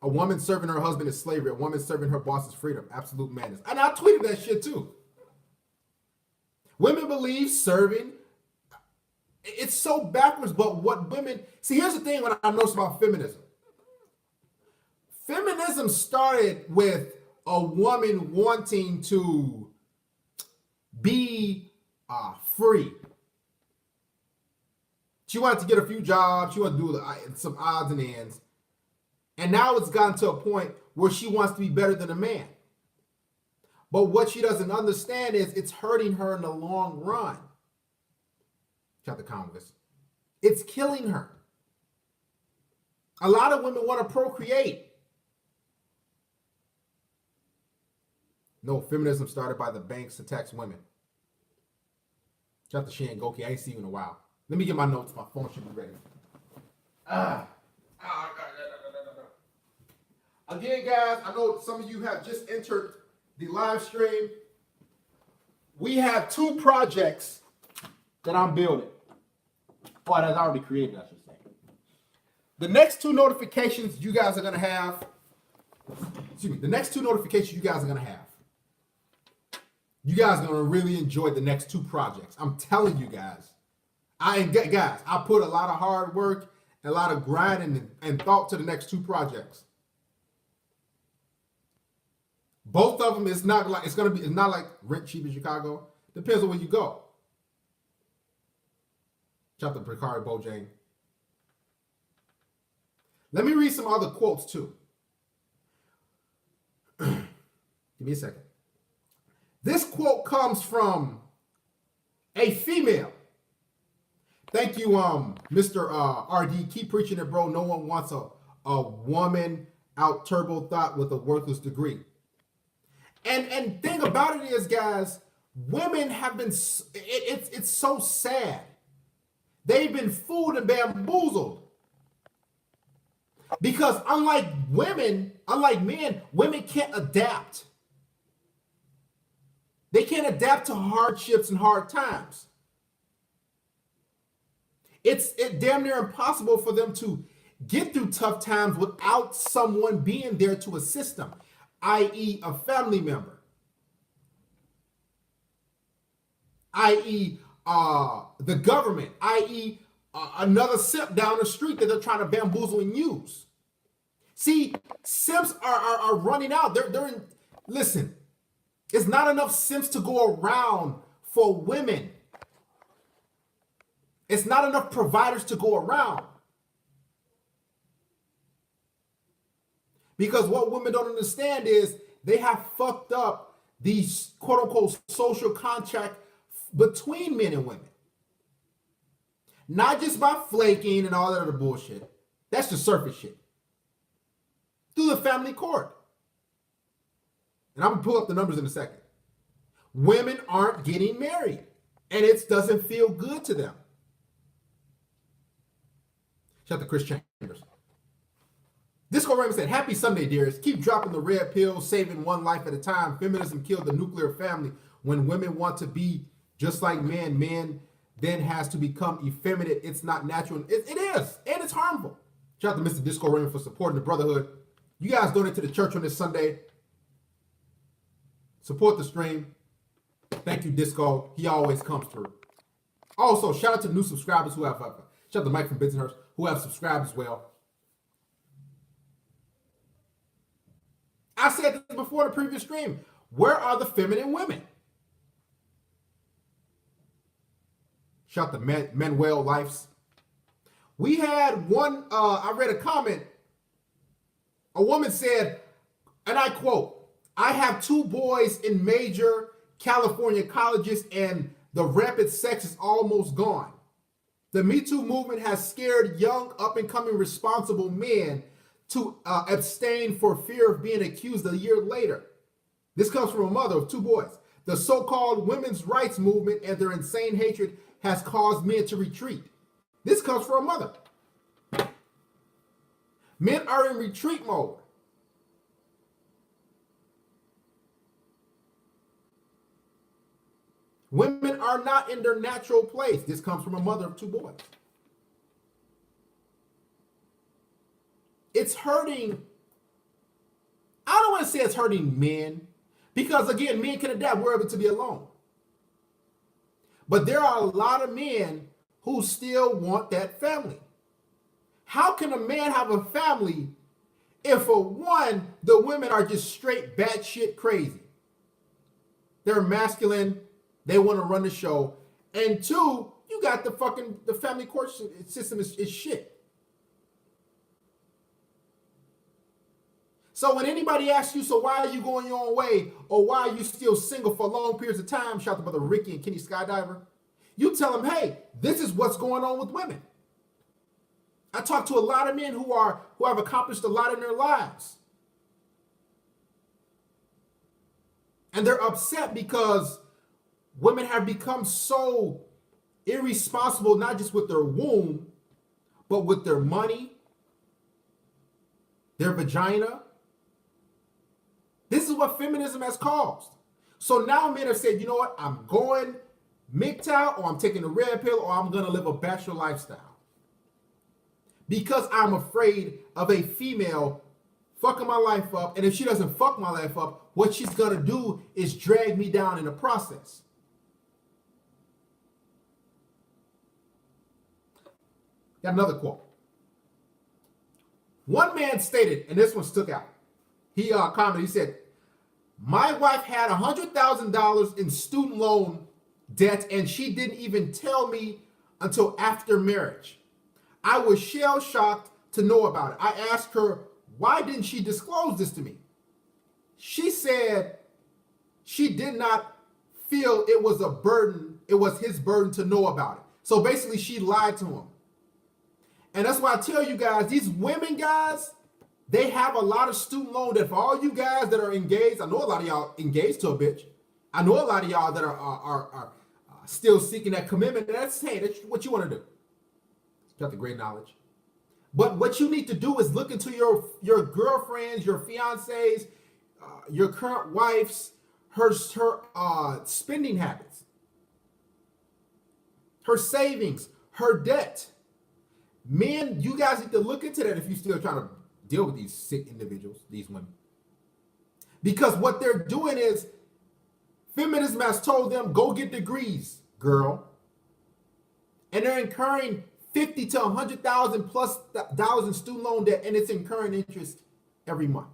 A woman serving her husband is slavery. A woman serving her boss is freedom. Absolute madness. And I tweeted that shit too. Women believe serving. It's so backwards, but what women... See, here's the thing when I notice about feminism. Feminism started with a woman wanting to be free. She wanted to get a few jobs. She wanted to do some odds and ends. And now it's gotten to a point where she wants to be better than a man. But what she doesn't understand is it's hurting her in the long run. Shout out to Congress. It's killing her. A lot of women want to procreate. No, feminism started by the banks to tax women. Shout out to Shane Goki. I ain't seen you in a while. Let me get my notes. My phone should be ready. Again, guys, I know some of you have just entered the live stream. We have 2 projects that I'm building. Oh, that's already created, I should say. The next 2 notifications you guys are going to have. Excuse me. The next 2 notifications you guys are going to have. You guys are going to really enjoy the next 2 projects. I'm telling you guys. I put a lot of hard work, a lot of grinding and thought to the next 2 projects. Both of them, it's not like rent cheap in Chicago. Depends on where you go. Shout out to Bricari Bojang. Let me read some other quotes too. Give me a second. This quote comes from a female. Thank you, Mr. RD. Keep preaching it, bro. No one wants a woman out turbo thought with a worthless degree. And thing about it is, guys, women have been, it's so sad. They've been fooled and bamboozled. Because unlike men, women can't adapt. They can't adapt to hardships and hard times. It's damn near impossible for them to get through tough times without someone being there to assist them, i.e. a family member, i.e. The government, i.e. Another simp down the street that they're trying to bamboozle and use. See, simps are running out. Listen, it's not enough simps to go around for women. It's not enough providers to go around. Because what women don't understand is they have fucked up these quote-unquote social contract between men and women. Not just by flaking and all that other bullshit. That's the surface shit. Through the family court. And I'm going to pull up the numbers in a second. Women aren't getting married. And it doesn't feel good to them. Shout out to Chris Chambers. Disco Raymond said, happy Sunday, dearest. Keep dropping the red pill, saving one life at a time. Feminism killed the nuclear family. When women want to be just like men, men then has to become effeminate. It's not natural. It is, and it's harmful. Shout out to Mr. Disco Raymond for supporting the brotherhood. You guys donate to the church on this Sunday. Support the stream. Thank you, Disco. He always comes through. Also, shout out to new subscribers who have, shout out to Mike from Bensonhurst, who have subscribed as well. I said this before in the previous stream. Where are the feminine women? Shout out to Manuel Lifes. We had one, I read a comment. A woman said, and I quote, I have 2 boys in major California colleges and the rampant sex is almost gone. The Me Too movement has scared young, up-and-coming responsible men to abstain for fear of being accused a year later. This comes from a mother of 2 boys. The so-called women's rights movement and their insane hatred has caused men to retreat. This comes from a mother. Men are in retreat mode. Women are not in their natural place. This comes from a mother of 2 boys. It's hurting I don't want to say it's hurting men because, again, men can adapt. We're able to be alone. But there are a lot of men who still want that family. How can a man have a family if, for one, the women are just straight batshit crazy? They're masculine. They want to run the show. And two, you got the family court system is shit. So when anybody asks you, so why are you going your own way? Or why are you still single for long periods of time? Shout out to Brother Ricky and Kenny Skydiver. You tell them, hey, this is what's going on with women. I talk to a lot of men who have accomplished a lot in their lives. And they're upset because women have become so irresponsible, not just with their womb, but with their money, their vagina. This is what feminism has caused. So now men have said, you know what? I'm going MGTOW, or I'm taking the red pill, or I'm going to live a bachelor lifestyle. Because I'm afraid of a female fucking my life up. And if she doesn't fuck my life up, what she's going to do is drag me down in the process. Got another quote. One man stated, and this one stuck out. He commented, he said, my wife had $100,000 in student loan debt and she didn't even tell me until after marriage. I was shell-shocked to know about it. I asked her, why didn't she disclose this to me? She said she did not feel it was a burden. It was his burden to know about it. So basically she lied to him. And that's why I tell you guys, these women guys, they have a lot of student loan debt. For all you guys that are engaged, I know a lot of y'all engaged to a bitch. I know a lot of y'all that are still seeking that commitment. That's what you want to do. You got the great knowledge. But what you need to do is look into your girlfriends, your fiancés, your current wife's, her spending habits, her savings, her debt. Men, you guys need to look into that if you're still trying to deal with these sick individuals, these women. Because what they're doing is, feminism has told them, go get degrees, girl. And they're incurring $50,000 to $100,000 plus dollars in student loan debt, and it's incurring interest every month.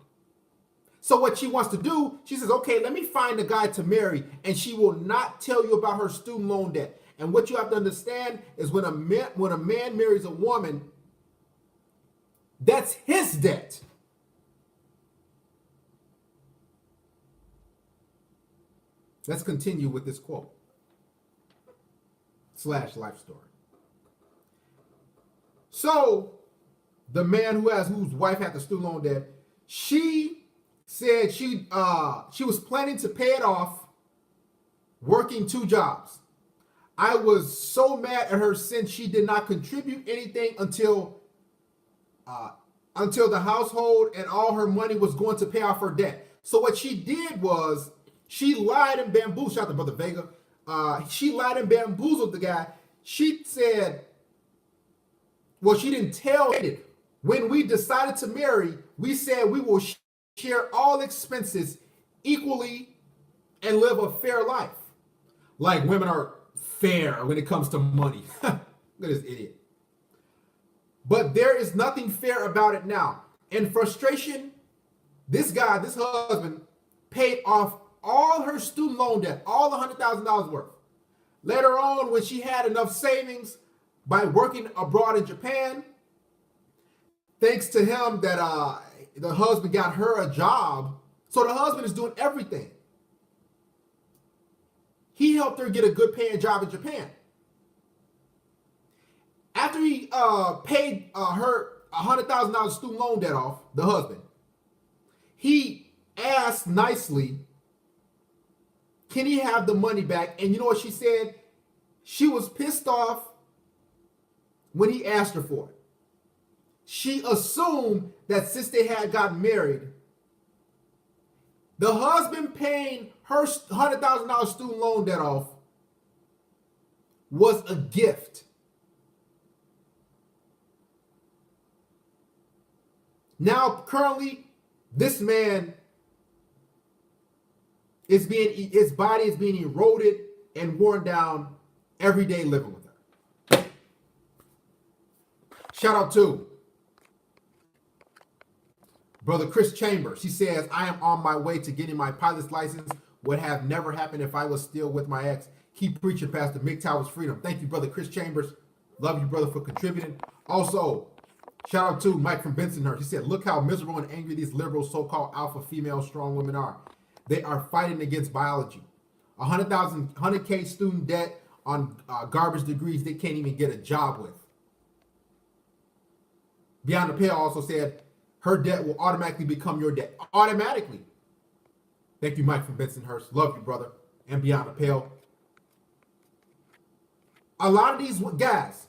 So what she wants to do, she says, okay, let me find a guy to marry, and she will not tell you about her student loan debt. And what you have to understand is when a man marries a woman, that's his debt. Let's continue with this quote / life story. So the man whose wife had the student loan debt, she said she was planning to pay it off working 2 jobs. I was so mad at her since she did not contribute anything until the household and all her money was going to pay off her debt. So what she did was she lied and bamboozled. Shout out to Brother Vega. She lied and bamboozled the guy. She said, well, she didn't tell it. When we decided to marry, we said we will share all expenses equally and live a fair life. Like women are fair when it comes to money. Look at this idiot. But there is nothing fair about it now. In frustration, this husband, paid off all her student loan debt, all $100,000 worth. Later on, when she had enough savings by working abroad in Japan, thanks to him that the husband got her a job. So the husband is doing everything. He helped her get a good paying job in Japan. After he paid her $100,000 student loan debt off, the husband, he asked nicely, can he have the money back? And you know what she said? She was pissed off when he asked her for it. She assumed that since they had gotten married, the husband paying her $100,000 student loan debt off was a gift. Now, currently, this man his body is being eroded and worn down every day living with her. Shout out to Brother Chris Chambers. He says, I am on my way to getting my pilot's license. Would have never happened if I was still with my ex. Keep preaching, Pastor. MGTOW is freedom. Thank you, Brother Chris Chambers. Love you, brother, for contributing. Also, shout out to Mike from Bensonhurst. He said, look how miserable and angry these liberal so-called alpha female strong women are. They are fighting against biology. 100K student debt on garbage degrees they can't even get a job with. Beyond the Pale also said, her debt will automatically become your debt. Automatically. Thank you, Mike from Bensonhurst. Love you, brother. And Beyond the Pale. A lot of these guys,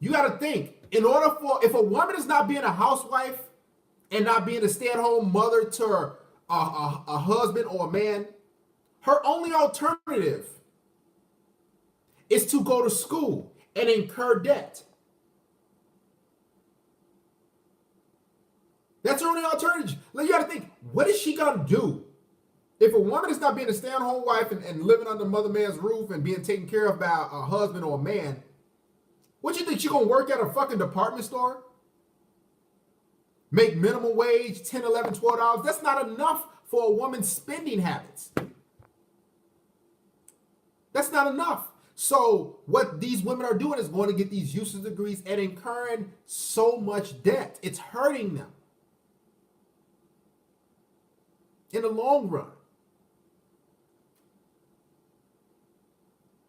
you got to think, in order for, if a woman is not being a housewife and not being a stay-at-home mother to a husband or a man, her only alternative is to go to school and incur debt. That's her only alternative. You got to think, what is she going to do? If a woman is not being a stay-at-home wife and living under mother man's roof and being taken care of by a husband or a man, what you think, she going to work at a fucking department store? Make minimum wage, $10, $11, $12? That's not enough for a woman's spending habits. That's not enough. So what these women are doing is going to get these useless degrees and incurring so much debt. It's hurting them in the long run.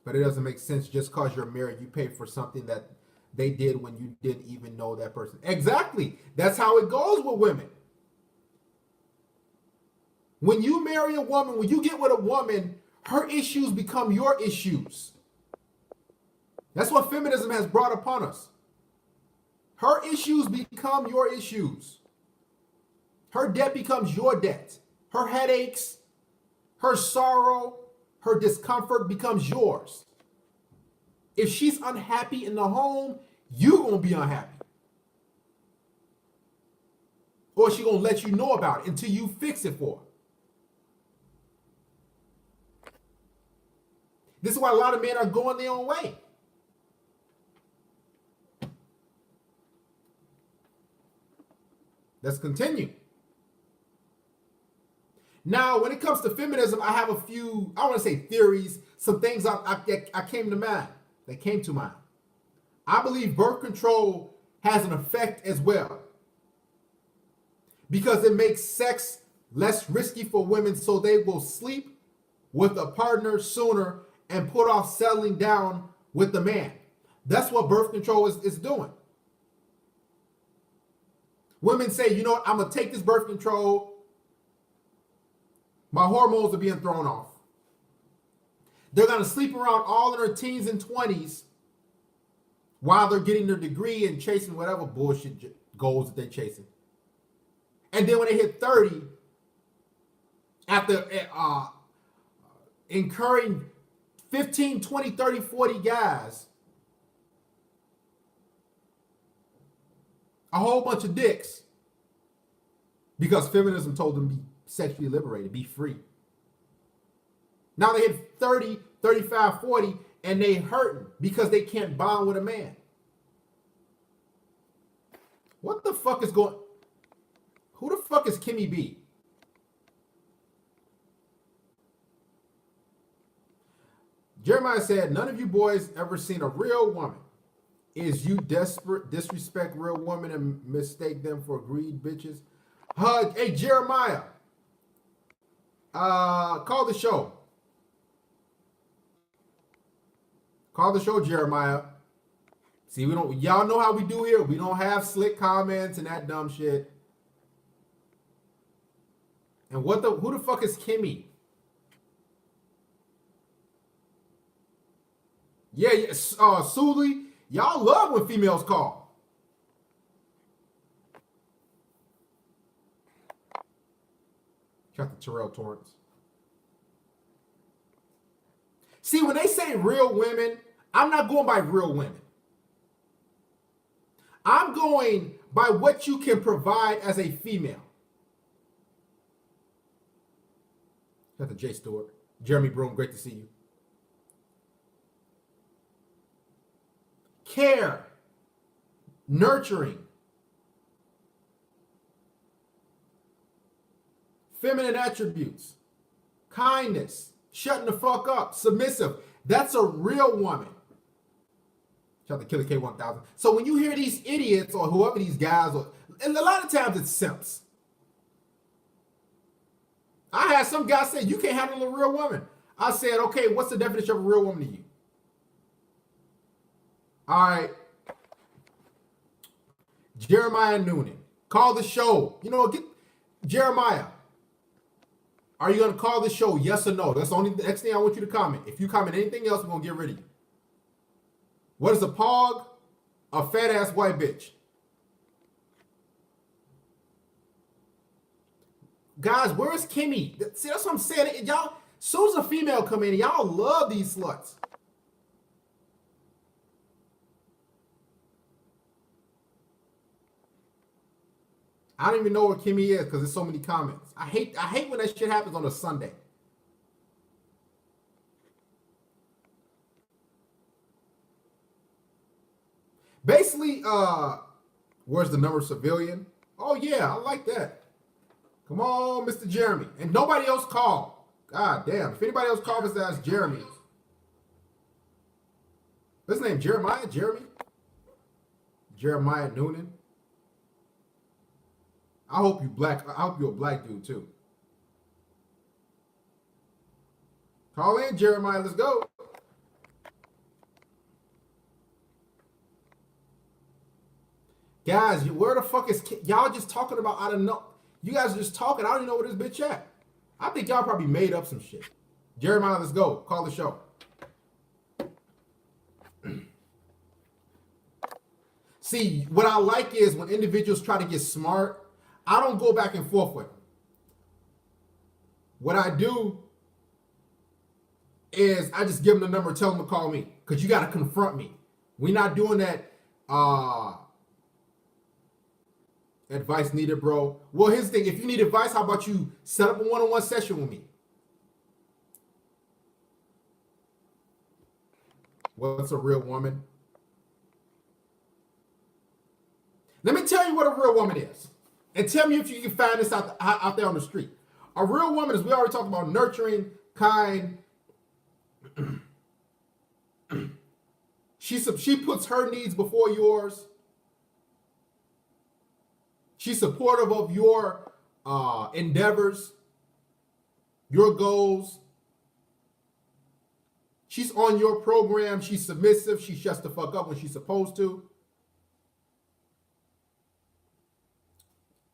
But it doesn't make sense just because you're married, you pay for something that they did when you didn't even know that person. Exactly. That's how it goes with women. When you marry a woman, when you get with a woman, her issues become your issues. That's what feminism has brought upon us. Her issues become your issues. Her debt becomes your debt. Her headaches, her sorrow, her discomfort becomes yours. If she's unhappy in the home, you're going to be unhappy. Or she's going to let you know about it until you fix it for her. This is why a lot of men are going their own way. Let's continue. Now, when it comes to feminism, I have a few, I want to say theories, some things I came to mind, that came to mind. I believe birth control has an effect as well, because it makes sex less risky for women, so they will sleep with a partner sooner and put off settling down with the man. That's what birth control is doing. Women say, you know what, I'm going to take this birth control. My hormones are being thrown off. They're going to sleep around all in their teens and 20s while they're getting their degree and chasing whatever bullshit goals that they're chasing. And then when they hit 30, after incurring 15, 20, 30, 40 guys, a whole bunch of dicks, because feminism told them to be sexually liberated, be free. Now they hit 30, 35, 40, and they hurting because they can't bond with a man. What the fuck is going? Who the fuck is Kimmy B? Jeremiah said, none of you boys ever seen a real woman. Is you desperate, disrespect real women and mistake them for greed bitches? Hey, Jeremiah. Call the show. Call the show, Jeremiah. See, y'all know how we do here. We don't have slick comments and that dumb shit. And who the fuck is Kimmy? Yeah, Suli, y'all love when females call. Shout out to Terrell Torrance. See, when they say real women, I'm not going by real women. I'm going by what you can provide as a female. Shout out to Jay Stewart. Jeremy Broom, great to see you. Care, nurturing, feminine attributes, kindness, shutting the fuck up, submissive. That's a real woman. Shout out to Killer K1000. So when you hear these idiots or whoever these guys are, and a lot of times it's simps. I had some guy say, you can't handle a real woman. I said, okay, what's the definition of a real woman to you? All right. Jeremiah Noonan. Call the show. You know, get Jeremiah. Are you going to call the show? Yes or no? That's the only next thing I want you to comment. If you comment anything else, we're going to get rid of you. What is a pog? A fat ass white bitch. Guys, where's Kimmy? See, that's what I'm saying. Y'all, as soon as a female come in, y'all love these sluts. I don't even know where Kimmy is because there's so many comments. I hate when that shit happens on a Sunday. Basically, where's the number civilian? Oh yeah, I like that. Come on, Mr. Jeremy. And nobody else called. God damn. If anybody else called, that's Jeremy. What's his name? Jeremiah? Jeremy? Jeremiah Noonan. I hope you black. I hope you're a black dude too. Call in, Jeremiah. Let's go. Guys, where the fuck is y'all just talking about? I don't know. You guys are just talking. I don't even know where this bitch at. I think y'all probably made up some shit. Jeremiah, let's go. Call the show. See, what I like is when individuals try to get smart, I don't go back and forth with them. What I do is I just give them the number, tell them to call me. Because you got to confront me. We're not doing that advice needed, bro. Well, here's the thing. If you need advice, how about you set up a one-on-one session with me? What's a real woman? Let me tell you what a real woman is. And tell me if you can find this out there on the street. A real woman is, we already talked about, nurturing, kind. She puts her needs before yours. She's supportive of your endeavors, your goals. She's on your program. She's submissive. She shuts the fuck up when she's supposed to.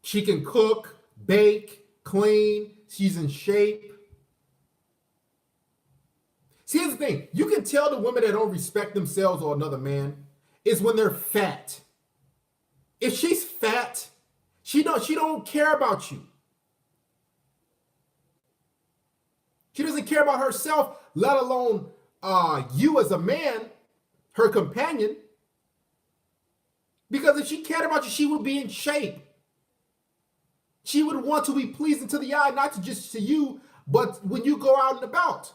She can cook, bake, clean. She's in shape. See, here's the thing. You can tell the women that don't respect themselves or another man is when they're fat. If she's fat, she don't care about you. She doesn't care about herself, let alone you as a man, her companion. Because if she cared about you, she would be in shape. She would want to be pleasing to the eye, not just to you, but when you go out and about.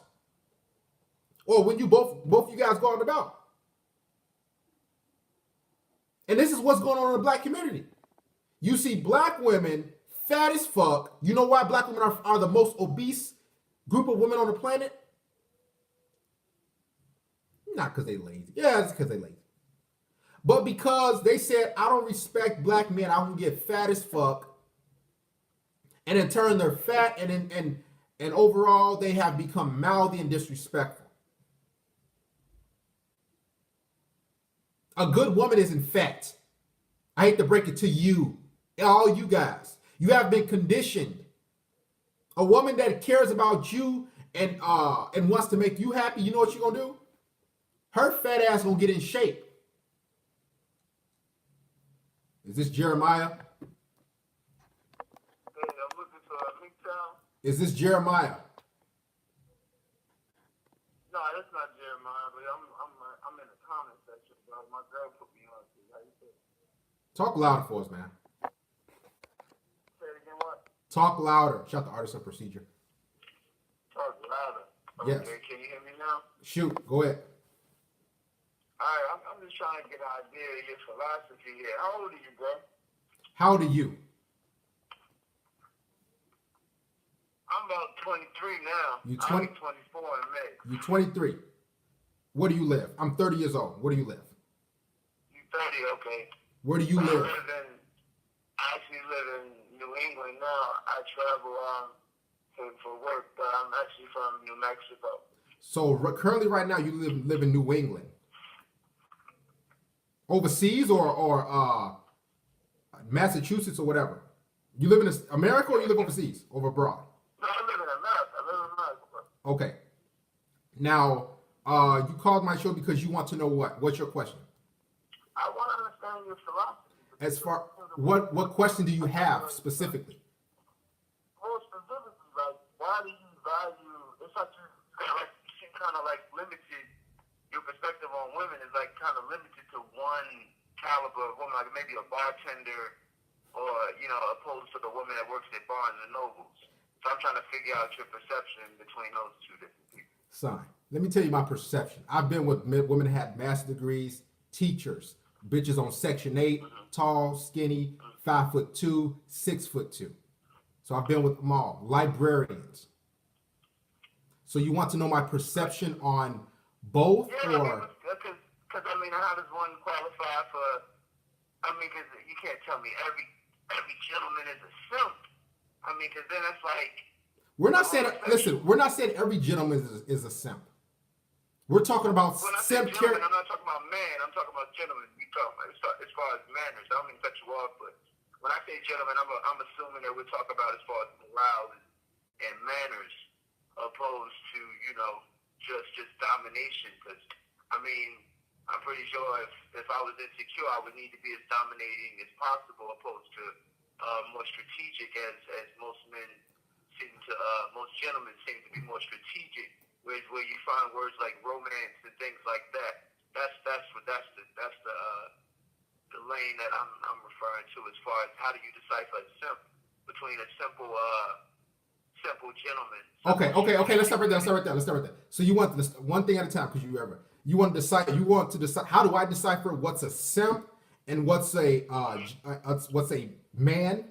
Or when you both you guys go out and about. And this is what's going on in the black community. You see black women fat as fuck. You know why black women are the most obese group of women on the planet? Not because they lazy. Yeah, it's because they lazy. But because they said, I don't respect black men, I'm gonna get fat as fuck. And in turn, they're fat, and overall, they have become mouthy and disrespectful. A good woman isn't fat. I hate to break it to you, all you guys. You have been conditioned. A woman that cares about you and wants to make you happy, you know what she's gonna do? Her fat ass gonna get in shape. Is this Jeremiah? Is this Jeremiah? No, that's not Jeremiah, but I'm in the comment section, bro. My girl put me on to. How you feel? Talk louder for us, man. Say it again, what? Talk louder. Shout out to Artists of Procedure. Yes. Okay, can you hear me now? Shoot. Go ahead. All right, I'm just trying to get an idea of your philosophy here. How old are you, bro? How old are you? I'm about 23 now. You I'll 20? be 24 in May. You 23. Where do you live? I'm 30 years old. Where do you live? You 30, okay. Where do you live? I actually live in New England now. I travel for work, but I'm actually from New Mexico. So currently, right now, you live in New England. Overseas or Massachusetts or whatever. You live in America or you live overseas, over abroad? No, I live in America. I live in America, bro. Okay. Now, you called my show because you want to know what? What's your question? I want to understand your philosophy. As far what question do you have specifically? More specifically, like, why do you value? It's like you seem kind of like limited. Your perspective on women is like kind of limited to one caliber of woman, like maybe a bartender, or opposed to the woman that works at Barnes and Nobles. So I'm trying to figure out your perception between those two different people. Son, let me tell you my perception. I've been with women that had master degrees, teachers, bitches on Section 8, tall, skinny, 5'2", 6'2". So I've been with them all. Librarians. So you want to know my perception on both, Yeah, or? because how does one qualify for? Because you can't tell me every gentleman is a simp. Because then it's like. We're not saying. Listen, we're not saying every gentleman is a simp. We're talking about when I simp. say gentleman, I'm not talking about man. I'm talking about gentlemen. We talking about as far as manners. I don't mean to cut you off, but when I say gentleman, I'm assuming that we're talking about as far as morale and manners, opposed to just domination. Because I'm pretty sure if I was insecure, I would need to be as dominating as possible, opposed to more strategic, as most men seem to, most gentlemen seem to be more strategic. Where you find words like romance and things like that. That's the lane that I'm referring to as far as how do you decipher a simp between a simple gentleman. Okay. Let's start right there. So you want this one thing at a time, because you want to decide. How do I decipher what's a simp and what's a man?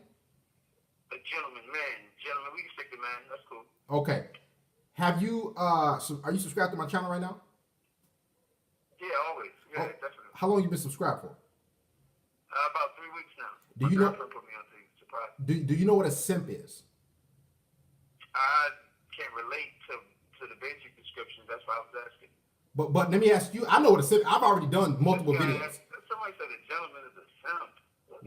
A gentleman, we can stick to man. That's cool. Okay. Have you are you subscribed to my channel right now? Yeah, always. Yeah, definitely. How long you been subscribed for? About 3 weeks now. Do My you know? girlfriend put me on to surprise. Do you know what a simp is? I can't relate to the basic descriptions. That's why I was asking. But let me ask you. I know what a simp. I've already done multiple videos. Somebody said a gentleman is a simp.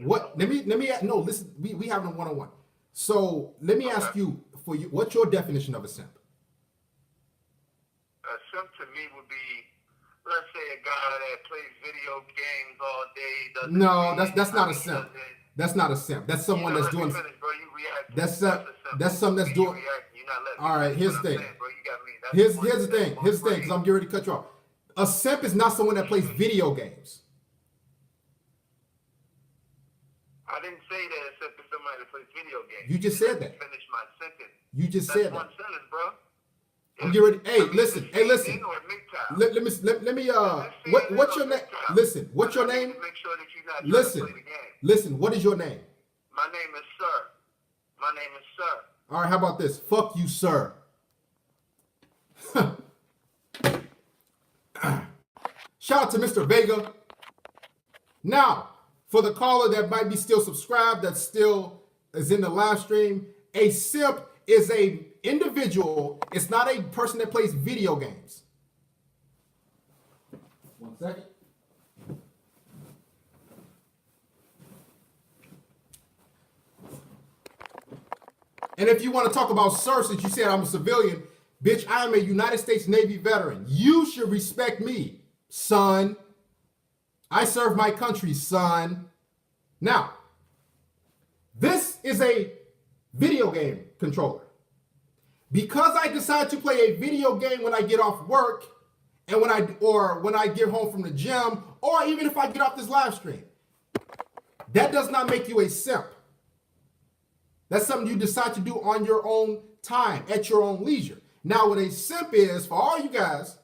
What? Let me no. Listen, we having a one-on-one. So let me ask you, for you, what's your definition of a simp? A simp to me would be, let's say, a guy that plays video games all day. No, that's not a simp. That's not a simp. That's someone that's doing. Finish, bro. You react. That's something that's doing. All right, here's the thing. Bro, you got me. Here's the thing. Here's the thing, because I'm getting ready to cut you off. A simp is not someone that plays video games. I didn't say that a simp is somebody that plays video games. You just said that. Finish my sentence. You just That's said one that. sentence, bro. I'm getting ready. Hey, listen. Hey, listen. Let me. What's your name? Listen. What's your name? Make sure that you're not Listen. trying to play the game. Listen. What is your name? My name is Sir. My name is Sir. All right. How about this? Fuck you, sir. Shout out to Mr. Vega. Now, for the caller that might be still subscribed, that still is in the live stream, a simp is a individual. It's not a person that plays video games. 1 second. And if you want to talk about sir, since you said I'm a civilian, bitch, I am a United States Navy veteran. You should respect me, son. I serve my country, son. Now, this is a video game controller. Because I decide to play a video game when I get off work, and when I get home from the gym, or even if I get off this live stream, that does not make you a simp. That's something you decide to do on your own time, at your own leisure. Now, what a simp is, for all you guys,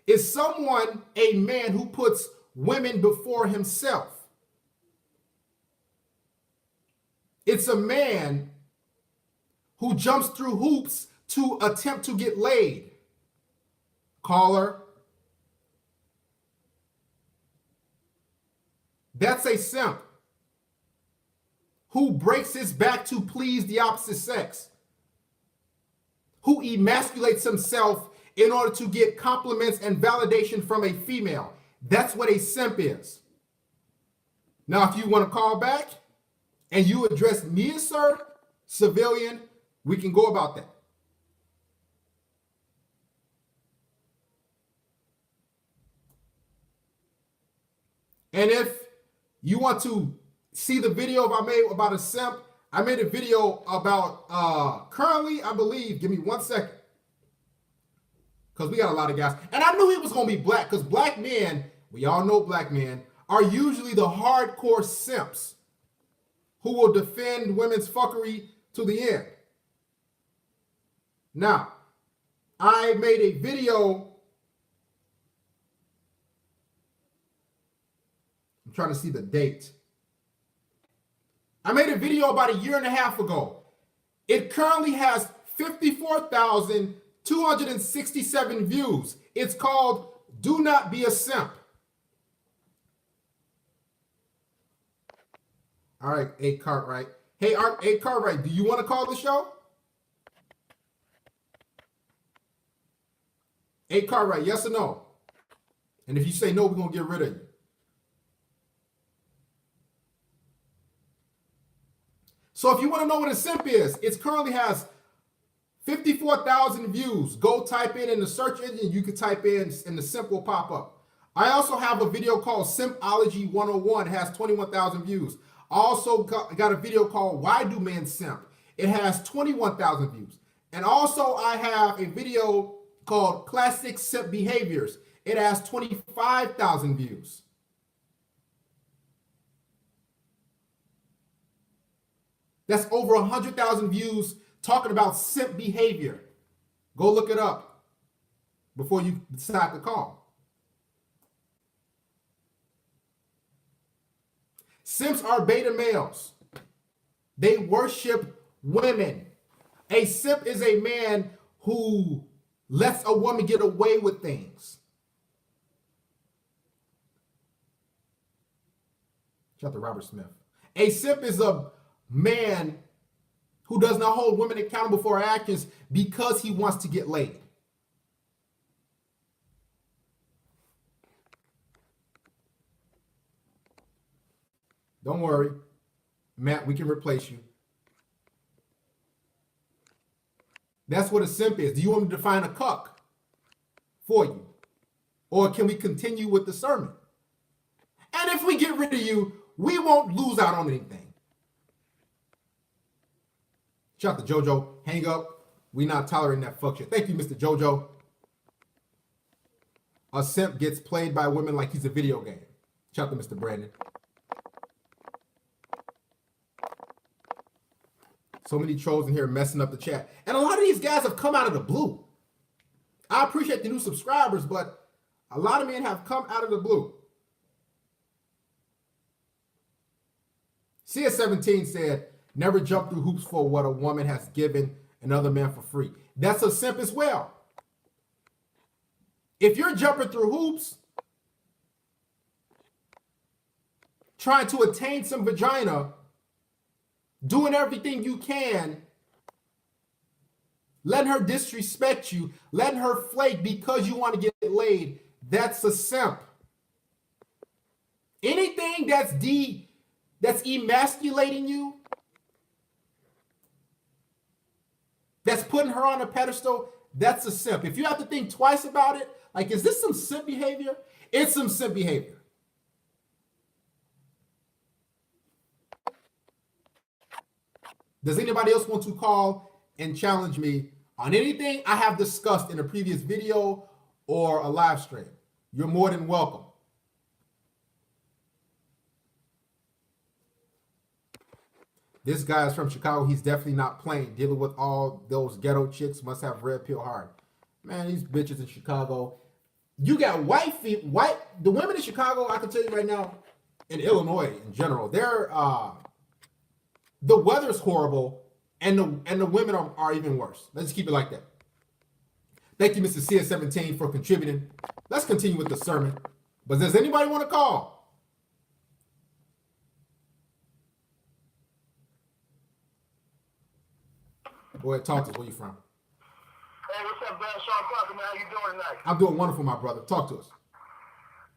is someone, a man who puts women before himself. It's a man who jumps through hoops to attempt to get laid. Caller. That's a simp who breaks his back to please the opposite sex, who emasculates himself in order to get compliments and validation from a female. That's what a simp is. Now, if you want to call back and you address me as sir, civilian, we can go about that. And if you want to see the video I made about a simp, I made a video about currently, I believe, give me 1 second, because we got a lot of guys. And I knew he was going to be black, because black men, we all know black men, are usually the hardcore simps who will defend women's fuckery to the end. Now, I made a video. I'm trying to see the date. I made a video about a year and a half ago. It currently has 54,267 views. It's called Do Not Be a Simp. All right, A. Cartwright. Hey, A. Cartwright, do you want to call the show? A. Cartwright, yes or no? And if you say no, we're going to get rid of you. So if you want to know what a simp is, it currently has 54,000 views. Go type in the search engine. You can type in and the simp will pop up. I also have a video called Simpology 101. It has 21,000 views. I also got a video called Why Do Men Simp? It has 21,000 views. And also I have a video called Classic Simp Behaviors. It has 25,000 views. That's over 100,000 views talking about simp behavior. Go look it up before you decide to call. Simps are beta males. They worship women. A simp is a man who lets a woman get away with things. Shout out to Robert Smith. A simp is a man who does not hold women accountable for her actions because he wants to get laid. Don't worry, Matt, we can replace you. That's what a simp is. Do you want me to define a cuck for you? Or can we continue with the sermon? And if we get rid of you, we won't lose out on anything. Shout out to JoJo. Hang up. We not tolerating that fuck shit. Thank you, Mr. JoJo. A simp gets played by women like he's a video game. Shout out to Mr. Brandon. So many trolls in here messing up the chat. And a lot of these guys have come out of the blue. I appreciate the new subscribers, but a lot of men have come out of the blue. CS17 said, never jump through hoops for what a woman has given another man for free. That's a simp as well. If you're jumping through hoops, trying to attain some vagina, doing everything you can, letting her disrespect you, letting her flake because you want to get laid, that's a simp. Anything that's emasculating you, that's putting her on a pedestal, that's a simp. If you have to think twice about it, like, is this some simp behavior? It's some simp behavior. Does anybody else want to call and challenge me on anything I have discussed in a previous video or a live stream? You're more than welcome. This guy is from Chicago. He's definitely not playing. Dealing with all those ghetto chicks must have red pill heart. Man, these bitches in Chicago. You got the women in Chicago, I can tell you right now, in Illinois in general, they're the weather's horrible and the women are even worse. Let's just keep it like that. Thank you, Mr. CS17, for contributing. Let's continue with the sermon. But does anybody want to call? Go ahead, talk to us. Where you from? Hey, what's up, man? Sean Parker, man. How you doing tonight? I'm doing wonderful, my brother. Talk to us.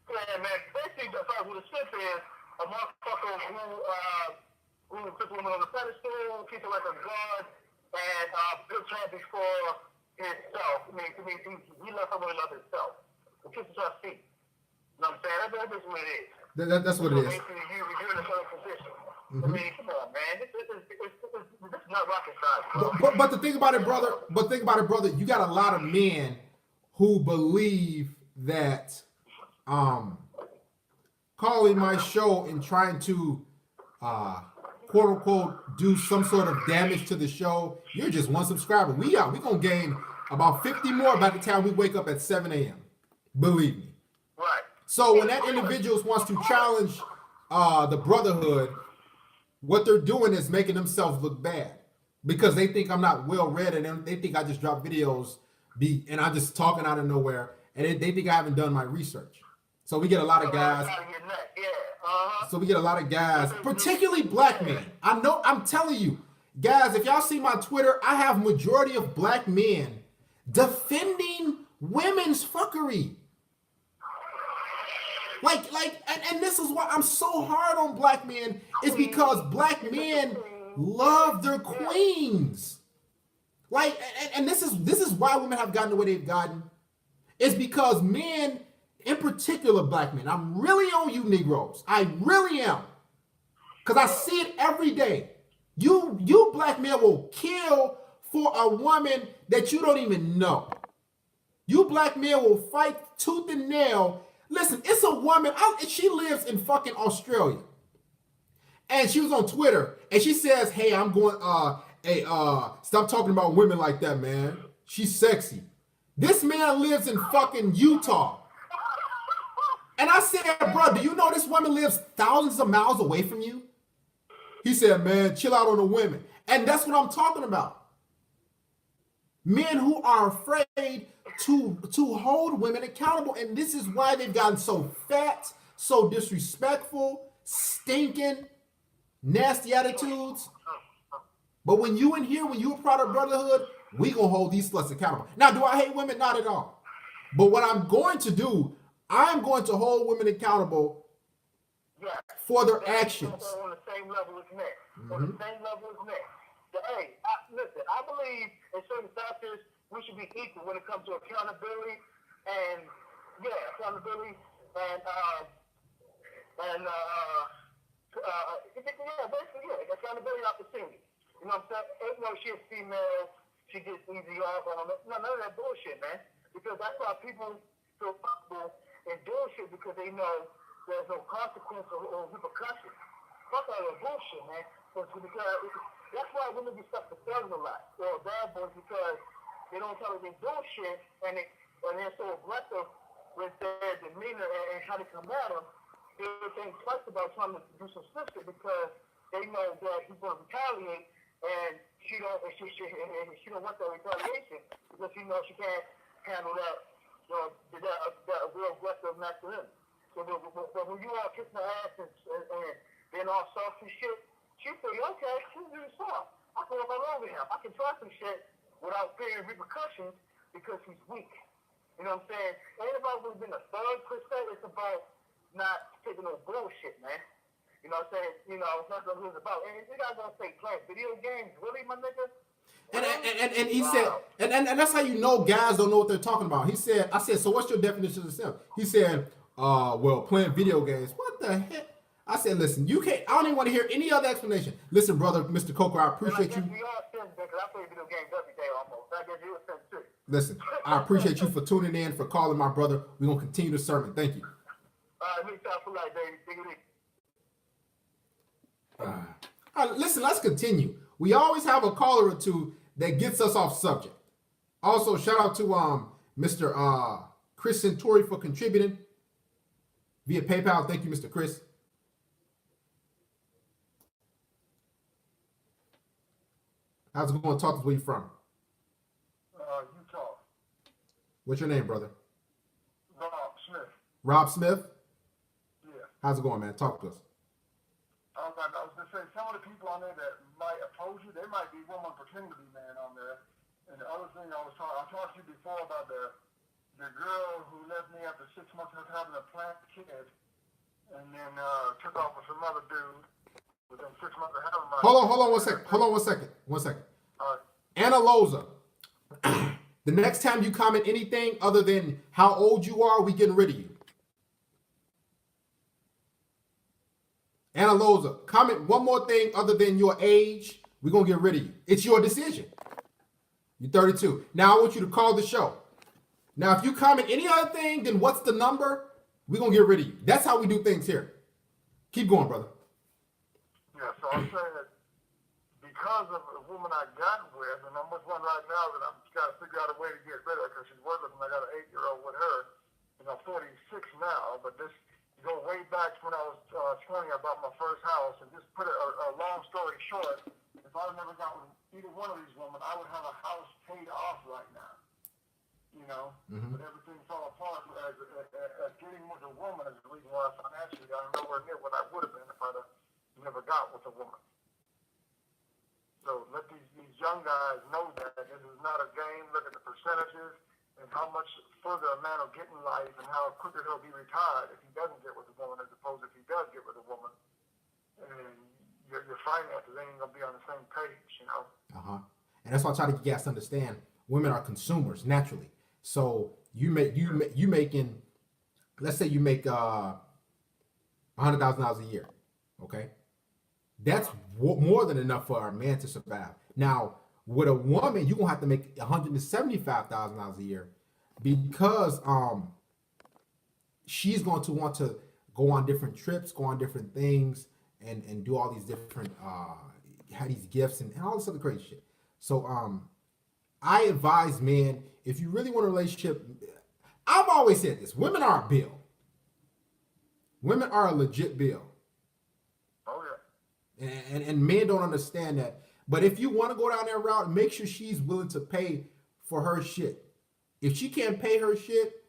Yeah, man. Basically, the fact with the slip is a motherfucker who puts women on the pedestal, treats her like a god, and builds her before himself. I mean, he loves her more than he loves himself. He kisses her feet. You know what I'm saying? That's what it is. That's what it is. Basically, you're in a certain position. I mean, come on, man. This is not rocket science, bro. But the thing about it, brother, you got a lot of men who believe that calling my show and trying to quote unquote do some sort of damage to the show, you're just one subscriber. We gonna gain about 50 more by the time we wake up at 7 a.m. Believe me. Right. So when that individual wants to challenge the brotherhood, what they're doing is making themselves look bad because they think I'm not well read and they think I just drop videos and I'm just talking out of nowhere and they think I haven't done my research. So we get a lot of guys. So we get a lot of guys, particularly black men. I know, I'm telling you, guys, if y'all see my Twitter, I have majority of black men defending women's fuckery. And this is why I'm so hard on black men, is because black men love their queens. And this is why women have gotten the way they've gotten. It's because men, in particular black men, I'm really on you Negroes. I really am. Because I see it every day. You black men will kill for a woman that you don't even know. You black men will fight tooth and nail. Listen, it's a woman, she lives in fucking Australia. And she was on Twitter, and she says, hey, I'm going, stop talking about women like that, man. She's sexy. This man lives in fucking Utah. And I said, bro, do you know this woman lives thousands of miles away from you? He said, man, chill out on the women. And that's what I'm talking about. Men who are afraid to hold women accountable. And this is why they've gotten so fat, so disrespectful, stinking, nasty attitudes. But when you in here, when you a part of brotherhood, we gonna hold these sluts accountable. Now, do I hate women? Not at all. But what I'm going to do, I'm going to hold women accountable for their actions. On the same level as men. On the same level as men. Hey, listen, I believe in certain factors we should be equal when it comes to accountability and accountability accountability and opportunity. You know what I'm saying? Ain't no shit female, she gets easy off on it. No, none of that bullshit, man. Because that's why people feel comfortable in doing shit because they know there's no consequence or repercussions. Fuck all that bullshit, man. Because that's why women be stuck to thugs a lot, or bad boys, because they don't tell us they do shit, and they're so aggressive with their demeanor and how they come at them. They think twice about trying to do some shit because they know that he's going to retaliate, and she don't want that retaliation because she knows she can't handle that, that real aggressive masculinity. So but when you all kiss my ass and then all soft and shit, she say, okay, she's really soft. I can walk all over him. I can try some shit without fearing repercussions because he's weak. You know what I'm saying? It ain't about really being a thug per se. It's about not taking no bullshit, man. You know what I'm saying? You know, it's not what it's about. And you guys gonna say playing video games, really, my nigga? And he said, and that's how you know guys don't know what they're talking about. He said, I said, so what's your definition of self? He said, well, playing video games. What the heck? I said, listen, you can't, I don't even want to hear any other explanation. Listen, brother, Mr. Coker, I appreciate you. Listen, I appreciate you for tuning in, for calling my brother. We're going to continue the sermon. Thank you. All right, listen, let's continue. We always have a caller or two that gets us off subject. Also, shout out to Mr. Chris Centuri for contributing via PayPal. Thank you, Mr. Chris. How's it going? Talk to us. Where you from? Utah. What's your name, brother? Rob Smith. Rob Smith? Yeah. How's it going, man? Talk to us. I was going to say, some of the people on there that might oppose you, they might be woman pretending to be man on there. And the other thing I talked to you before about the girl who left me after 6 months of having a planned kid, and then took off with some other dude within 6 months of having my Hold on 1 second. Hold on 1 second. 1 second. All right. Anna Loza, the next time you comment anything other than how old you are, we getting rid of you. Anna Loza, comment one more thing other than your age, we're going to get rid of you. It's your decision. You're 32. Now I want you to call the show. Now, if you comment any other thing, then what's the number? We're going to get rid of you. That's how we do things here. Keep going, brother. Yeah, so I'm saying that because of the woman I got with, and I'm with one right now that I'm got to figure out a way to get rid of because she's worthless, and I got an 8-year-old with her, and I'm 46 now, but this go way back when I was 20. I bought my first house, and just put a long story short, if I never got with either one of these women, I would have a house paid off right now. You know, but everything fell apart as getting with a woman is the reason why financially I'm nowhere near what I would have been if I'd have never got with a woman. So let these young guys know that this is not a game. Look at the percentages and how much further a man will get in life and how quicker he'll be retired if he doesn't get with a woman as opposed to if he does get with a woman. And your finances ain't going to be on the same page, you know? And that's why I try to get you guys to understand women are consumers naturally. So you making, let's say you make $100,000 a year, okay? That's more than enough for a man to survive. Now, with a woman, you're gonna have to make $175,000 a year because she's going to want to go on different trips, go on different things, and do all these different have these gifts and all this other crazy shit. So I advise men, if you really want a relationship, I've always said this: women are a bill. Women are a legit bill. Oh yeah. And men don't understand that. But if you want to go down that route, make sure she's willing to pay for her shit. If she can't pay her shit,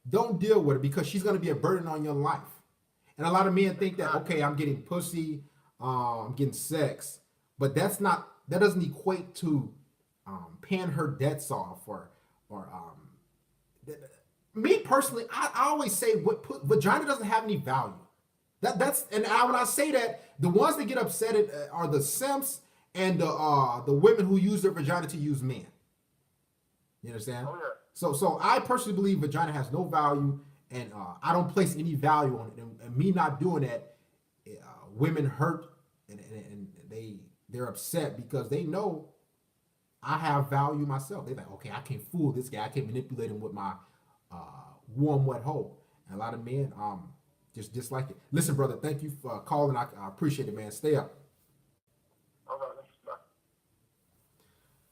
don't deal with it because she's going to be a burden on your life. And a lot of men think that, okay, I'm getting pussy, I'm getting sex, but that doesn't equate to paying her debts off or me personally, I always say vagina doesn't have any value. When I say that, the ones that get upset are the simps and the women who use their vagina to use men. You understand? Oh, yeah. So I personally believe vagina has no value, and I don't place any value on it. And me not doing that, women hurt and they're upset because they know I have value myself. They're like, okay, I can't fool this guy. I can't manipulate him with my warm, wet hole. And a lot of men just dislike it. Listen, brother, thank you for calling. I appreciate it, man. Stay up.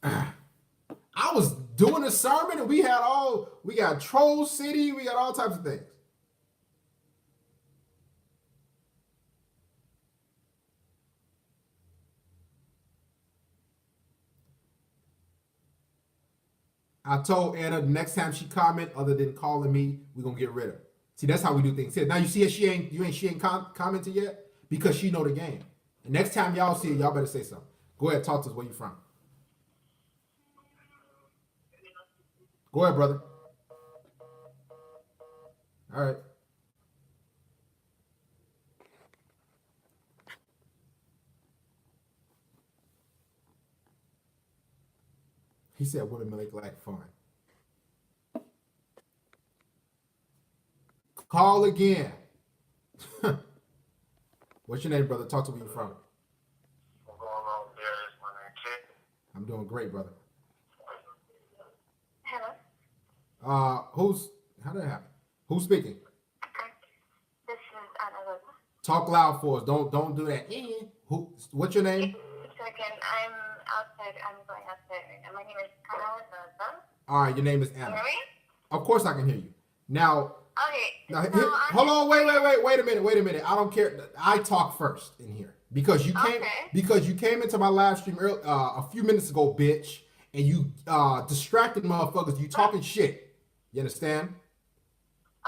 I was doing a sermon and we got Troll City, we got all types of things. I told Anna the next time she comment, other than calling me, we're gonna get rid of her. See, that's how we do things here. Now you see she ain't commented yet because she know the game. The next time y'all see it, y'all better say something. Go ahead, talk to us. Where you from? Go ahead, brother. All right. He said women make like fun. Call again. What's your name, brother? Talk to me where you from. What's going on, Darius? My name's Kent. I'm doing great, brother. Hello. How did that happen? Who's speaking? This is Anna Rosa. Talk loud for us. Don't do that. What's your name? Second, I'm outside. I'm going outside right now. My name is Anna. All right, your name is Can you Anna. hear me? Of course I can hear you. Now, Okay. hold on, wait a minute. I don't care. I talk first in here because you came into my live stream a few minutes ago, bitch, and you distracted motherfuckers. You talking shit. You understand?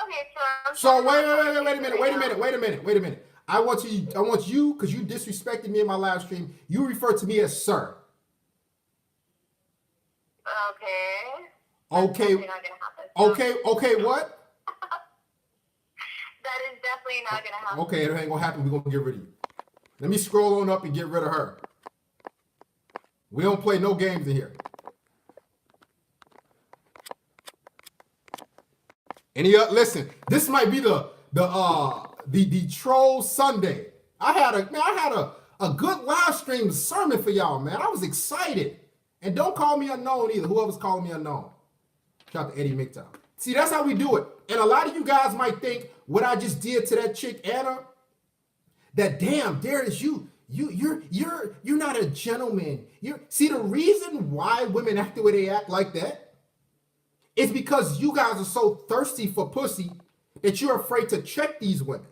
Okay, So wait a minute. I want you, because you disrespected me in my live stream. You refer to me as sir. Okay. Okay. That's definitely not gonna happen. Okay. What? That is definitely not gonna happen. Okay, it ain't gonna happen. We're gonna get rid of you. Let me scroll on up and get rid of her. We don't play no games in here. Listen, this might be the troll Sunday. I had a good live stream sermon for y'all, man. I was excited. And don't call me unknown either. Whoever's calling me unknown. Shout out to Eddie MGTOW. See, that's how we do it. And a lot of you guys might think what I just did to that chick Anna, that damn, Darius, you're not a gentleman. See, the reason why women act the way they act like that is because you guys are so thirsty for pussy that you're afraid to check these women.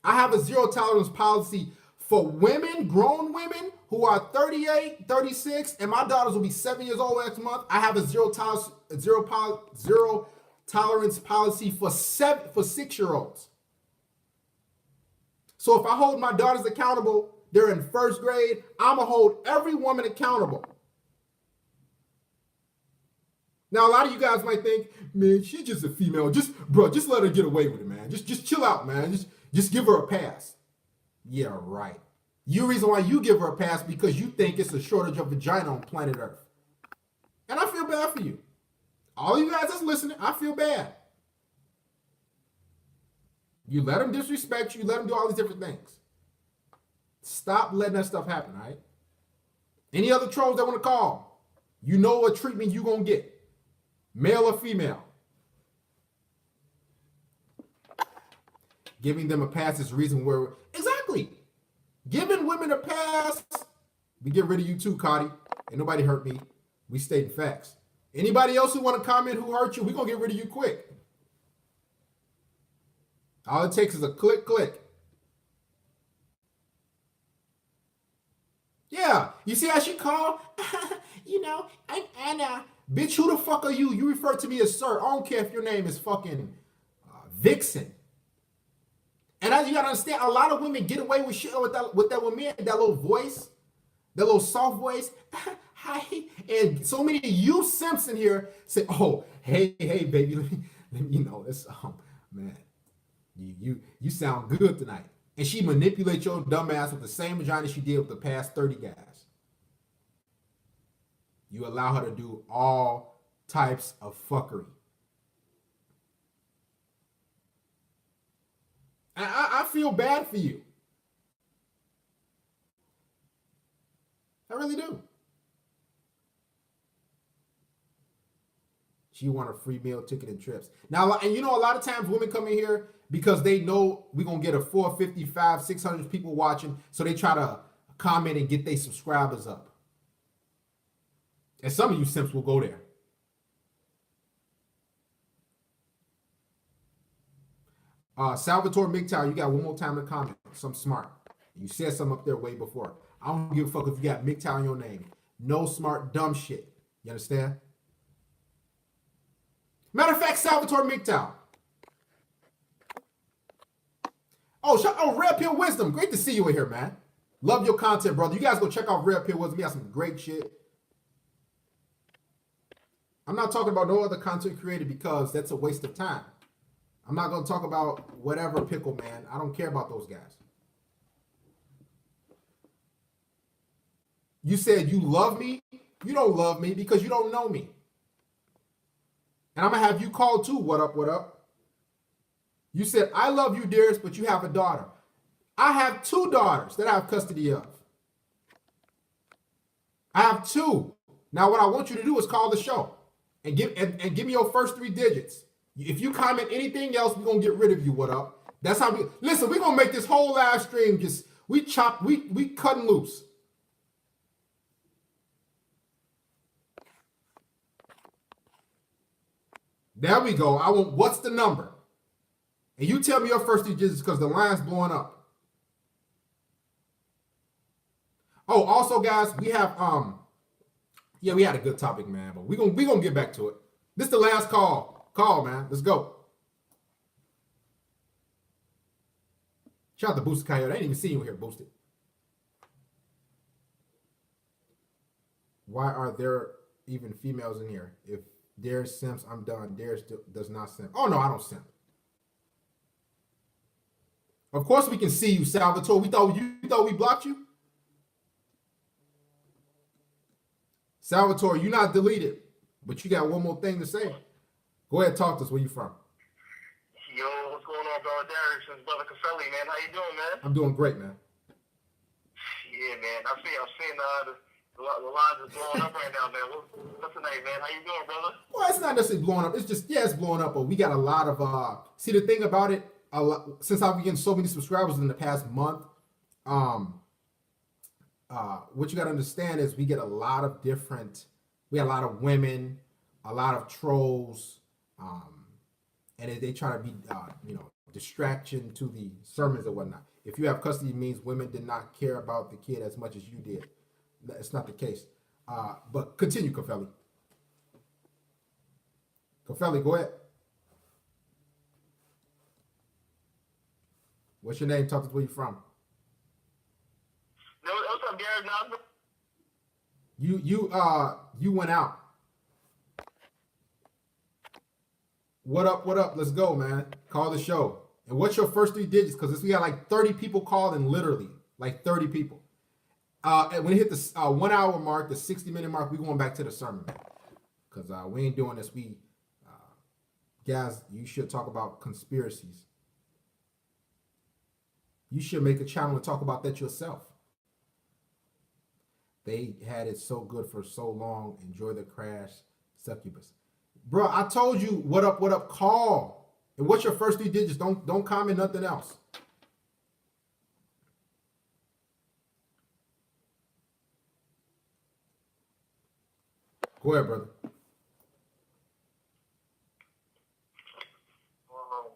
I have a zero tolerance policy for women, grown women who are 38, 36, and my daughters will be 7 years old next month. I have a zero tolerance policy for 6-year-olds. So if I hold my daughters accountable, they're in first grade, I'm gonna hold every woman accountable. Now, a lot of you guys might think, man, she's just a female. Just let her get away with it, man. Just chill out, man. Just give her a pass. Yeah, right. The reason why you give her a pass because you think it's a shortage of vagina on planet Earth. And I feel bad for you. All you guys that's listening, I feel bad. You let them disrespect you, let them do all these different things. Stop letting that stuff happen, all right? Any other trolls that want to call, you know what treatment you gonna get. Male or female. Giving them a pass is the reason where... Exactly. Giving women a pass. We get rid of you too, Cotty. Ain't nobody hurt me. We stating facts. Anybody else who want to comment who hurt you, we're going to get rid of you quick. All it takes is a click. Yeah. You see how she called? I'm Anna. Bitch, who the fuck are you? You refer to me as sir. I don't care if your name is fucking Vixen. And as you gotta understand, a lot of women get away with shit with that woman, that little voice, that little soft voice. Hi. And so many of you simps in here say, oh, hey, baby, let me know this. Man, you sound good tonight. And she manipulates your dumb ass with the same vagina she did with the past 30 guys. You allow her to do all types of fuckery. I feel bad for you. I really do. She want a free meal ticket and trips. Now, and a lot of times women come in here because they know we're going to get a 455, 600 people watching. So they try to comment and get their subscribers up. And some of you simps will go there. Salvatore MGTOW, you got one more time to comment. Something smart. You said something up there way before. I don't give a fuck if you got MGTOW in your name. No smart, dumb shit. You understand? Matter of fact, Salvatore MGTOW. Oh, Red Pill Wisdom. Great to see you in here, man. Love your content, brother. You guys go check out Red Pill Wisdom. You got some great shit. I'm not talking about no other content creator because that's a waste of time. I'm not going to talk about whatever pickle, man. I don't care about those guys. You said you love me. You don't love me because you don't know me. And I'm going to have you call too. What up? You said, I love you, dearest, but you have a daughter. I have 2 daughters that I have custody of. I have 2. Now, what I want you to do is call the show and give me your first 3 digits. If you comment anything else, we're going to get rid of you. What up? That's how we... Listen, we're going to make this whole live stream just We cutting loose. There we go. I want, what's the number? And you tell me your first 3 digits because the line's blowing up. Oh, also, guys, we have yeah, we had a good topic, man, but we gonna get back to it. This is the last call. Call, man. Let's go. Shout out to Boosted Coyote. I didn't even see you here, Boosted. Why are there even females in here? If there's simps, I'm done. There's does not simp. Oh no, I don't simp. Of course we can see you, Salvatore. You thought we blocked you? Salvatore, you're not deleted, but you got one more thing to say. Go ahead, talk to us. Where you from? Yo, what's going on, brother Darius and brother Caselli, man? How you doing, man? I'm doing great, man. Yeah, man. I'm seeing the lines are blowing up right now, man. What's the name, man? How you doing, brother? Well, it's not necessarily blowing up. It's just, yeah, it's blowing up, but we got a lot of see, the thing about it, since I've been getting so many subscribers in the past month, what you got to understand is we get a lot of women, a lot of trolls, and they try to be, distraction to the sermons and whatnot. If you have custody, it means women did not care about the kid as much as you did. It's not the case. But continue, Kofeli. Kofeli, go ahead. What's your name? Talk to us where you from. No, what's up, Darius? You went out. What up? What up? Let's go, man. Call the show. And what's your first 3 digits? Because we got like 30 people called, and literally like 30 people. And when it hit the 1 hour mark, the 60-minute mark, we going back to the sermon, because we ain't doing this. Guys, you should talk about conspiracies. You should make a channel and talk about that yourself. They had it so good for so long. Enjoy the crash, succubus. Bro, I told you, what up, call. And what's your first 3 digits? Don't comment nothing else. Go ahead, brother.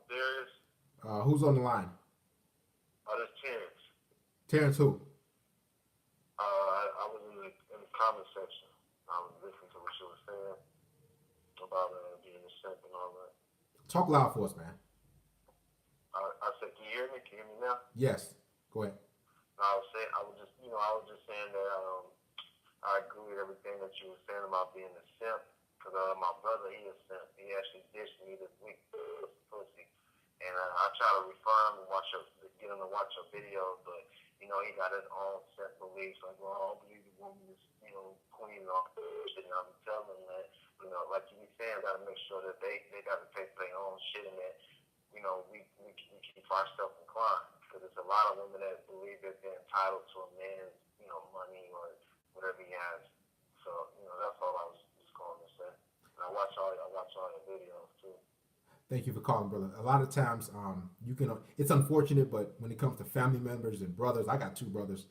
Darius. Who's on the line? That's Terrence. Terrence who? I was in the comment section. I was listening to what she was saying about being a simp and all that. Talk loud for us, man. I said, can you hear me? Can you hear me now? Yes. Go ahead. I was just saying that I agree with everything that you were saying about being a simp. Because my brother, he is a simp. He actually ditched me this week, pussy. And I try to refer him and get him to watch your videos, but he got his own set beliefs. Like, well, I don't believe the woman is, queen and all that shit. And I'm telling him that, like you be saying, got to make sure that they got to take their own shit and that, we keep ourselves inclined. Because there's a lot of women that believe that they're entitled to a man's, money or whatever he has. So, that's all I was just going to say. And I watch all your videos too. Thank you for calling, brother. A lot of times, it's unfortunate, but when it comes to family members and brothers, I got 2 brothers.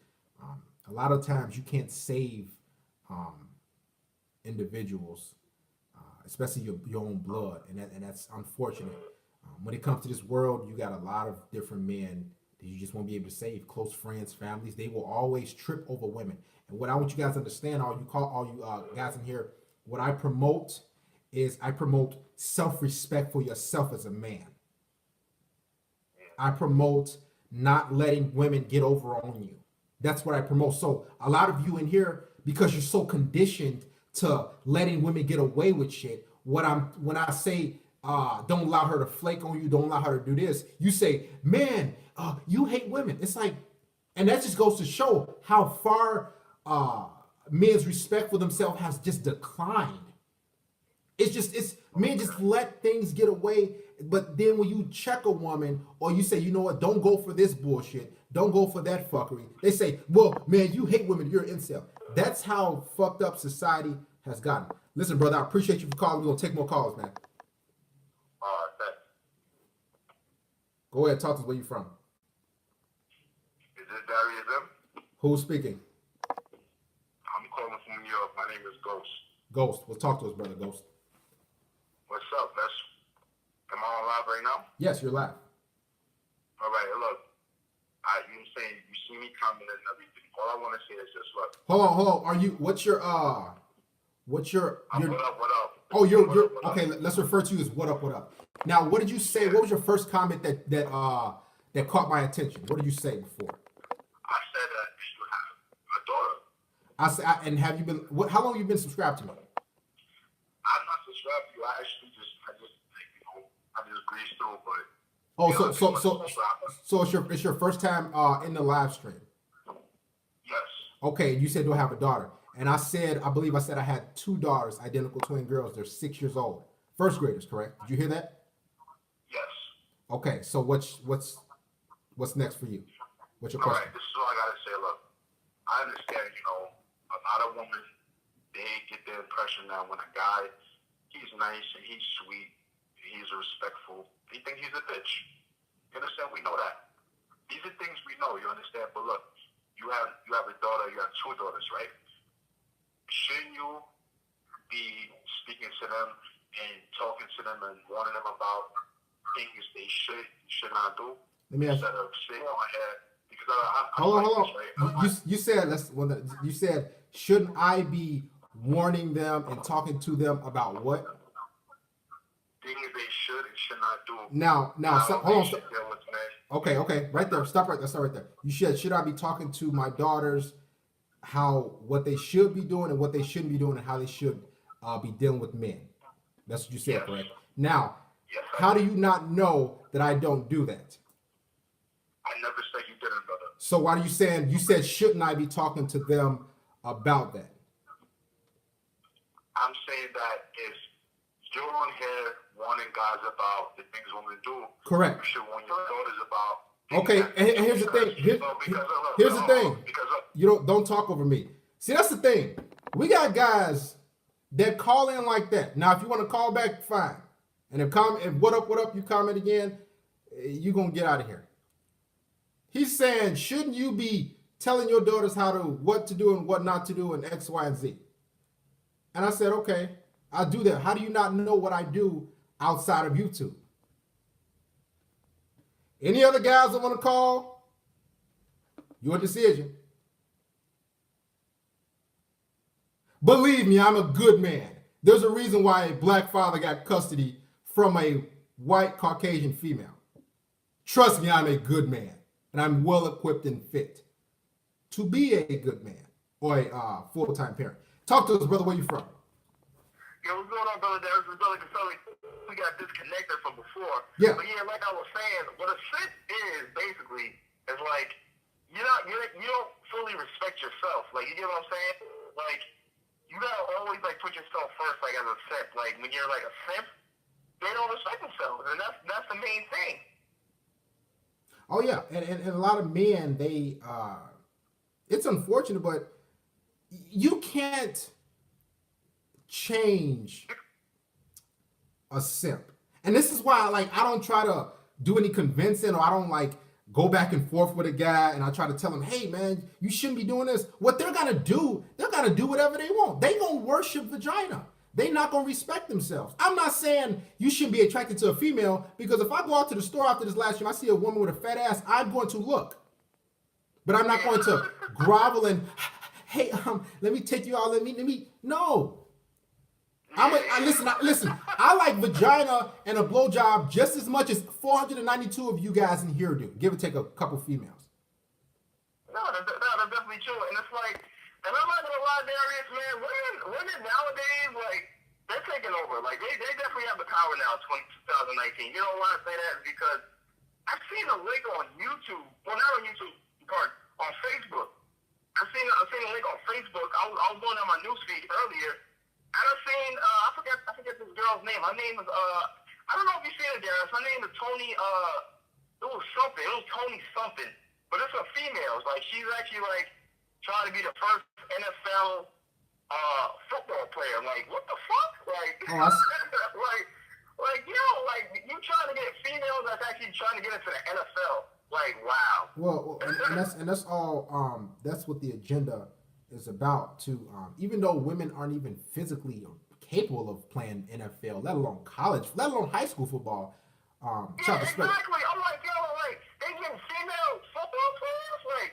A lot of times you can't save individuals, especially your own blood, and that's unfortunate. When it comes to this world, you got a lot of different men that you just won't be able to save. Close friends, families, they will always trip over women. And what I want you guys to understand, all you guys in here, what I promote is I promote self-respect for yourself as a man. I promote not letting women get over on you. That's what I promote. So a lot of you in here, because you're so conditioned to letting women get away with shit, when I say don't allow her to flake on you, don't allow her to do this, you say, man, you hate women. It's like, and that just goes to show how far men's respect for themselves has just declined. It's men just let things get away, but then when you check a woman or you say, you know what, don't go for this bullshit, don't go for that fuckery, they say, well, man, you hate women, you're an incel. That's how fucked up society has gotten. Listen, brother, I appreciate you for calling. We're gonna take more calls, man. All right, thanks. Go ahead, talk to us. Where you from? Is this Darius Who's speaking? I'm calling from New York. My name is Ghost. Ghost. Well, talk to us, brother Ghost. What's up? Am I on live right now? Yes, you're live. All right, look. You saying you see me commenting and everything. All I want to say is just look. Hold on. Are you? What's your? What up? Oh, you're What up? okay. Let's refer to you as what up. Now, what did you say? What was your first comment that caught my attention? What did you say before? I said that you have a daughter. I said, and have you been? How long have you been subscribed to me? I'm not subscribed to you. I just breezed through, but. Oh, so it's your first time in the live stream. Yes. Okay, you said do I have a daughter? And I believe I said I had 2 daughters, identical twin girls. They're 6 years old, first graders, correct? Did you hear that? Yes. Okay, so what's next for you? What's your question? All right, this is all I gotta say. Look, I understand. A lot of women, they get the impression that when a guy, he's nice and he's sweet, and he's respectful, they think he's a bitch. You understand? We know that. These are things we know. You understand? But look, you have a daughter. You have 2 daughters, right? Shouldn't you be speaking to them and talking to them and warning them about things they should not do? Let me ask. Instead of sitting on here, because Hold on. You said you said shouldn't I be warning them and talking to them about what? Things they should and should not do. Now, How hold on. they should deal with men. Okay, right there. Stop right there. You should I be talking to my daughters what they should be doing and what they shouldn't be doing and how they should be dealing with men. That's what you said, Yes. correct? Now, Yes, how do you not know that I don't do that? I never said you didn't, brother. So why are you saying you said shouldn't I be talking to them about that? I'm saying that if you're on here warning guys about the things women do, Correct. you should warn your daughters about. Okay, and here's the thing. Here's the thing. You don't talk over me. See, that's the thing. We got guys that call in like that. Now, if you want to call back, fine. And if what up, you comment again, you're gonna get out of here. He's saying, shouldn't you be telling your daughters what to do and what not to do and X, Y, and Z? And I said, okay, I'll do that. How do you not know what I do outside of YouTube? Any other guys that want to call? Your decision. Believe me, I'm a good man. There's a reason why a black father got custody from a white Caucasian female. Trust me, I'm a good man. And I'm well equipped and fit to be a good man or a full-time parent. Talk to us, brother. Where you from? Yo, what's going on, brother? There's brother Casali. We got disconnected from before. Yeah. But yeah, like I was saying, what a simp is basically is like you don't fully respect yourself. Like, you get what I'm saying? Like, you gotta always like put yourself first, like as a simp. Like when you're like a simp, they don't respect themselves, and that's the main thing. Oh yeah, and a lot of men, they it's unfortunate, but you can't change a simp. And this is why I don't try to do any convincing, or I don't go back and forth with a guy and I try to tell him, hey man, you shouldn't be doing this. What they're gonna do whatever they want. They gonna worship vagina. They not gonna respect themselves. I'm not saying you shouldn't be attracted to a female, because if I go out to the store after this last year and I see a woman with a fat ass, I'm going to look. But I'm not going to grovel and, hey, let me take you out. Let me. No. Listen. I like vagina and a blowjob just as much as 492 of you guys in here do. Give or take a couple females. No, that's definitely true. And it's like, and I'm not gonna lie, Darius, man, women nowadays, like, they're taking over. Like, they definitely have the power now, 2019. You know why I say that? Because I've seen a link on YouTube. Well, not on YouTube, pardon, on Facebook. I've seen a link on Facebook. I was going on my newsfeed earlier, and I've seen I forget this girl's name. Her name is I don't know if you've seen it, Darius. Her name is Tony. It was something. It was Tony something. But it's a female. Like, she's actually like trying to be the first NFL football player. I'm like, what the fuck? Like, like you trying to get females that's actually trying to get into the NFL. Like, wow. Well, and that's all. That's what the agenda is about. To even though women aren't even physically capable of playing NFL, let alone college, let alone high school football. Yeah, exactly. I'm like, yo, like, they getting female football players, like,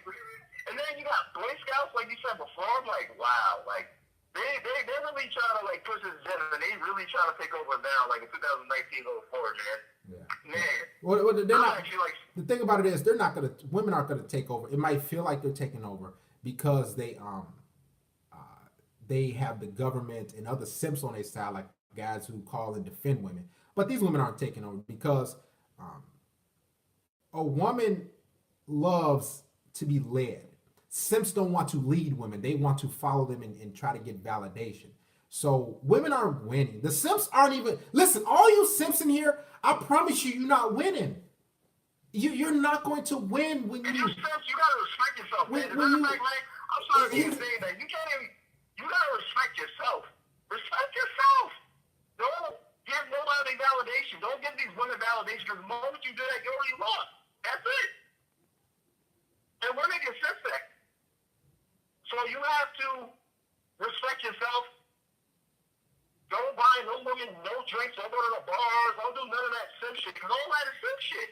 and then you got Boy Scouts, like you said before. I'm like, wow, like, they're really trying to, like, push this agenda, and they really trying to take over now, like, in 2019 going forward, man. Yeah. Man. Well, they're not. Actually, like, The thing about it is, they're not gonna. Women aren't gonna take over. It might feel like they're taking over because they have the government and other simps on their side, like guys who call and defend women. But these women aren't taking over because a woman loves to be led. Simps don't want to lead women. They want to follow them and try to get validation. So women are winning. The simps aren't even, listen, all you simps in here, I promise you, you're not winning. You're not going to win when and you... you gotta respect yourself, man. When you, like, I'm sorry to say that. You can't even, you gotta respect yourself. Respect yourself. Don't give nobody validation. Don't give these women validation, because the moment you do that, you already lost. That's it. And women can sense that. So you have to respect yourself. Don't buy no women, no drinks, don't go to the bars, don't do none of that simp shit, because all that is simp shit.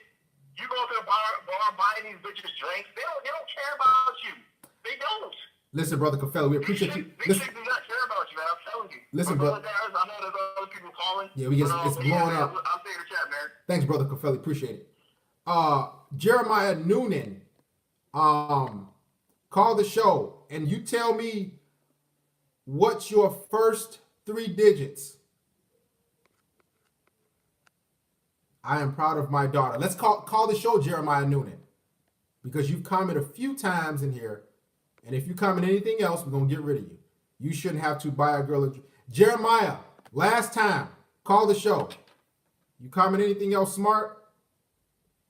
You go to the bar buying these bitches drinks, they don't care about you. They don't. listen, Brother Cofello, we appreciate you. These chicks do not care about you, man. I'm telling you. Listen, bro. I know there's other people calling. Yeah, it's blowing up. I'll stay in the chat, man. Thanks, Brother Cofello. Appreciate it. Jeremiah Noonan call the show, and you tell me what's your first 3 digits. I am proud of my daughter. Let's call the show, Jeremiah Noonan, because you've commented a few times in here, and if you comment anything else, we're going to get rid of you. You shouldn't have to buy a girl a... Jeremiah, last time, call the show. You comment anything else smart?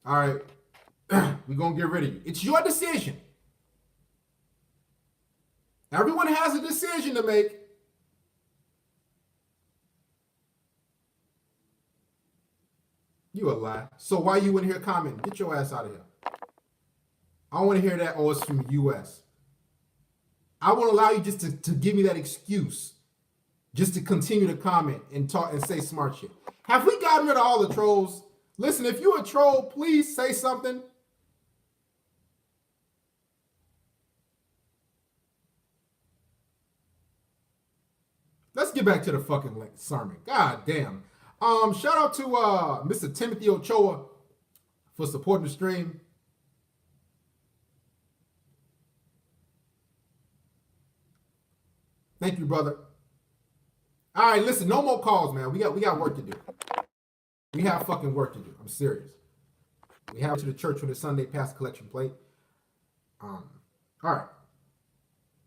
All right, we're going to get rid of you. It's your decision. Everyone has a decision to make. You a lie. So why you in here commenting? Get your ass out of here. I want to hear that, oh, it's from the U.S. I won't allow you just to give me that excuse just to continue to comment and talk and say smart shit. Have we gotten rid of all the trolls? Listen, if you're a troll, please say something. Let's get back to the fucking sermon. God damn. Shout out to Mr. Timothy Ochoa for supporting the stream. Thank you, brother. All right, listen, no more calls, man. We got work to do. We have fucking work to do. I'm serious. We have to the church with the Sunday past collection plate. All right.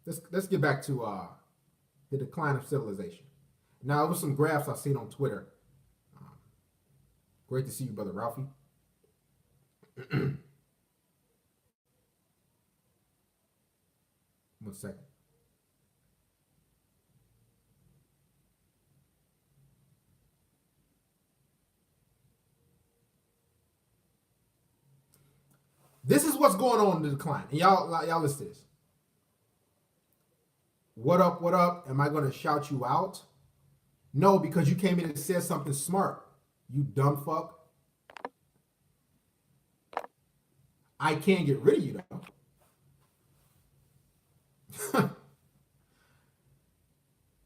Let's get back to the decline of civilization. Now, there was some graphs I've seen on Twitter. Great to see you, Brother Ralphie. One second. This is what's going on in the decline. And y'all listen to this. What up, what up? Am I going to shout you out? No, because you came in and said something smart. You dumb fuck. I can't get rid of you, though.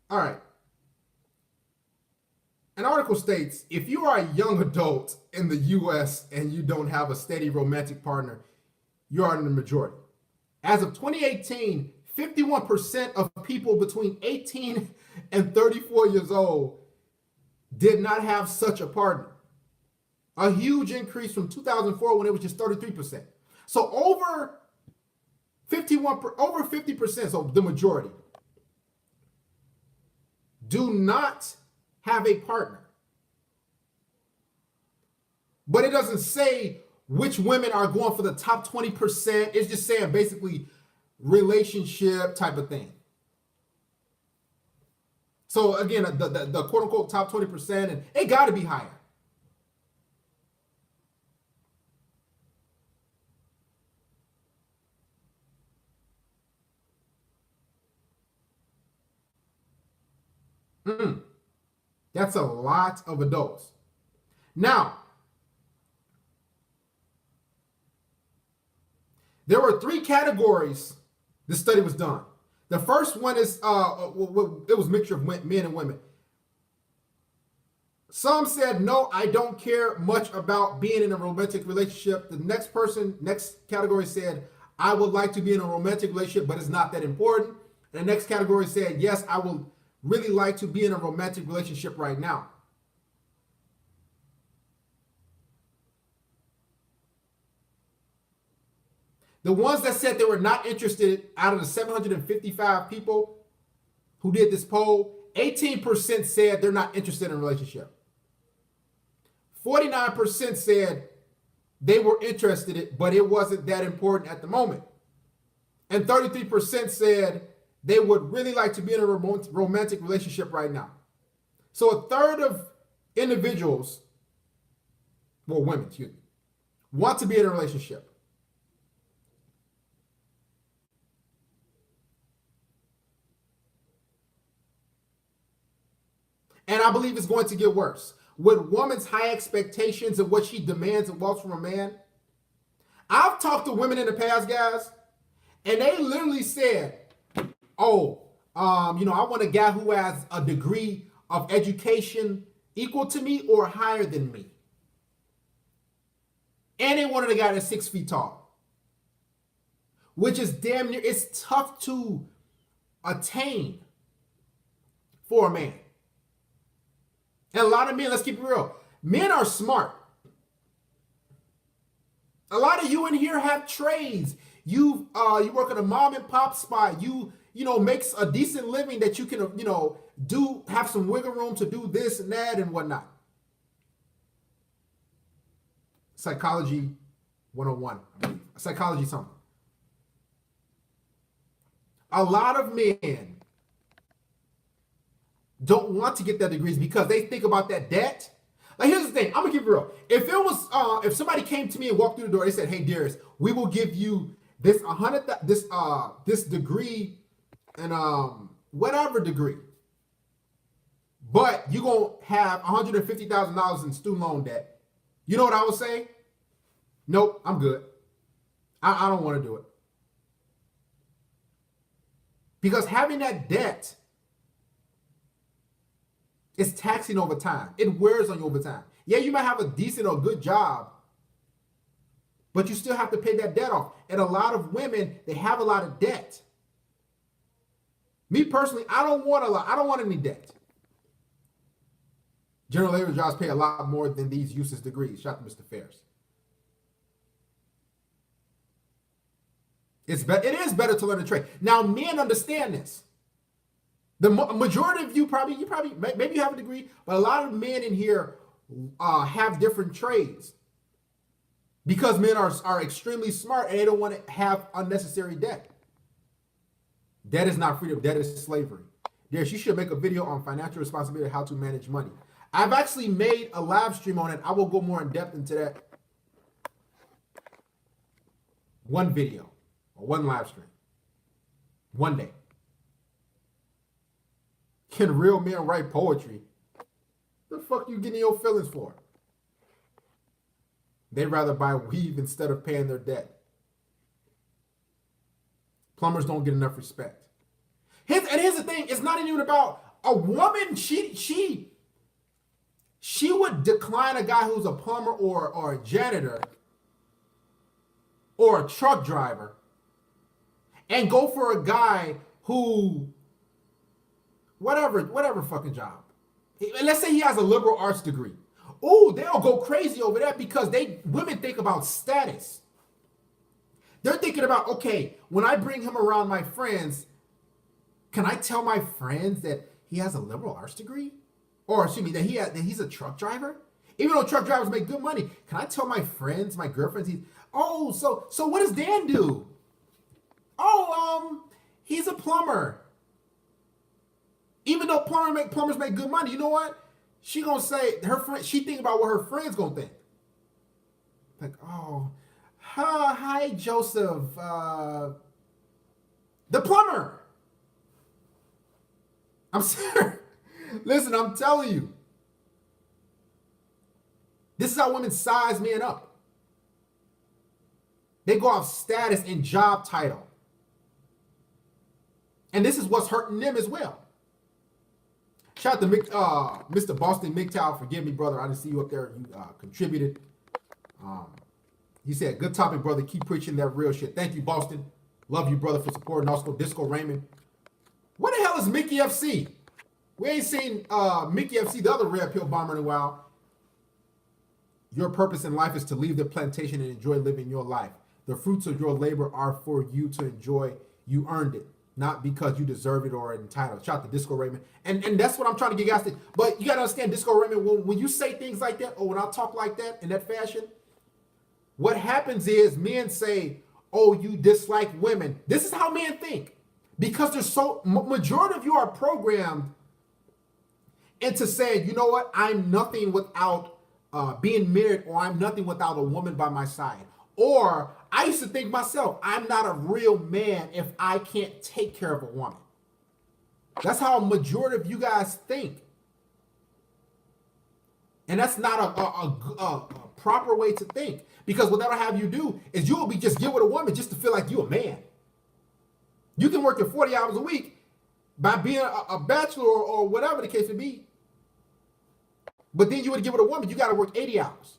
All right. An article states, if you are a young adult in the U.S. and you don't have a steady romantic partner, you are in the majority. As of 2018, 51% of people between 18 and 34 years old did not have such a partner. A huge increase from 2004 when it was just 33%. So over 50%, so the majority, do not have a partner. But it doesn't say which women are going for the top 20%. It's just saying basically relationship type of thing. So again, the quote unquote top 20%, and it got to be higher. That's a lot of adults. Now, there were 3 categories the study was done. The first one is, it was a mixture of men and women. Some said, no, I don't care much about being in a romantic relationship. The next category said, I would like to be in a romantic relationship, but it's not that important. And the next category said, yes, I would really like to be in a romantic relationship right now. The ones that said they were not interested, out of the 755 people who did this poll, 18% said they're not interested in a relationship. 49% said they were interested, but it wasn't that important at the moment. And 33% said they would really like to be in a romantic relationship right now. So a third of individuals, well, women, want to be in a relationship. And I believe it's going to get worse. With woman's high expectations of what she demands and wants from a man. I've talked to women in the past, guys, and they literally said, oh, I want a guy who has a degree of education equal to me or higher than me. And they wanted a guy that's 6 feet tall. Which is damn near, it's tough to attain for a man. And a lot of men, let's keep it real, men are smart. A lot of you in here have trades. You work at a mom and pop spot. You makes a decent living that you can, have some wiggle room to do this and that and whatnot. Psychology 101, I believe. Psychology something. A lot of men don't want to get their degrees because they think about that debt. Like, here's the thing, I'm gonna keep it real. If it was, if somebody came to me and walked through the door, they said, "Hey, Darius, we will give you this this degree and whatever degree, but you're gonna have $150,000 in student loan debt." You know what I would say? Nope, I'm good. I don't want to do it because having that debt, it's taxing over time. It wears on you over time. Yeah, you might have a decent or good job, but you still have to pay that debt off. And a lot of women, they have a lot of debt. Me personally, I don't want any debt. General labor jobs pay a lot more than these useless degrees. Shout out to Mr. Ferris. It is better to learn a trade. Now, men understand this. The majority of you maybe you have a degree, but a lot of men in here have different trades because men are extremely smart and they don't want to have unnecessary debt. Debt is not freedom. Debt is slavery. Yes, you should make a video on financial responsibility, how to manage money. I've actually made a live stream on it. I will go more in depth into that. One video or one live stream. One day. Can real men write poetry? The fuck you getting your feelings for? They'd rather buy weave instead of paying their debt. Plumbers don't get enough respect. Here's the thing, it's not even about a woman. She would decline a guy who's a plumber or a janitor or a truck driver and go for a guy who whatever fucking job. Let's say he has a liberal arts degree. Oh, they'll go crazy over that because women think about status. They're thinking about, okay, when I bring him around my friends, can I tell my friends that he has a liberal arts degree? Or excuse me, that he's a truck driver? Even though truck drivers make good money, can I tell my friends, my girlfriends, so what does Dan do? He's a plumber. Even though plumbers make good money, you know what? She gonna say she think about what her friends gonna think. Like, hi Joseph, the plumber. I'm serious. Listen, I'm telling you. This is how women size men up. They go off status and job title. And this is what's hurting them as well. Shout out to Mr. Boston MGTOW. Forgive me, brother. I didn't see you up there. You contributed. He said, good topic, brother. Keep preaching that real shit. Thank you, Boston. Love you, brother, for supporting. Also, Disco Raymond. What the hell is Mickey FC? We ain't seen Mickey FC, the other red pill bomber, in a while. Your purpose in life is to leave the plantation and enjoy living your life. The fruits of your labor are for you to enjoy. You earned it, not because you deserve it or are entitled. Shout out to Disco Raymond. And that's what I'm trying to get guys to. But you got to understand, Disco Raymond, when you say things like that, or when I talk like that, in that fashion, what happens is men say, oh, you dislike women. This is how men think. Because there's majority of you are programmed into saying, you know what, I'm nothing without being married, or I'm nothing without a woman by my side. Or I used to think myself, I'm not a real man if I can't take care of a woman. That's how a majority of you guys think. And that's not a proper way to think. Because what that'll have you do is you'll be just get with a woman just to feel like you're a man. You can work your 40 hours a week by being a bachelor or whatever the case may be. But then you would get with a woman, you got to work 80 hours.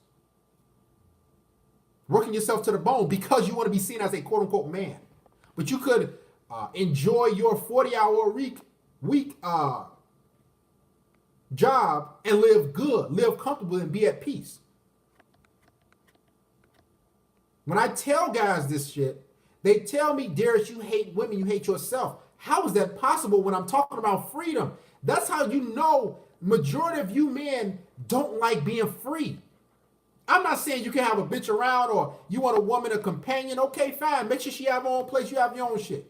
Working yourself to the bone because you want to be seen as a quote unquote man. But you could enjoy your 40-hour week job and live good, live comfortable, and be at peace. When I tell guys this shit, they tell me, Darius, you hate women, you hate yourself. How is that possible when I'm talking about freedom? That's how you know majority of you men don't like being free. I'm not saying you can have a bitch around or you want a woman, a companion. Okay, fine. Make sure she have her own place. You have your own shit.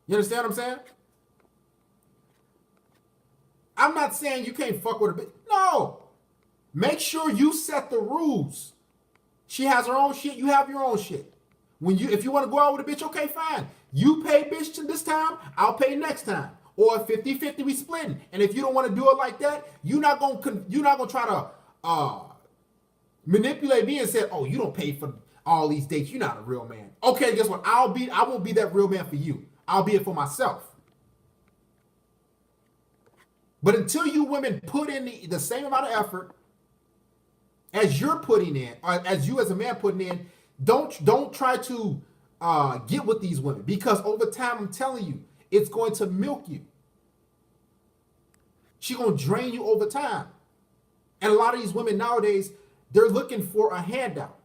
You understand what I'm saying? I'm not saying you can't fuck with a bitch. No. Make sure you set the rules. She has her own shit. You have your own shit. If you want to go out with a bitch, okay, fine. You pay bitch this time. I'll pay next time. Or 50-50 we splitting. And if you don't want to do it like that, you're not gonna try to manipulate me and say, oh, you don't pay for all these dates. You're not a real man. Okay, guess what? I won't be that real man for you. I'll be it for myself. But until you women put in the same amount of effort as you're putting in, or as you as a man putting in, don't try to get with these women, because over time, I'm telling you, it's going to milk you. She's going to drain you over time. And a lot of these women nowadays, they're looking for a handout.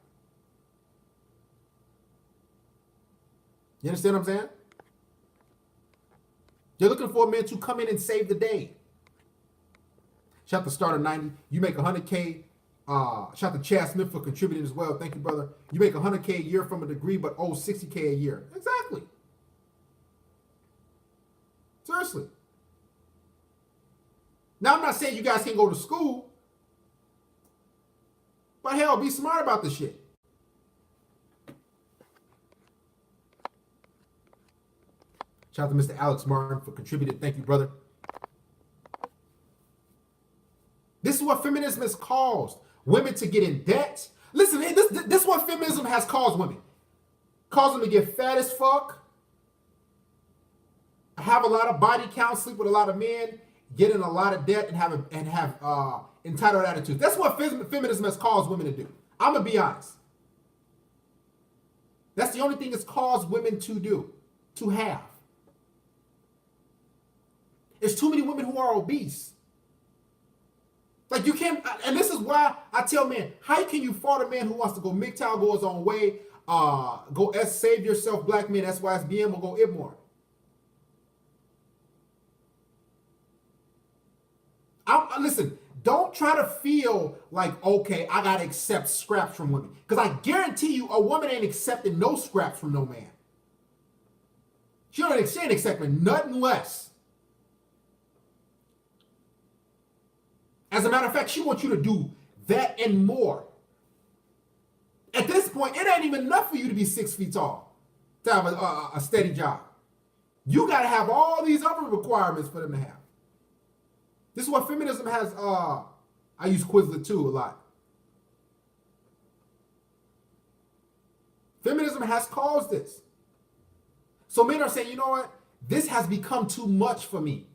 You understand what I'm saying? They're looking for a man to come in and save the day. Shout out to Starter 90. You make 100K. Shout out to Chad Smith for contributing as well. Thank you, brother. You make 100K a year from a degree, but owe 60K a year. Exactly. Seriously. Now, I'm not saying you guys can't go to school, but hell, be smart about this shit. Shout out to Mr. Alex Martin for contributing. Thank you, brother. This is what feminism has caused women to get in debt. Listen, this is what feminism has caused women. Caused them to get fat as fuck, have a lot of body count, sleep with a lot of men, get in a lot of debt, and have entitled attitudes. That's what feminism has caused women to do. I'm gonna be honest. That's the only thing it's caused women to do, to have. There's too many women who are obese. Like you can't, and this is why I tell men, how can you fault a man who wants to go MGTOW, go his own way, go save yourself, black men, SYSBM, or go IBMOR? Listen, don't try to feel like, okay, I gotta accept scraps from women. Because I guarantee you, a woman ain't accepting no scraps from no man. She ain't accepting nothing less. As a matter of fact, she wants you to do that and more. At this point, it ain't even enough for you to be 6 feet tall to have a steady job. You got to have all these other requirements for them to have. This is what feminism has. I use Quizlet too a lot. Feminism has caused this. So men are saying, you know what? This has become too much for me.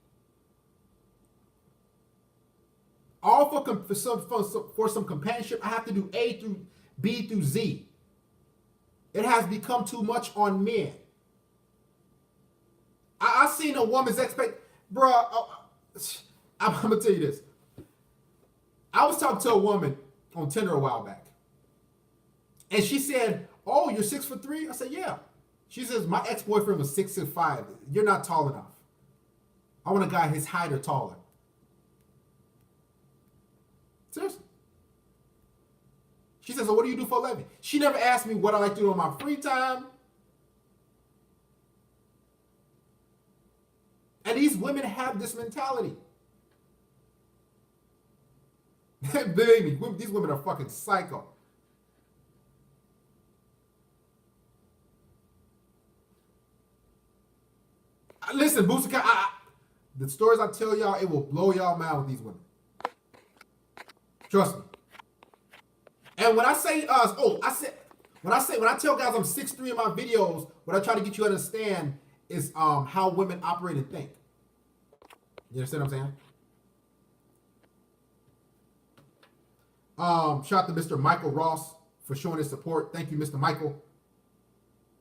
All for some companionship, I have to do A through B through Z. It has become too much on men. I seen a woman's bruh. I'm gonna tell you this. I was talking to a woman on Tinder a while back, and she said, "Oh, you're 6'3"?" I said, "Yeah." She says, "My ex-boyfriend was 6'5". You're not tall enough. I want a guy his height or taller. Seriously. She says, "So what do you do for a living?" She never asked me what I like to do on my free time. And these women have this mentality. Believe me, these women are fucking psycho. Listen, Booster, the stories I tell y'all, it will blow y'all mind with these women. Trust me. And when I say when I tell guys I'm 6'3" in my videos, what I try to get you to understand is how women operate and think. You understand what I'm saying? Shout out to Mr. Michael Ross for showing his support. Thank you, Mr. Michael,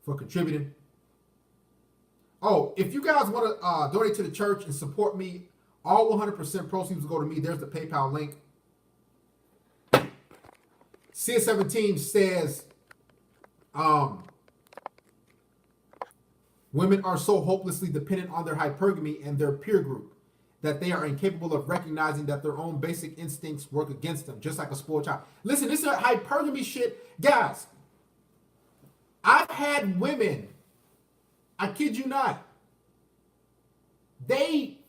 for contributing. Oh, if you guys want to donate to the church and support me, all 100% proceeds will go to me. There's the PayPal link. CS17 says, women are so hopelessly dependent on their hypergamy and their peer group that they are incapable of recognizing that their own basic instincts work against them, just like a spoiled child. Listen, this is hypergamy shit. Guys, I've had women, I kid you not, they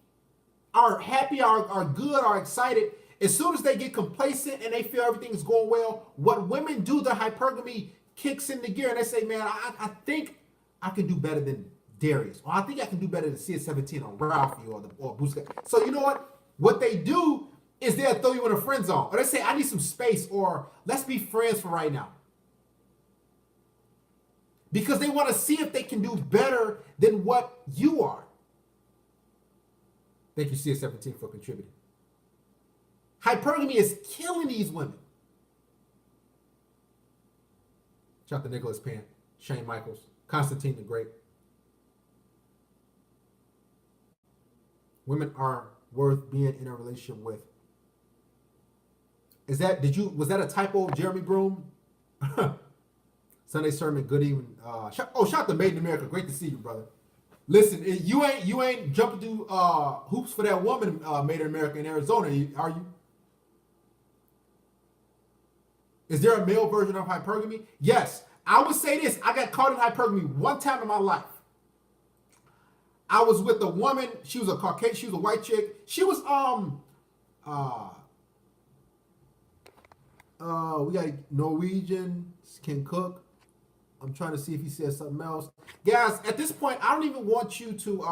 are happy, are good, are excited. As soon as they get complacent and they feel everything is going well, what women do, the hypergamy kicks into gear and they say, man, I think I can do better than Darius, or I think I can do better than CS17 or Ralphie or Booster. So you know what? What they do is they'll throw you in a friend zone, or they say, I need some space, or let's be friends for right now. Because they want to see if they can do better than what you are. Thank you, CS17, for contributing. Hypergamy is killing these women. Shout out to Nicholas Pan, Shane Michaels, Constantine the Great. Women are worth being in a relationship with. Was that a typo, Jeremy Broom? Sunday sermon, good evening. Shout out to Made in America. Great to see you, brother. Listen, you ain't jumping through hoops for that woman Made in America in Arizona, are you? Is there a male version of hypergamy? Yes. I would say this. I got caught in hypergamy one time in my life. I was with a woman. She was a Caucasian. She was a white chick. She was we got Norwegian, can cook. I'm trying to see if he says something else. Guys, at this point, I don't even want you to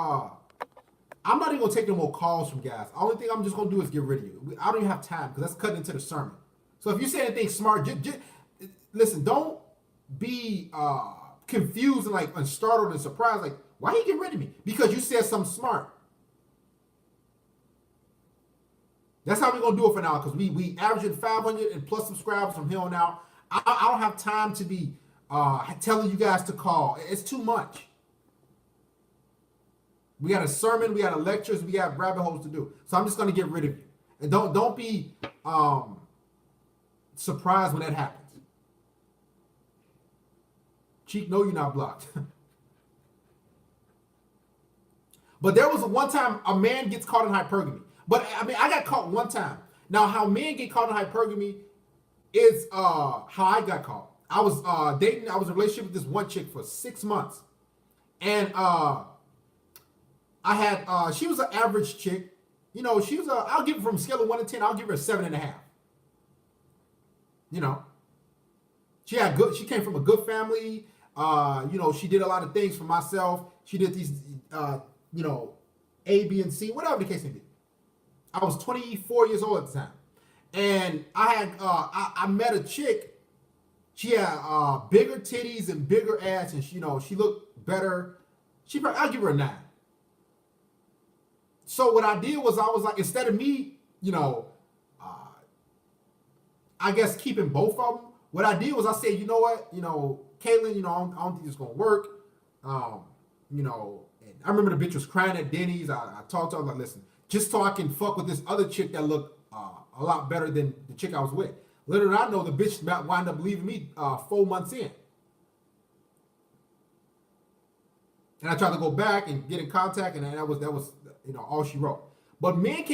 I'm not even gonna take no more calls from guys. The only thing I'm just gonna do is get rid of you. I don't even have time because that's cutting into the sermon. So if you say anything smart, just listen, don't be confused and startled and surprised, like, why he get rid of me? Because you said something smart. That's how we're gonna do it for now, because we averaging 500 and plus subscribers from here on out. I don't have time to be telling you guys to call. It's too much. We got a sermon, we got lectures, we got rabbit holes to do. So I'm just gonna get rid of you. And don't be surprised when that happens. Cheek, no, you're not blocked. But there was one time a man gets caught in hypergamy. But I mean, I got caught one time. Now, how men get caught in hypergamy is how I got caught. I was dating, I was in a relationship with this one chick for 6 months. And I had, she was an average chick. You know, she was I'll give her from a scale of 1 to 10, I'll give her a 7.5. You know, she came from a good family. You know, she did a lot of things for myself. She did these, you know, A, B, and C, whatever the case may be. I was 24 years old at the time, and I met a chick. She had bigger titties and bigger ass, and she, you know, she looked better. I'll give her a 9. So what I did was I was like, instead of me, you know, I guess keeping both of them, what I did was I said, you know what, you know, Caitlin, you know, I don't think it's gonna work. You know, and I remember the bitch was crying at Denny's. I talked to her, like, listen, just so I can fuck with this other chick that looked a lot better than the chick I was with. Little did I know the bitch wound up leaving me 4 months in. And I tried to go back and get in contact, and that was you know, all she wrote. But men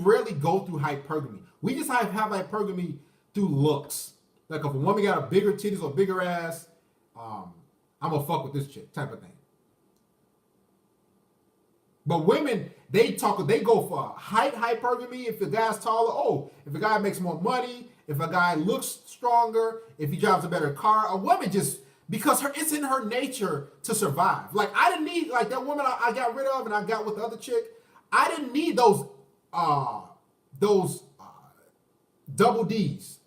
rarely go through hypergamy. We just have hypergamy through looks. Like if a woman got a bigger titties or bigger ass, I'm gonna fuck with this chick type of thing. But women, they go for height hypergamy. If the guy's taller, if a guy makes more money, if a guy looks stronger, if he drives a better car, a woman just, because it's in her nature to survive. Like I didn't need, like that woman I got rid of and I got with the other chick, I didn't need those double D's.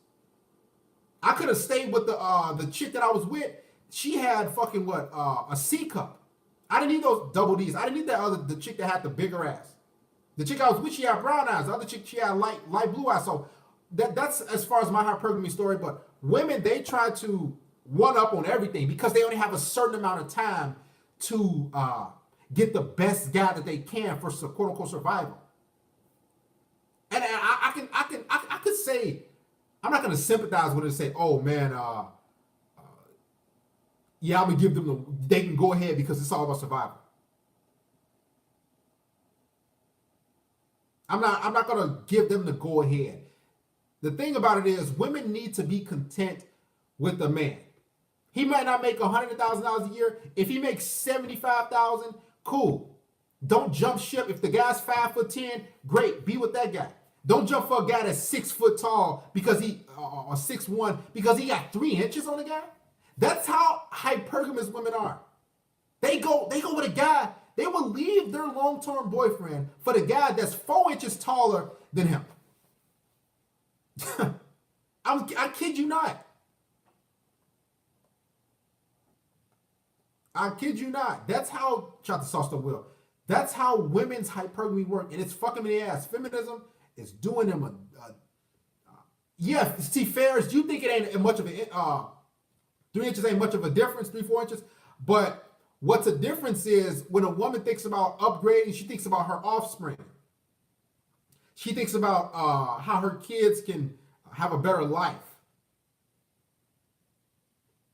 I could have stayed with the chick that I was with. She had fucking a C cup. I didn't need those double D's. I didn't need the chick that had the bigger ass. The chick I was with, she had brown eyes. The other chick, she had light blue eyes. So that's as far as my hypergamy story. But women, they try to one up on everything because they only have a certain amount of time to get the best guy that they can for quote unquote survival. And I could say, I'm not gonna sympathize with it and say, oh man, yeah, I'm gonna give them they can go ahead because it's all about survival. I'm not gonna give them the go ahead. The thing about it is, women need to be content with a man. He might not make $100,000 a year. If he makes $75,000, cool. Don't jump ship. If the guy's 5'10", great, be with that guy. Don't jump for a guy that's 6 foot tall because he or 6'1" because he got 3 inches on the guy. That's how hypergamous women are. They go with a guy. They will leave their long-term boyfriend for the guy that's 4 inches taller than him. I kid you not. I kid you not. That's how, try to sauce the wheel. That's how women's hypergamy work, and it's fucking in the ass. Feminism is doing them yeah. See, Ferris, you think it ain't much of a 3 inches ain't much of a difference, 3-4 inches, but what's a difference is when a woman thinks about upgrading, she thinks about her offspring. She thinks about how her kids can have a better life.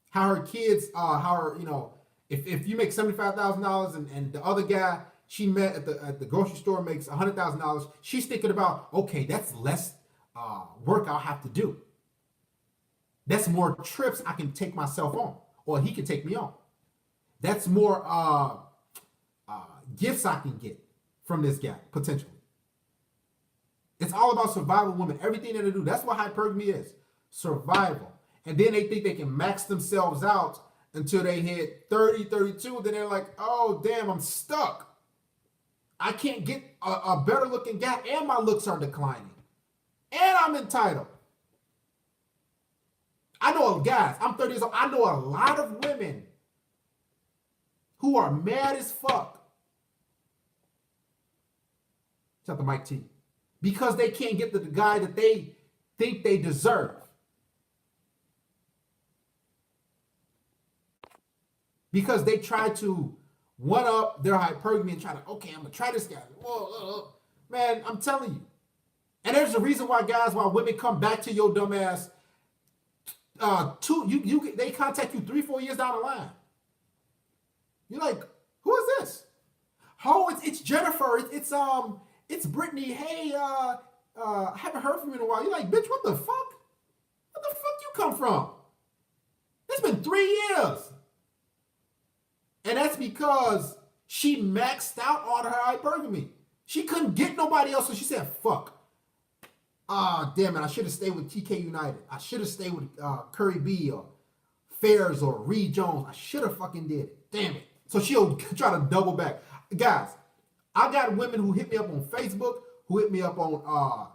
How her kids, you know, if you make $75,000 and the other guy she met at the grocery store makes $100,000, she's thinking about, okay, that's less work I'll have to do. That's more trips I can take myself on, or he can take me on. That's more gifts I can get from this guy, potentially. It's all about survival women. Everything that they do, that's what hypergamy is. Survival. And then they think they can max themselves out until they hit 30, 32. Then they're like, oh, damn, I'm stuck. I can't get a better looking guy, and my looks are declining. And I'm entitled. I know guys, I'm 30 years old. I know a lot of women who are mad as fuck. Shout out to Mike T. Because they can't get the guy that they think they deserve. Because they try to one up their hypergamy and try to, okay, I'm going to try this guy. Whoa. Man, I'm telling you. And there's a reason why women come back to your dumb ass. They contact you 3-4 years down the line. You're like, who is this? Oh, it's Jennifer. It's Brittany. Hey, I haven't heard from you in a while. You're like, bitch, what the fuck? Where the fuck you come from? It's been 3 years. And that's because she maxed out on her hypergamy. She couldn't get nobody else, so she said, fuck. Damn it, I should have stayed with TK United. I should have stayed with Curry B. Or Fairs or Reed Jones. I should have fucking did it. Damn it. So she'll try to double back. Guys, I got women who hit me up on Facebook, who hit me up on,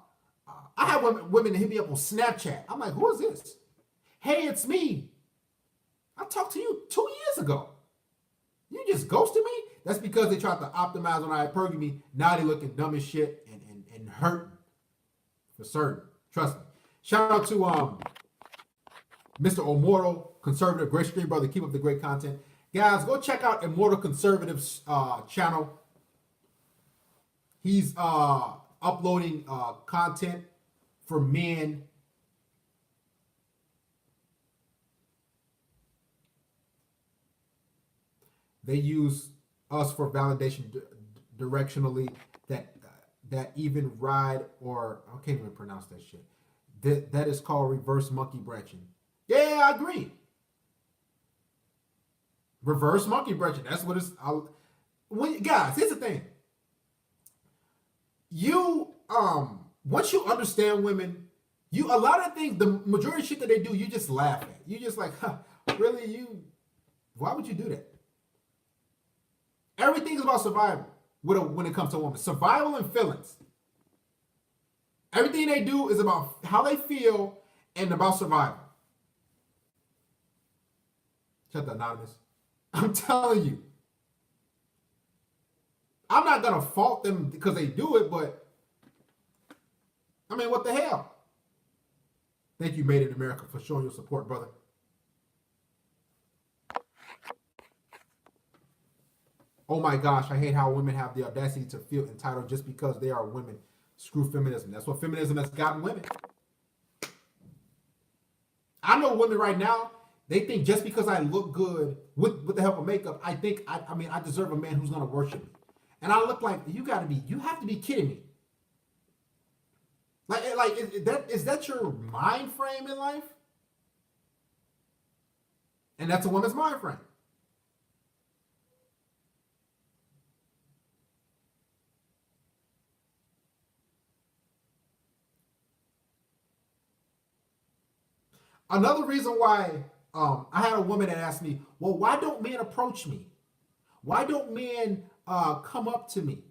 I have women that hit me up on Snapchat. I'm like, who is this? Hey, it's me. I talked to you 2 years ago. You just ghosted me? That's because they tried to optimize on hypergamy. Now they looking dumb as shit and hurting. For certain. Trust me. Shout out to Mr. Immortal Conservative. Great stream, brother. Keep up the great content. Guys, go check out Immortal Conservative's channel. He's uploading content for men. They use us for validation directionally that even ride or I can't even pronounce that shit. That is called reverse monkey branching. Yeah, I agree. Reverse monkey branching. That's what it's. Guys, here's the thing. You once you understand women, a lot of things, the majority of shit that they do, you just laugh at. You just like, huh, really? Why would you do that? Everything is about survival when it comes to women. Survival and feelings. Everything they do is about how they feel and about survival. Shut the anonymous. I'm telling you. I'm not going to fault them because they do it, but I mean, what the hell? Thank you, Made in America, for showing your support, brother. Oh my gosh, I hate how women have the audacity to feel entitled just because they are women. Screw feminism. That's what feminism has gotten women. I know women right now, they think just because I look good with the help of makeup, I think, I deserve a man who's going to worship me. And I look like, you have to be kidding me. Is that your mind frame in life? And that's a woman's mind frame. Another reason why I had a woman that asked me, well, why don't men approach me? Why don't men come up to me?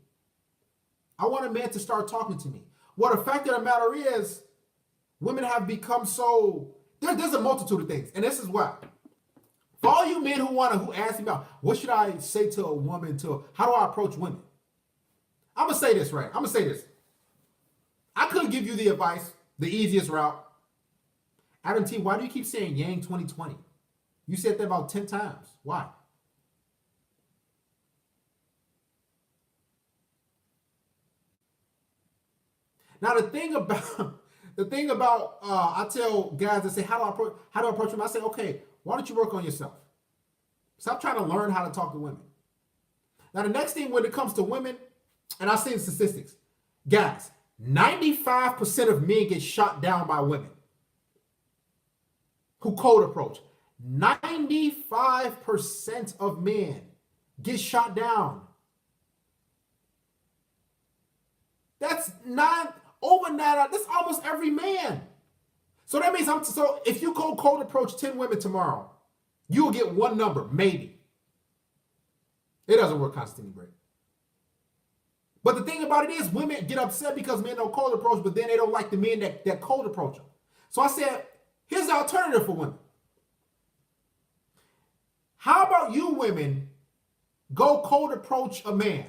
I want a man to start talking to me. Well, the fact of the matter is, women have become so, there's a multitude of things. And this is why. For all you men who ask me about, what should I say to a woman, how do I approach women? I'm going to say this, right? I'm going to say this. I could give you the advice, the easiest route. Adam T, why do you keep saying Yang 2020? You said that about 10 times. Why? Now the thing about I tell guys that say, how do I approach them? I say, okay, why don't you work on yourself? Stop trying to learn how to talk to women. Now the next thing when it comes to women, and I've seen statistics, guys, 95% of men get shot down by women who cold approach. 95% of men get shot down. That's over 9. That's almost every man. So that means so if you go cold approach 10 women tomorrow, you'll get one number, maybe. It doesn't work constantly great. But the thing about it is, women get upset because men don't cold approach, but then they don't like the men that cold approach them. So I said, here's the alternative for women. How about you women go cold approach a man?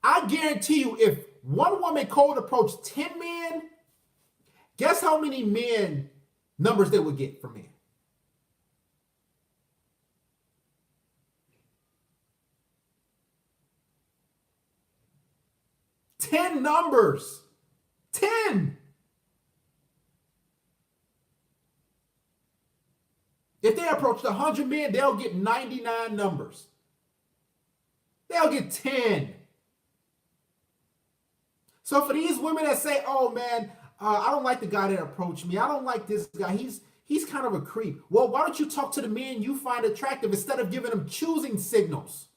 I guarantee you, if one woman cold approach 10 men, guess how many men numbers they would get from men? 10 numbers. 10. If they approach 100 men, they'll get 99 numbers. They'll get 10. So for these women that say, oh man, I don't like the guy that approached me. I don't like this guy. He's kind of a creep. Well, why don't you talk to the men you find attractive instead of giving them choosing signals?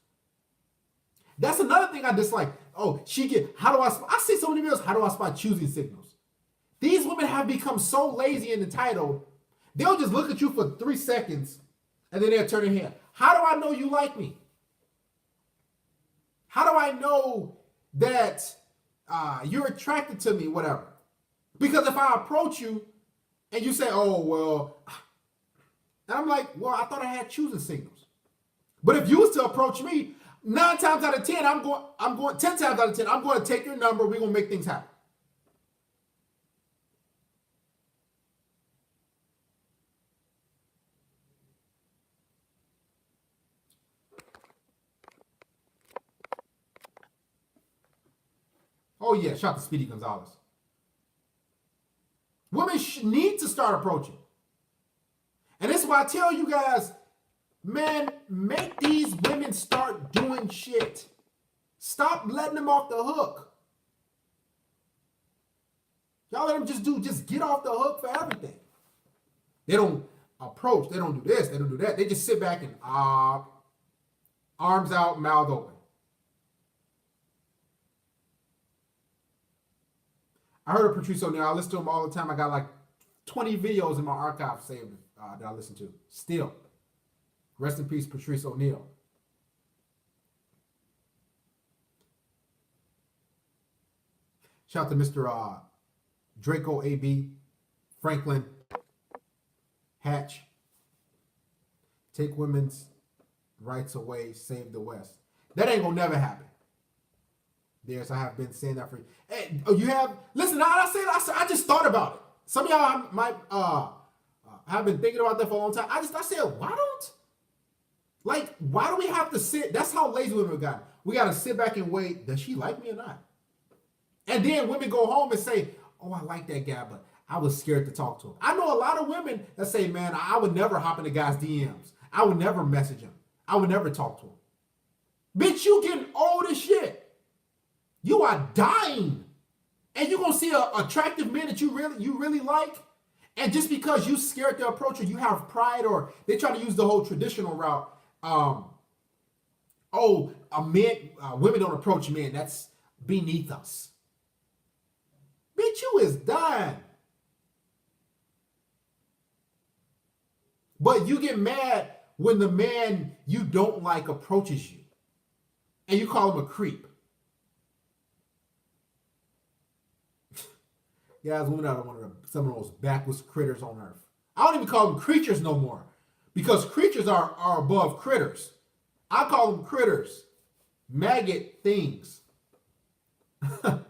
That's another thing I dislike. Oh, how do I see so many videos, how do I spot choosing signals? These women have become so lazy and entitled They'll just look at you for 3 seconds and then they'll turn their head. How do I know you like me? How do I know that you're attracted to me, whatever? Because if I approach you and you say, oh, well, and I'm like, well, I thought I had choosing signals. But if you was to approach me, 9 times out of 10, I'm going 10 times out of 10, I'm going to take your number. We're going to make things happen. Oh, yeah, shout out to Speedy Gonzalez. Women need to start approaching. And that's why I tell you guys, man, make these women start doing shit. Stop letting them off the hook. Y'all let them just get off the hook for everything. They don't approach. They don't do this. They don't do that. They just sit back and arms out, mouth open. I heard of Patrice O'Neal. I listen to him all the time. I got like 20 videos in my archive saved that I listen to. Still. Rest in peace, Patrice O'Neal. Shout out to Mr. Draco AB, Franklin, Hatch. Take women's rights away, save the West. That ain't gonna never happen. Yes, I have been saying that for you. Hey, you have, listen, I just thought about it. Some of y'all might have been thinking about that for a long time. I said, why do we have to sit? That's how lazy women have gotten. We got to sit back and wait. Does she like me or not? And then women go home and say, oh, I like that guy, but I was scared to talk to him. I know a lot of women that say, man, I would never hop in the guy's DMs. I would never message him. I would never talk to him. Bitch, you getting old as shit. You are dying. And you're going to see an attractive man that you really like. And just because you scared to approach her, you have pride, or they try to use the whole traditional route. Women don't approach men. That's beneath us. Bitch, you is dying. But you get mad when the man you don't like approaches you. And you call him a creep. Guys, women are some of the most backwards critters on earth. I don't even call them creatures no more, because creatures are above critters. I call them critters, maggot things. But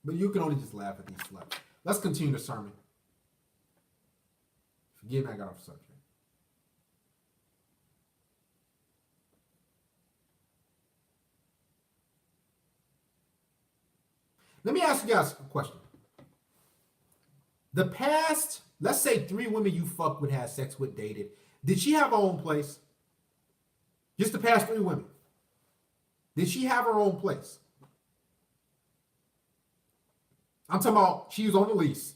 you can only just laugh at these sluts. Let's continue the sermon. Forgive me, I got off the subject. Let me ask you guys a question. The past, let's say 3 women you fucked with, had sex with, dated. Did she have her own place? Just the past 3 women. Did she have her own place? I'm talking about she was on the lease.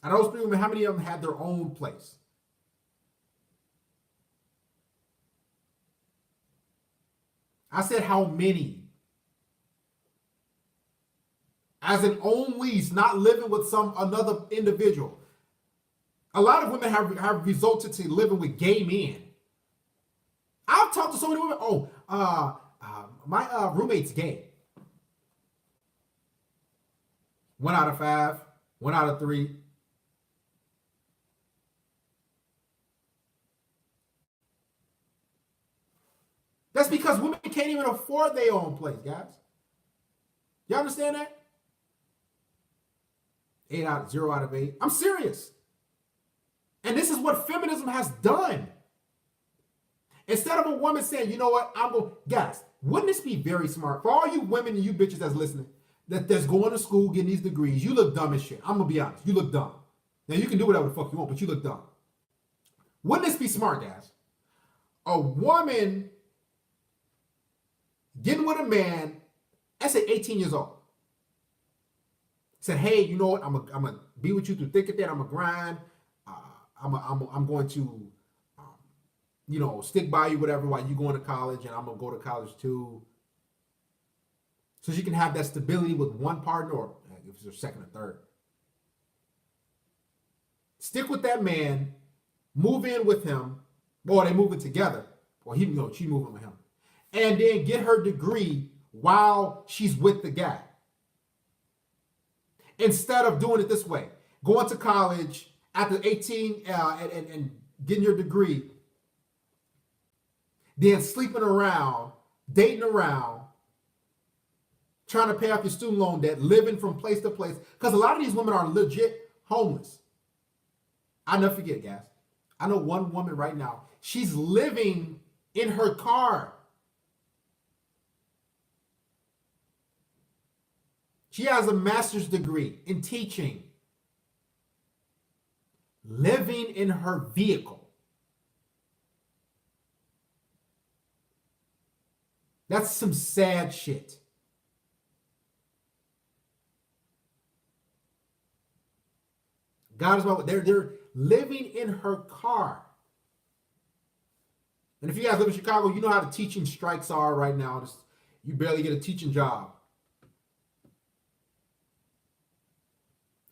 Out of those 3 women, how many of them had their own place? I said how many? As an own lease, not living with another individual. A lot of women have resulted to living with gay men. I've talked to so many women. My roommate's gay. 1 out of 5, 1 out of 3. That's because women can't even afford their own place, guys. Y'all understand that? 0 out of 8. I'm serious. And this is what feminism has done. Instead of a woman saying, you know what, guys, wouldn't this be very smart for all you women and you bitches that's listening, that's going to school, getting these degrees? You look dumb as shit. I'm going to be honest. You look dumb. Now, you can do whatever the fuck you want, but you look dumb. Wouldn't this be smart, guys? A woman getting with a man, let's say 18 years old. Said, hey, you know what? I'm gonna be with you through thick and thin. I'm gonna grind. I'm going to, stick by you, whatever, while you going to college, and I'm gonna go to college too. so she can have that stability with one partner, or if it's her second or third. Stick with that man, move in with him, or they move in together, or she moving with him, and then get her degree while she's with the guy. Instead of doing it this way, going to college after 18 and getting your degree, then sleeping around, dating around, trying to pay off your student loan debt, living from place to place. Because a lot of these women are legit homeless. I'll never forget, guys. I know one woman right now. She's living in her car. She has a master's degree in teaching. Living in her vehicle. That's some sad shit. God is about, they're living in her car. And if you guys live in Chicago, you know how the teaching strikes are right now. You barely get a teaching job.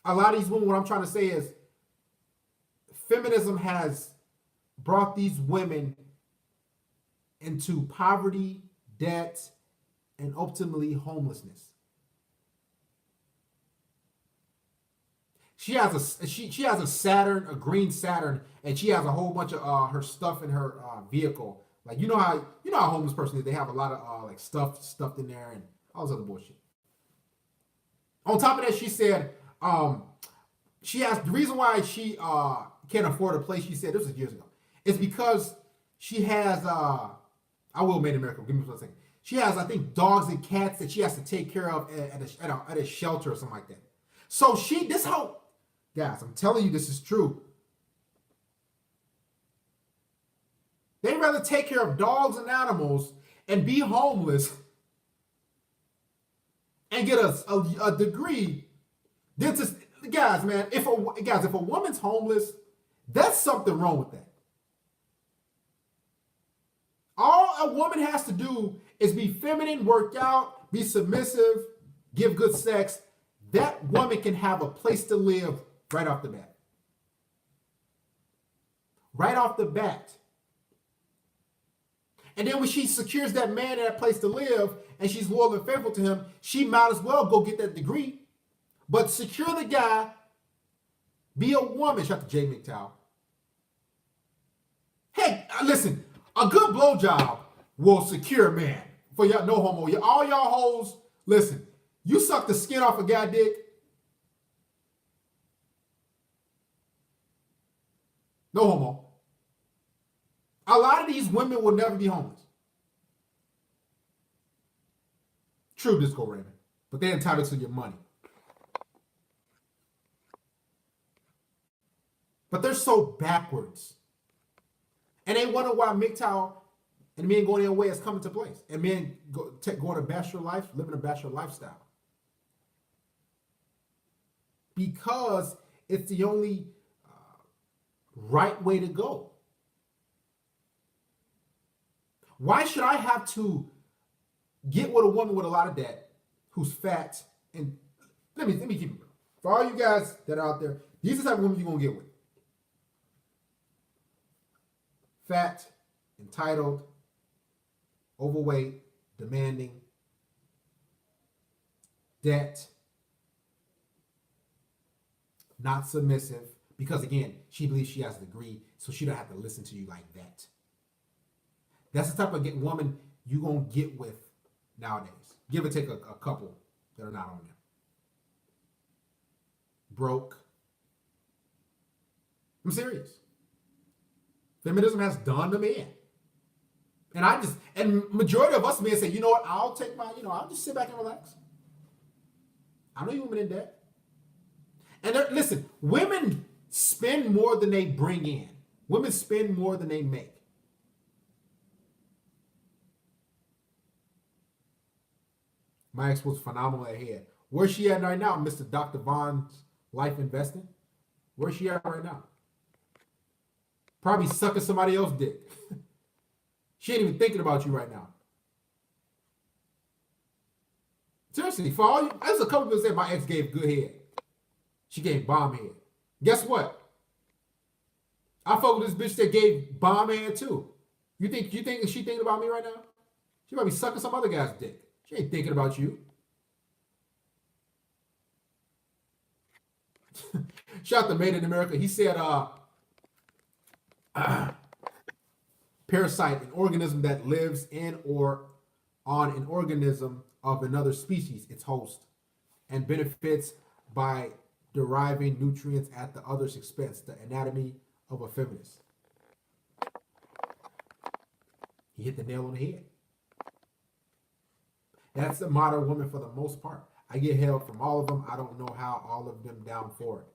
A lot of these women, what I'm trying to say is, feminism has brought these women into poverty, debt, and ultimately homelessness. She has a Saturn, a green Saturn, and she has a whole bunch of her stuff in her vehicle. Like you know how a homeless person is. They have a lot of like stuff stuffed in there and all this other bullshit. On top of that, she said she has the reason why she can't afford a place. She said this was years ago. It's because she has I will made America. Give me 1 second. She has, I think, dogs and cats that she has to take care of at a shelter or something like that. So guys, I'm telling you, this is true. They'd rather take care of dogs and animals and be homeless and get a degree than to, guys, man, if a woman's homeless, that's something wrong with that. All a woman has to do is be feminine, work out, be submissive, give good sex. That woman can have a place to live right off the bat. Right off the bat. And then when she secures that man in that place to live and she's loyal and faithful to him, she might as well go get that degree. But secure the guy, be a woman. Shout out to MGTOW. Hey, listen, a good blowjob will secure a man. For y'all, no homo. All y'all hoes, listen, you suck the skin off a guy dick. No homo. A lot of these women will never be homeless. True, Disco Raymond. But they're entitled to your money. But they're so backwards. And they wonder why MGTOW and men going their way is coming to place. And men going a bachelor life, living a bachelor lifestyle. Because it's the only right way to go. Why should I have to get with a woman with a lot of debt who's fat? And let me keep it real. For all you guys that are out there, these are the type of women you're going to get with. Fat, entitled, overweight, demanding, debt, not submissive. Because again, she believes she has a degree, so she don't have to listen to you like that. That's the type of woman you're going to get with nowadays. Give or take a couple that are not on there. Broke. I'm serious. Feminism has done to men. And majority of us men say, you know what, I'll take I'll just sit back and relax. I know you women in debt. And listen, women spend more than they bring in. Women spend more than they make. My ex was phenomenal at head. Where's she at right now, Mr. Dr. Vaughn's Life Investing? Where's she at right now? Probably sucking somebody else's dick. She ain't even thinking about you right now. Seriously, for all you, there's a couple people say my ex gave good head. She gave bomb head. Guess what? I fuck with this bitch that gave bomb head too. You think she thinking about me right now? She might be sucking some other guy's dick. She ain't thinking about you. Shout out to Made in America. He said, parasite, an organism that lives in or on an organism of another species, its host, and benefits by deriving nutrients at the other's expense. The anatomy of a feminist. He hit the nail on the head. That's the modern woman for the most part. I get hell from all of them. I don't know how all of them down for it.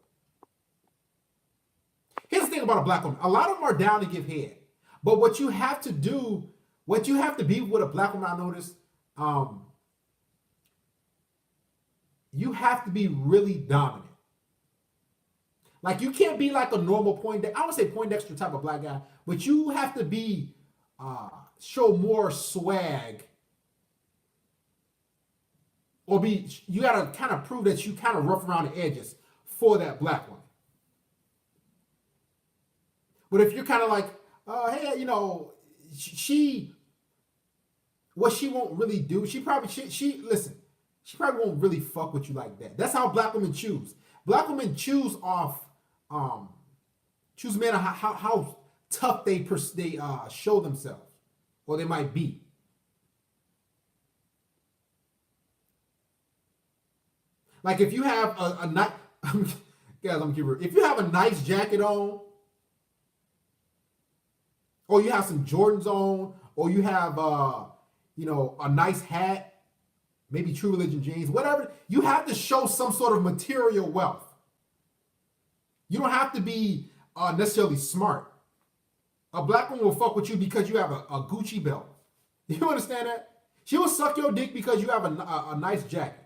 Here's the thing about a black woman. A lot of them are down to give head. But what you have to do, what you have to be with a black woman, I noticed, you have to be really dominant. Like you can't be like a normal I would say Poindexter type of black guy, but you have to be, show more swag. Or you gotta kind of prove that you kind of rough around the edges for that black woman. But if you're kind of like, hey, you know, what she won't really do, she probably won't really fuck with you like that. That's how black women choose. Black women choose off, choose men on how tough they show themselves, or they might be. Like if you have a nice, guys, I'm keeping. If you have a nice jacket on, or you have some Jordans on, or you have you know, a nice hat, maybe True Religion jeans, whatever, you have to show some sort of material wealth. You don't have to be necessarily smart. A black woman will fuck with you because you have a Gucci belt. You understand that? She will suck your dick because you have a nice jacket.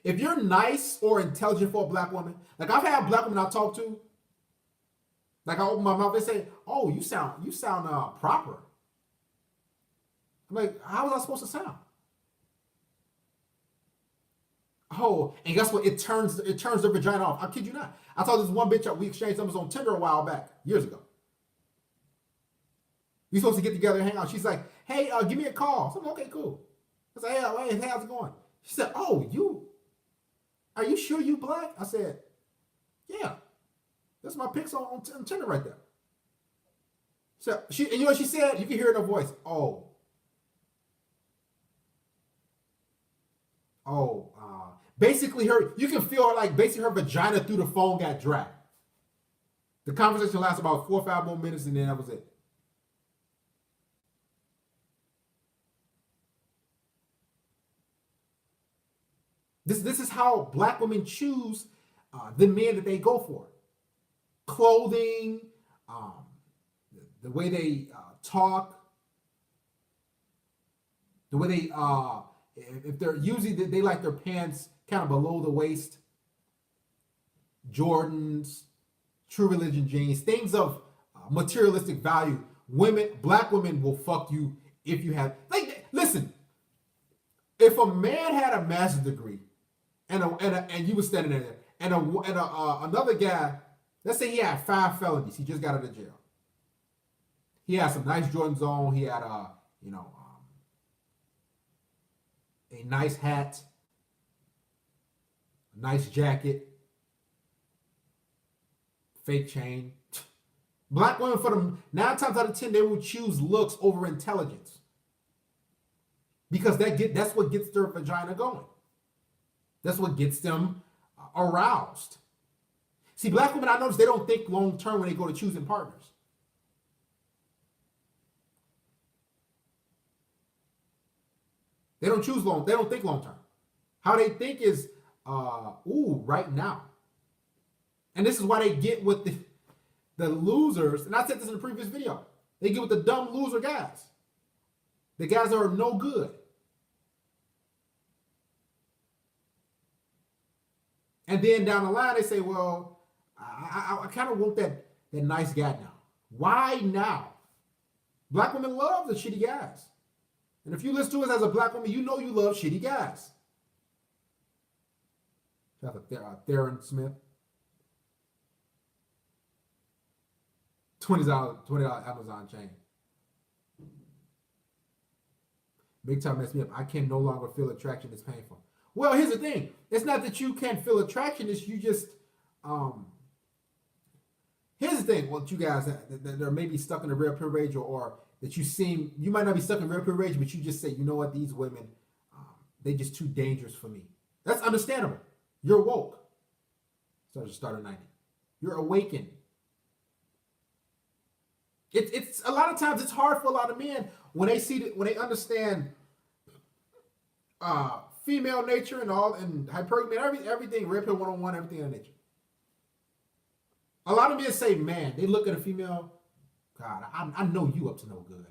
If you're nice or intelligent for a black woman, like I've had black women I talk to, like I open my mouth, they say, "Oh, you sound proper." I'm like, how was I supposed to sound? Oh, and guess what? It turns their vagina off. I kid you not. I told this one bitch we exchanged numbers on Tinder a while back, years ago. We supposed to get together and hang out. She's like, "Hey, give me a call." So I'm like, "Okay, cool." I said, "Hey, how's it going?" She said, "Oh, are you sure you black?" I said, "Yeah. That's my pics on Tinder right there." So and you know what she said? You can hear it in her voice. Basically you can feel her, like basically her vagina through the phone got dragged. The conversation lasted about 4 or 5 more minutes and then that was it. This is how black women choose the men that they go for. Clothing, the way they talk, the way they if they're usually they like their pants kind of below the waist, Jordans, True Religion jeans, things of materialistic value. Black women will fuck you if you have, like, listen, if a man had a master's degree and you were standing there and another guy, let's say he had 5 felonies, he just got out of jail. He had some nice Jordans on, he had a nice hat, a nice jacket, fake chain. Black women, for them, 9 times out of 10, they will choose looks over intelligence. Because that's what gets their vagina going. That's what gets them aroused. See, black women, I notice they don't think long term when they go to choosing partners. They don't think long term. How they think is, right now. And this is why they get with the losers. And I said this in the previous video. They get with the dumb loser guys. The guys that are no good. And then down the line, they say, well, I kind of want that nice guy now. Why now? Black women love the shitty guys. And if you listen to us as a black woman, you know you love shitty guys. Shout out to Theron Smith. $20 Amazon chain. Big time messed me up. I can no longer feel attraction. It's painful. Well, here's the thing. It's not that you can't feel attraction. It's you just, here's the thing. Well, you guys that are maybe stuck in a real pure rage or that you might not be stuck in real pure rage, but you just say, you know what, these women, they just too dangerous for me. That's understandable. You're woke. So just start at 90. You're awakened. It's a lot of times it's hard for a lot of men when they understand female nature and hypergamy, everything, Red Pill 101, everything in nature. A lot of men say, man, they look at a female, God, I know you up to no good.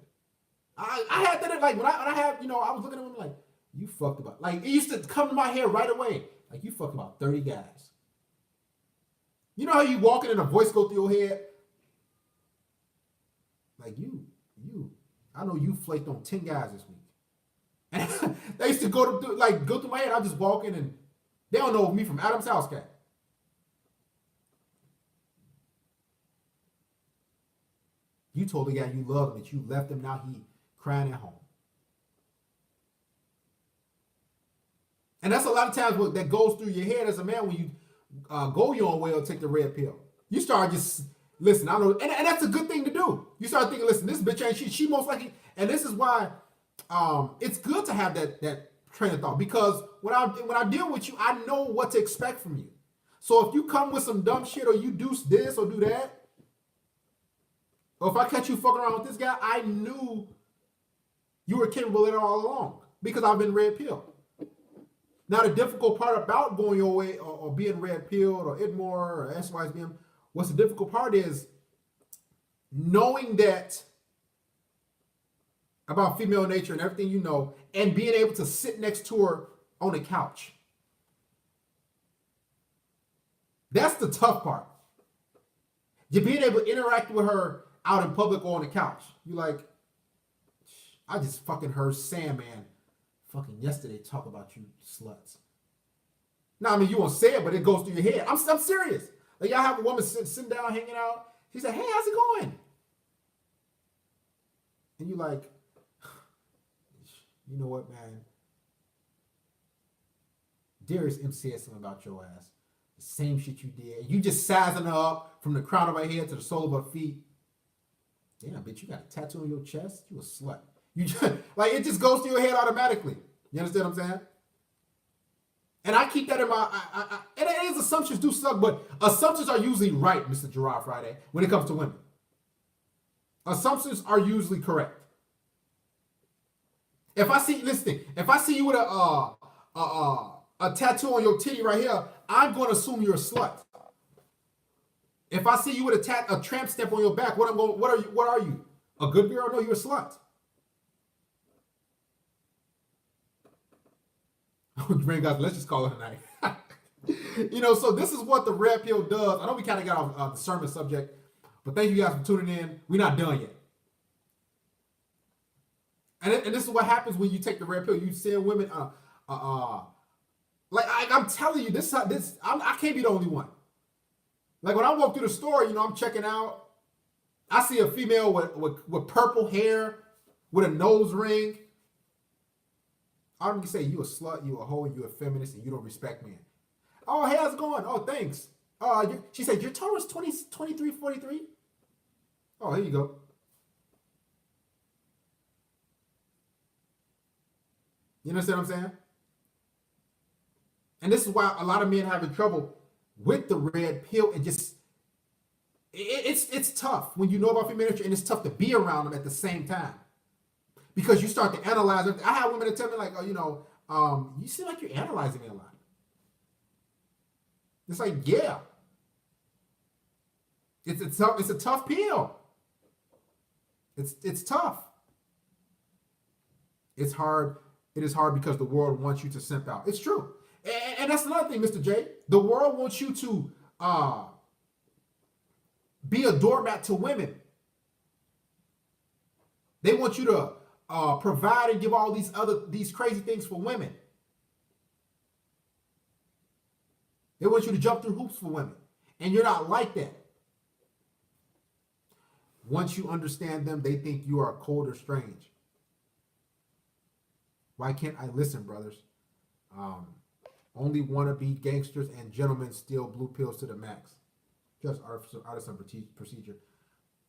I had that like when I had, I was looking at them like, you fucked about, like it used to come to my head right away, like you fucked about 30 guys. You know how you walking and a voice go through your head? Like I know you flaked on 10 guys this week. And they used to go through my head. I'm just walking and they don't know me from Adam's house cat. You told the guy you loved him that you left him, now he crying at home. And that's a lot of times what that goes through your head as a man when you go your own way or take the red pill. You start just, listen, I know, and that's a good thing to do. You start thinking, listen, this bitch ain't she most likely, and this is why it's good to have that train of thought, because when I deal with you, I know what to expect from you. So if you come with some dumb shit or you do this or do that, or if I catch you fucking around with this guy, I knew you were capable of it all along because I've been red pilled. Now the difficult part about going your way or being red pilled or Idmore or SYSBM, what's the difficult part is knowing that about female nature and everything you know, and being able to sit next to her on the couch. That's the tough part. You're being able to interact with her out in public or on the couch. You're like, I just fucking heard Sandman fucking yesterday talk about you sluts. Now, I mean, you won't say it, but it goes through your head. I'm serious. Like, y'all have a woman sitting down, hanging out. She said, hey, how's it going? And you like, you know what, man? Darius M said something about your ass. The same shit you did. You just sizing her up from the crown of her head to the sole of her feet. Damn, bitch, you got a tattoo on your chest? You a slut. You just, like, it just goes through your head automatically. You understand what I'm saying? And I keep that in my, and it is, assumptions do suck, but assumptions are usually right, Mr. Gerard Friday, when it comes to women. Assumptions are usually correct. If I see you with a tattoo on your titty right here, I'm going to assume you're a slut. If I see you with a tramp stamp on your back, what are you? A good girl? No, you're a slut. Let's just call it a night. So this is what the red pill does. I know we kind of got off the sermon subject, but thank you guys for tuning in. We're not done yet. And this is what happens when you take the red pill. You send women, like I'm telling you, I can't be the only one. Like when I walk through the store, I'm checking out. I see a female with purple hair, with a nose ring. I'm gonna say you a slut, you a hoe, you a feminist, and you don't respect men. Oh, hey, how's it going? Oh, thanks. She said your total is 23.43. Oh, here you go. You understand what I'm saying? And this is why a lot of men are having trouble with the red pill, and just it's tough when you know about female nature, and it's tough to be around them at the same time. Because you start to analyze it. I have women that tell me like, you seem like you're analyzing me a lot. It's like, yeah. It's a tough pill. It's tough. It's hard. It is hard because the world wants you to simp out. It's true. And that's another thing, Mr. J. The world wants you to be a doormat to women. They want you to provide and give all these crazy things for women. They want you to jump through hoops for women. And you're not like that. Once you understand them, they think you are cold or strange. Why can't I listen, brothers? Only wannabe gangsters and gentlemen steal blue pills to the max. Just artisan procedure.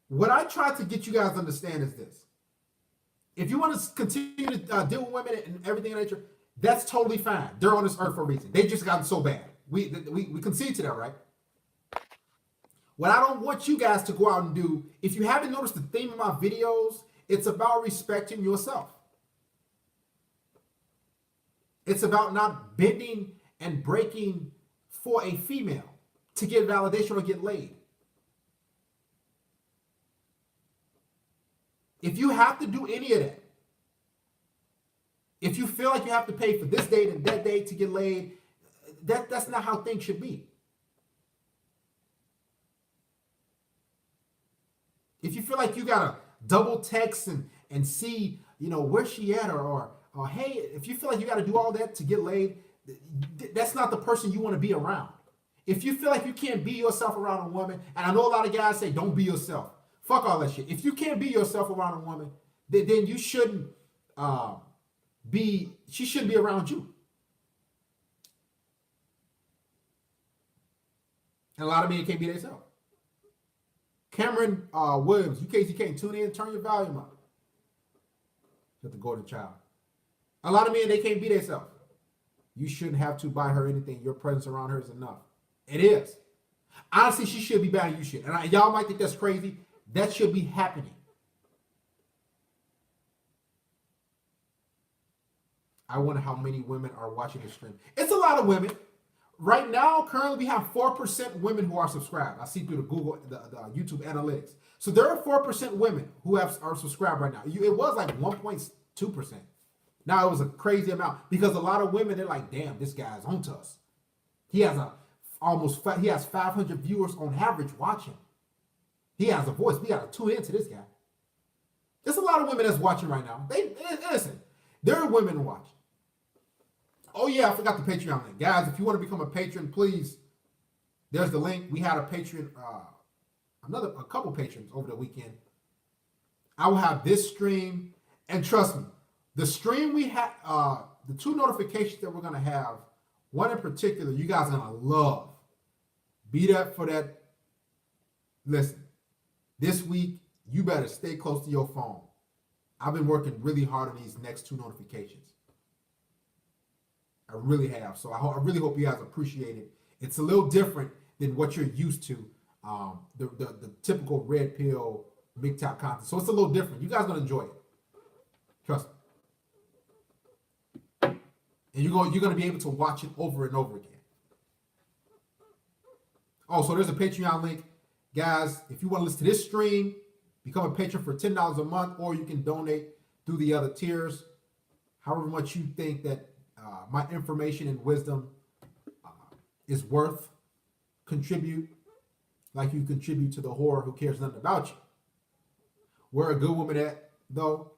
What I try to get you guys to understand is this. If you want to continue to deal with women and everything in nature, that's totally fine. They're on this earth for a reason. They've just gotten so bad. We concede to that, right? What I don't want you guys to go out and do, if you haven't noticed the theme of my videos, it's about respecting yourself. It's about not bending and breaking for a female to get validation or get laid. If you have to do any of that, if you feel like you have to pay for this date and that date to get laid, that's not how things should be. If you feel like you gotta double text and see, where she at, or hey, if you feel like you gotta do all that to get laid, that's not the person you want to be around. If you feel like you can't be yourself around a woman, and I know a lot of guys say don't be yourself. Fuck all that shit. If you can't be yourself around a woman, then you shouldn't she shouldn't be around you. And a lot of men can't be themselves. Cameron Williams, UKZK, tune in, turn your volume up. With the golden child. A lot of men, they can't be themselves. You shouldn't have to buy her anything. Your presence around her is enough. It is. Honestly, she should be buying you shit. And y'all might think that's crazy. That should be happening. I wonder how many women are watching this stream. It's a lot of women. Right now, currently, we have 4% women who are subscribed. I see through the Google, the YouTube analytics. So there are 4% women who are subscribed right now. It was like 1.2%. Now it was a crazy amount because a lot of women, they're like, damn, this guy's onto us. He has he has 500 viewers on average watching. He has a voice. We got to tune into this guy. There's a lot of women that's watching right now. Listen, there are women watching. Oh yeah, I forgot the Patreon link. Guys, if you want to become a patron, please, there's the link. We had a patron, a couple patrons over the weekend. I will have this stream, and trust me, the stream we had, the two notifications that we're going to have, one in particular, you guys are going to love. Beat up for that. Listen, this week, you better stay close to your phone. I've been working really hard on these next two notifications. I really have. So I really hope you guys appreciate it. It's a little different than what you're used to. The typical red pill MGTOW content. So it's a little different. You guys are going to enjoy it. Trust me. And you're going to be able to watch it over and over again. Oh, so there's a Patreon link. Guys, if you want to listen to this stream, become a patron for $10 a month, or you can donate through the other tiers. However much you think that my information and wisdom is worth, contribute like you contribute to the whore who cares nothing about you. Where a good woman at, though?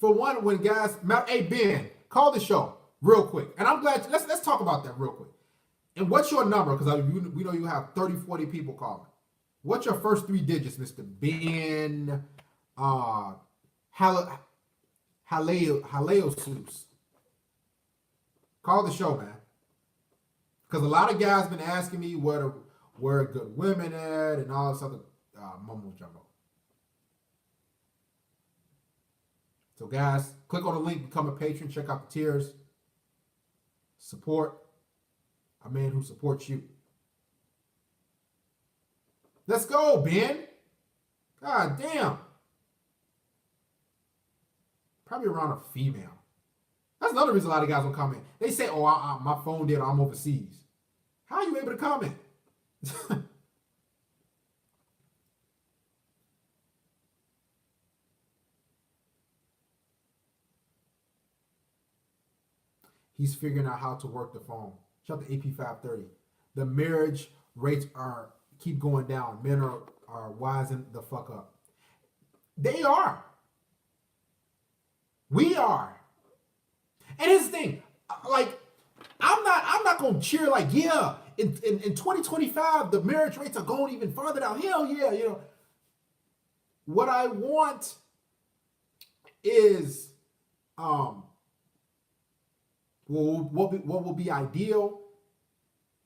For one, when guys, hey Ben, call the show real quick. And I'm glad, let's talk about that real quick. And what's your number? Because we know you have 30, 40 people calling. What's your first three digits, Mr. Ben Haleosus? Call the show, man. Because a lot of guys been asking me where good women at and all this other mumbo jumbo. So guys, click on the link, become a patron, check out the tiers. Support a man who supports you. Let's go, Ben. God damn. Probably around a female. That's another reason a lot of guys don't comment. They say, oh, my phone did, I'm overseas. How are you able to comment? He's figuring out how to work the phone. Shout out to AP530. The marriage rates keep going down. Men are wising the fuck up. They are. We are. And here's the thing, like, I'm not gonna cheer like, yeah, in 2025 the marriage rates are going even further down. Hell yeah, you know. What I want is what will be ideal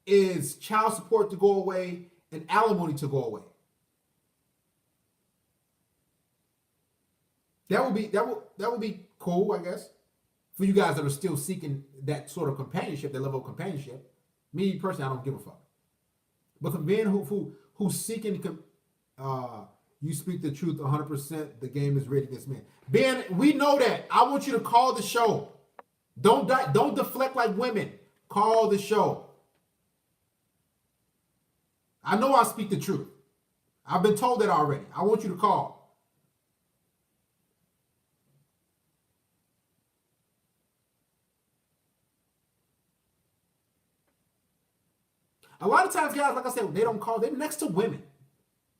is child support to go away and alimony to go away. That would be cool, I guess, for you guys that are still seeking that sort of companionship, that level of companionship. Me personally, I don't give a fuck. But for men who's seeking, you speak the truth 100%. The game is rigged against men. Ben, we know that. I want you to call the show. Don't deflect like women. Call the show. I know I speak the truth. I've been told that already. I want you to call. A lot of times, guys, like I said, they don't call. They're next to women.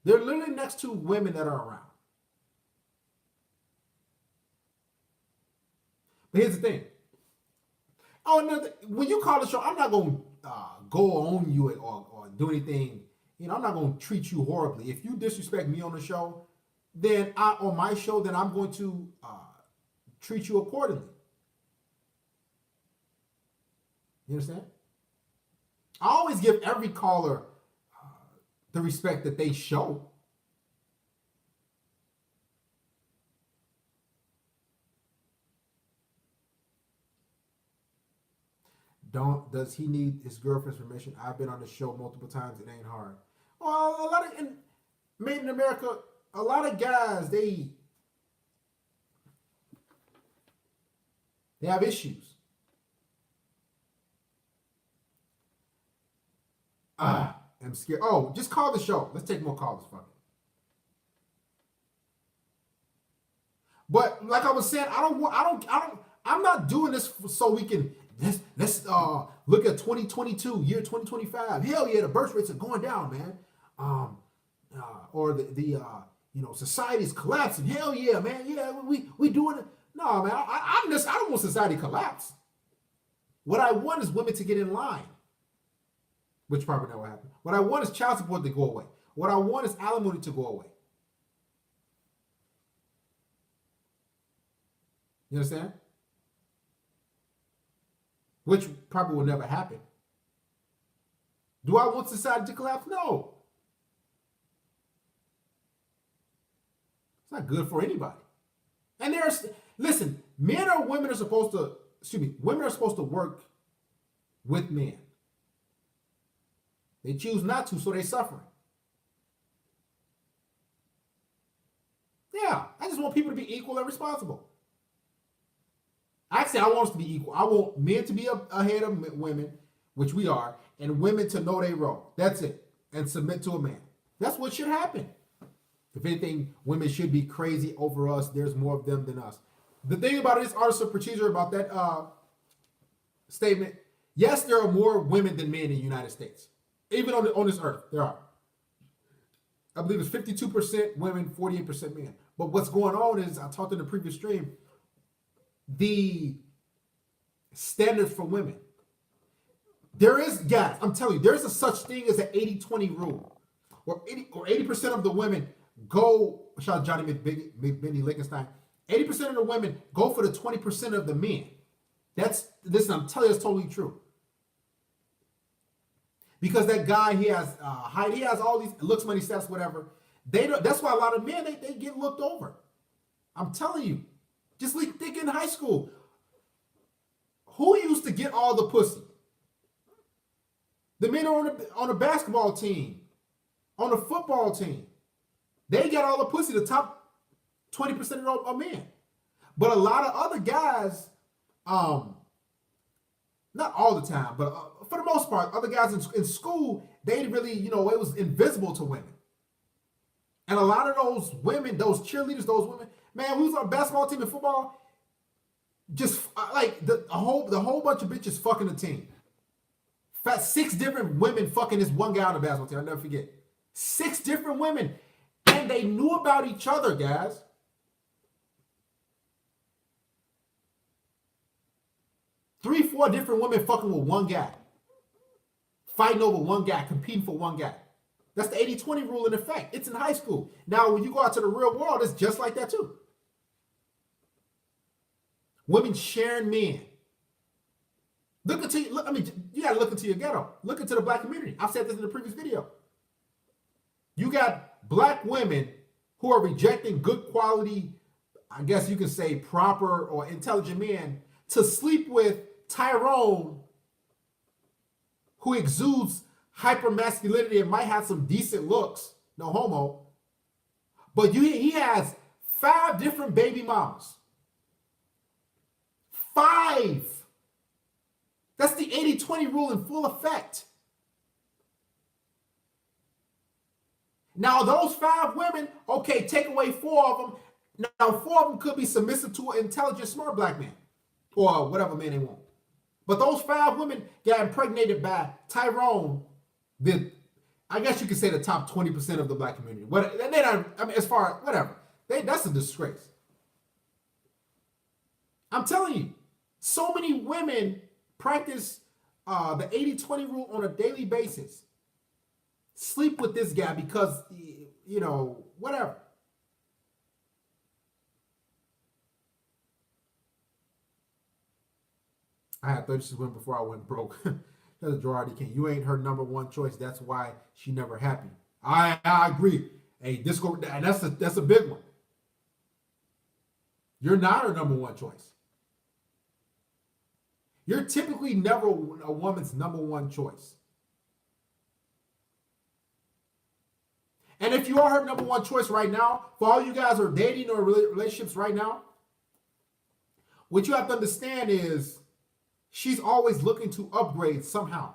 They're literally next to women that are around. But here's the thing. Oh, no, when you call the show, I'm not going to go on you or do anything. You know, I'm not going to treat you horribly. If you disrespect me on the show, then on my show, then I'm going to treat you accordingly. You understand? I always give every caller the respect that they show. Does he need his girlfriend's permission? I've been on the show multiple times. It ain't hard. Well, a lot of, Made in America, a lot of guys, they have issues. I'm scared. Oh, just call the show. Let's take more calls. Fuck it. But like I was saying, I'm not doing this so we can let's look at 2022, year 2025. Hell yeah, the birth rates are going down, man. Or the society's collapsing. Hell yeah, man. Yeah, we doing it. No, man. I don't want society to collapse. What I want is women to get in line. Which probably never happened. What I want is child support to go away. What I want is alimony to go away. You understand? Which probably will never happen. Do I want society to collapse? No. It's not good for anybody. And listen, women are supposed to work with men. They choose not to, so they suffer. Yeah, I just want people to be equal and responsible. Actually, I want us to be equal. I want men to be ahead of women, which we are, and women to know their role. That's it. And submit to a man. That's what should happen. If anything, women should be crazy over us. There's more of them than us. The thing about this article procedure about that statement, yes, there are more women than men in the United States. Even on this earth, there are. I believe it's 52% women, 48% men. But what's going on is, I talked in the previous stream, the standards for women. There is, guys, I'm telling you, there's a such thing as an 80-20 rule. Or 80% of the women go, shout out Johnny McBenny Lichtenstein, 80% of the women go for the 20% of the men. Listen, I'm telling you, it's totally true. Because that guy, he has height, he has all these looks, money, stats, whatever. That's why a lot of men, they get looked over. I'm telling you. Just like think in high school. Who used to get all the pussy? The men on the basketball team, on the football team. They got all the pussy, the top 20% of men. But a lot of other guys, not all the time, but for the most part, other guys in school, they really, it was invisible to women. And a lot of those women, those cheerleaders, those women, man, we was on a basketball team and football, just like the whole bunch of bitches fucking the team. 6 different women fucking this one guy on the basketball team. I'll never forget. 6 different women. And they knew about each other, guys. 3, 4 different women fucking with one guy. Fighting over one guy, competing for one guy. That's the 80-20 rule in effect. It's in high school. Now, when you go out to the real world, it's just like that too. Women sharing men. Look, I mean, you gotta look into your ghetto. Look into the black community. I've said this in the previous video. You got black women who are rejecting good quality, I guess you can say proper or intelligent men to sleep with Tyrone, who exudes hyper masculinity and might have some decent looks, no homo, but he has 5 different baby mamas. 5. That's the 80-20 rule in full effect. Now, those 5 women, okay, take away 4 of them. Now, 4 of them could be submissive to an intelligent, smart black man or whatever man they want. But those 5 women got impregnated by Tyrone, I guess you could say the top 20% of the black community. They're not, I mean, as far as whatever, that's a disgrace. I'm telling you, so many women practice the 80-20 rule on a daily basis. Sleep with this guy because, you know, whatever. I had 36 women before I went broke. That's a Gerardi King. You ain't her number one choice. That's why she never happy. I agree. Hey, and that's a big one. You're not her number one choice. You're typically never a woman's number one choice. And if you are her number one choice right now, for all you guys are dating or relationships right now, what you have to understand is she's always looking to upgrade somehow.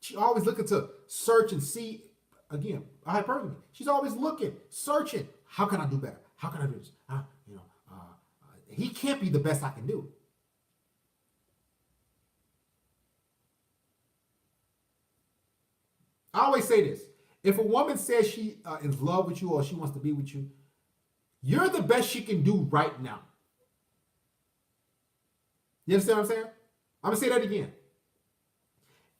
She's always looking to search and see, again, hypergamy. She's always looking, searching. How can I do better? How can I do this? He can't be the best I can do. I always say this. If a woman says she is in love with you or she wants to be with you, you're the best she can do right now. You understand what I'm saying? I'm going to say that again.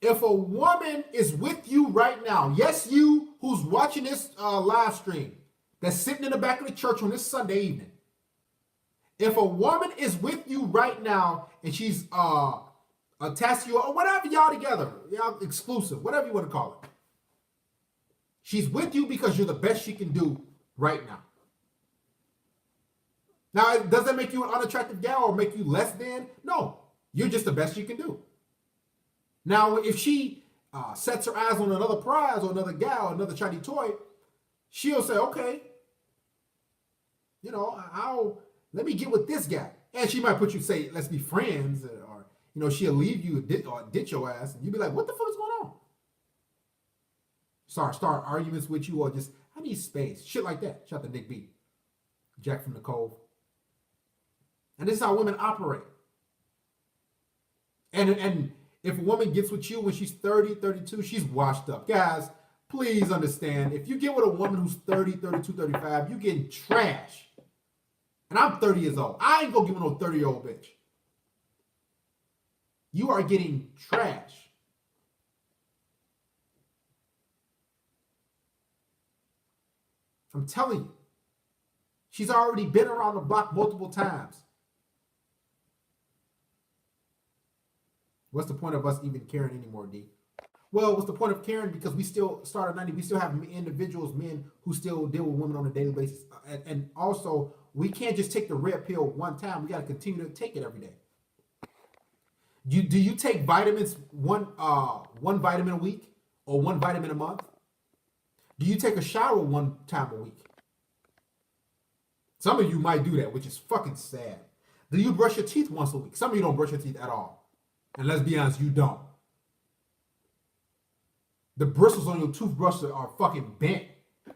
If a woman is with you right now, yes, you who's watching this live stream, that's sitting in the back of the church on this Sunday evening, if a woman is with you right now and she's attached to you or whatever, y'all together, y'all exclusive, whatever you want to call it, she's with you because you're the best she can do right now. Now, does that make you an unattractive gal or make you less than? No, you're just the best you can do. Now, if she sets her eyes on another prize or another gal, another shiny toy, she'll say, okay, you know, let me get with this guy. And she might say, let's be friends, or, you know, she'll leave you or ditch your ass. And you'll be like, what the fuck is going on? Start arguments with you or just, I need space. Shit like that. Shout out to Nick B. Jack from the Cove. And this is how women operate. And if a woman gets with you when she's 30, 32, she's washed up. Guys, please understand, if you get with a woman who's 30, 32, 35, you're getting trash. And I'm 30 years old. I ain't gonna give no 30-year-old bitch. You are getting trash. I'm telling you. She's already been around the block multiple times. What's the point of us even caring anymore, D? Well, what's the point of caring? Because we still start at 90. We still have individuals, men who still deal with women on a daily basis. And also, we can't just take the red pill one time. We got to continue to take it every day. Do you take vitamins one vitamin a week or one vitamin a month? Do you take a shower one time a week? Some of you might do that, which is fucking sad. Do you brush your teeth once a week? Some of you don't brush your teeth at all. And let's be honest, you don't. The bristles on your toothbrush are fucking bent.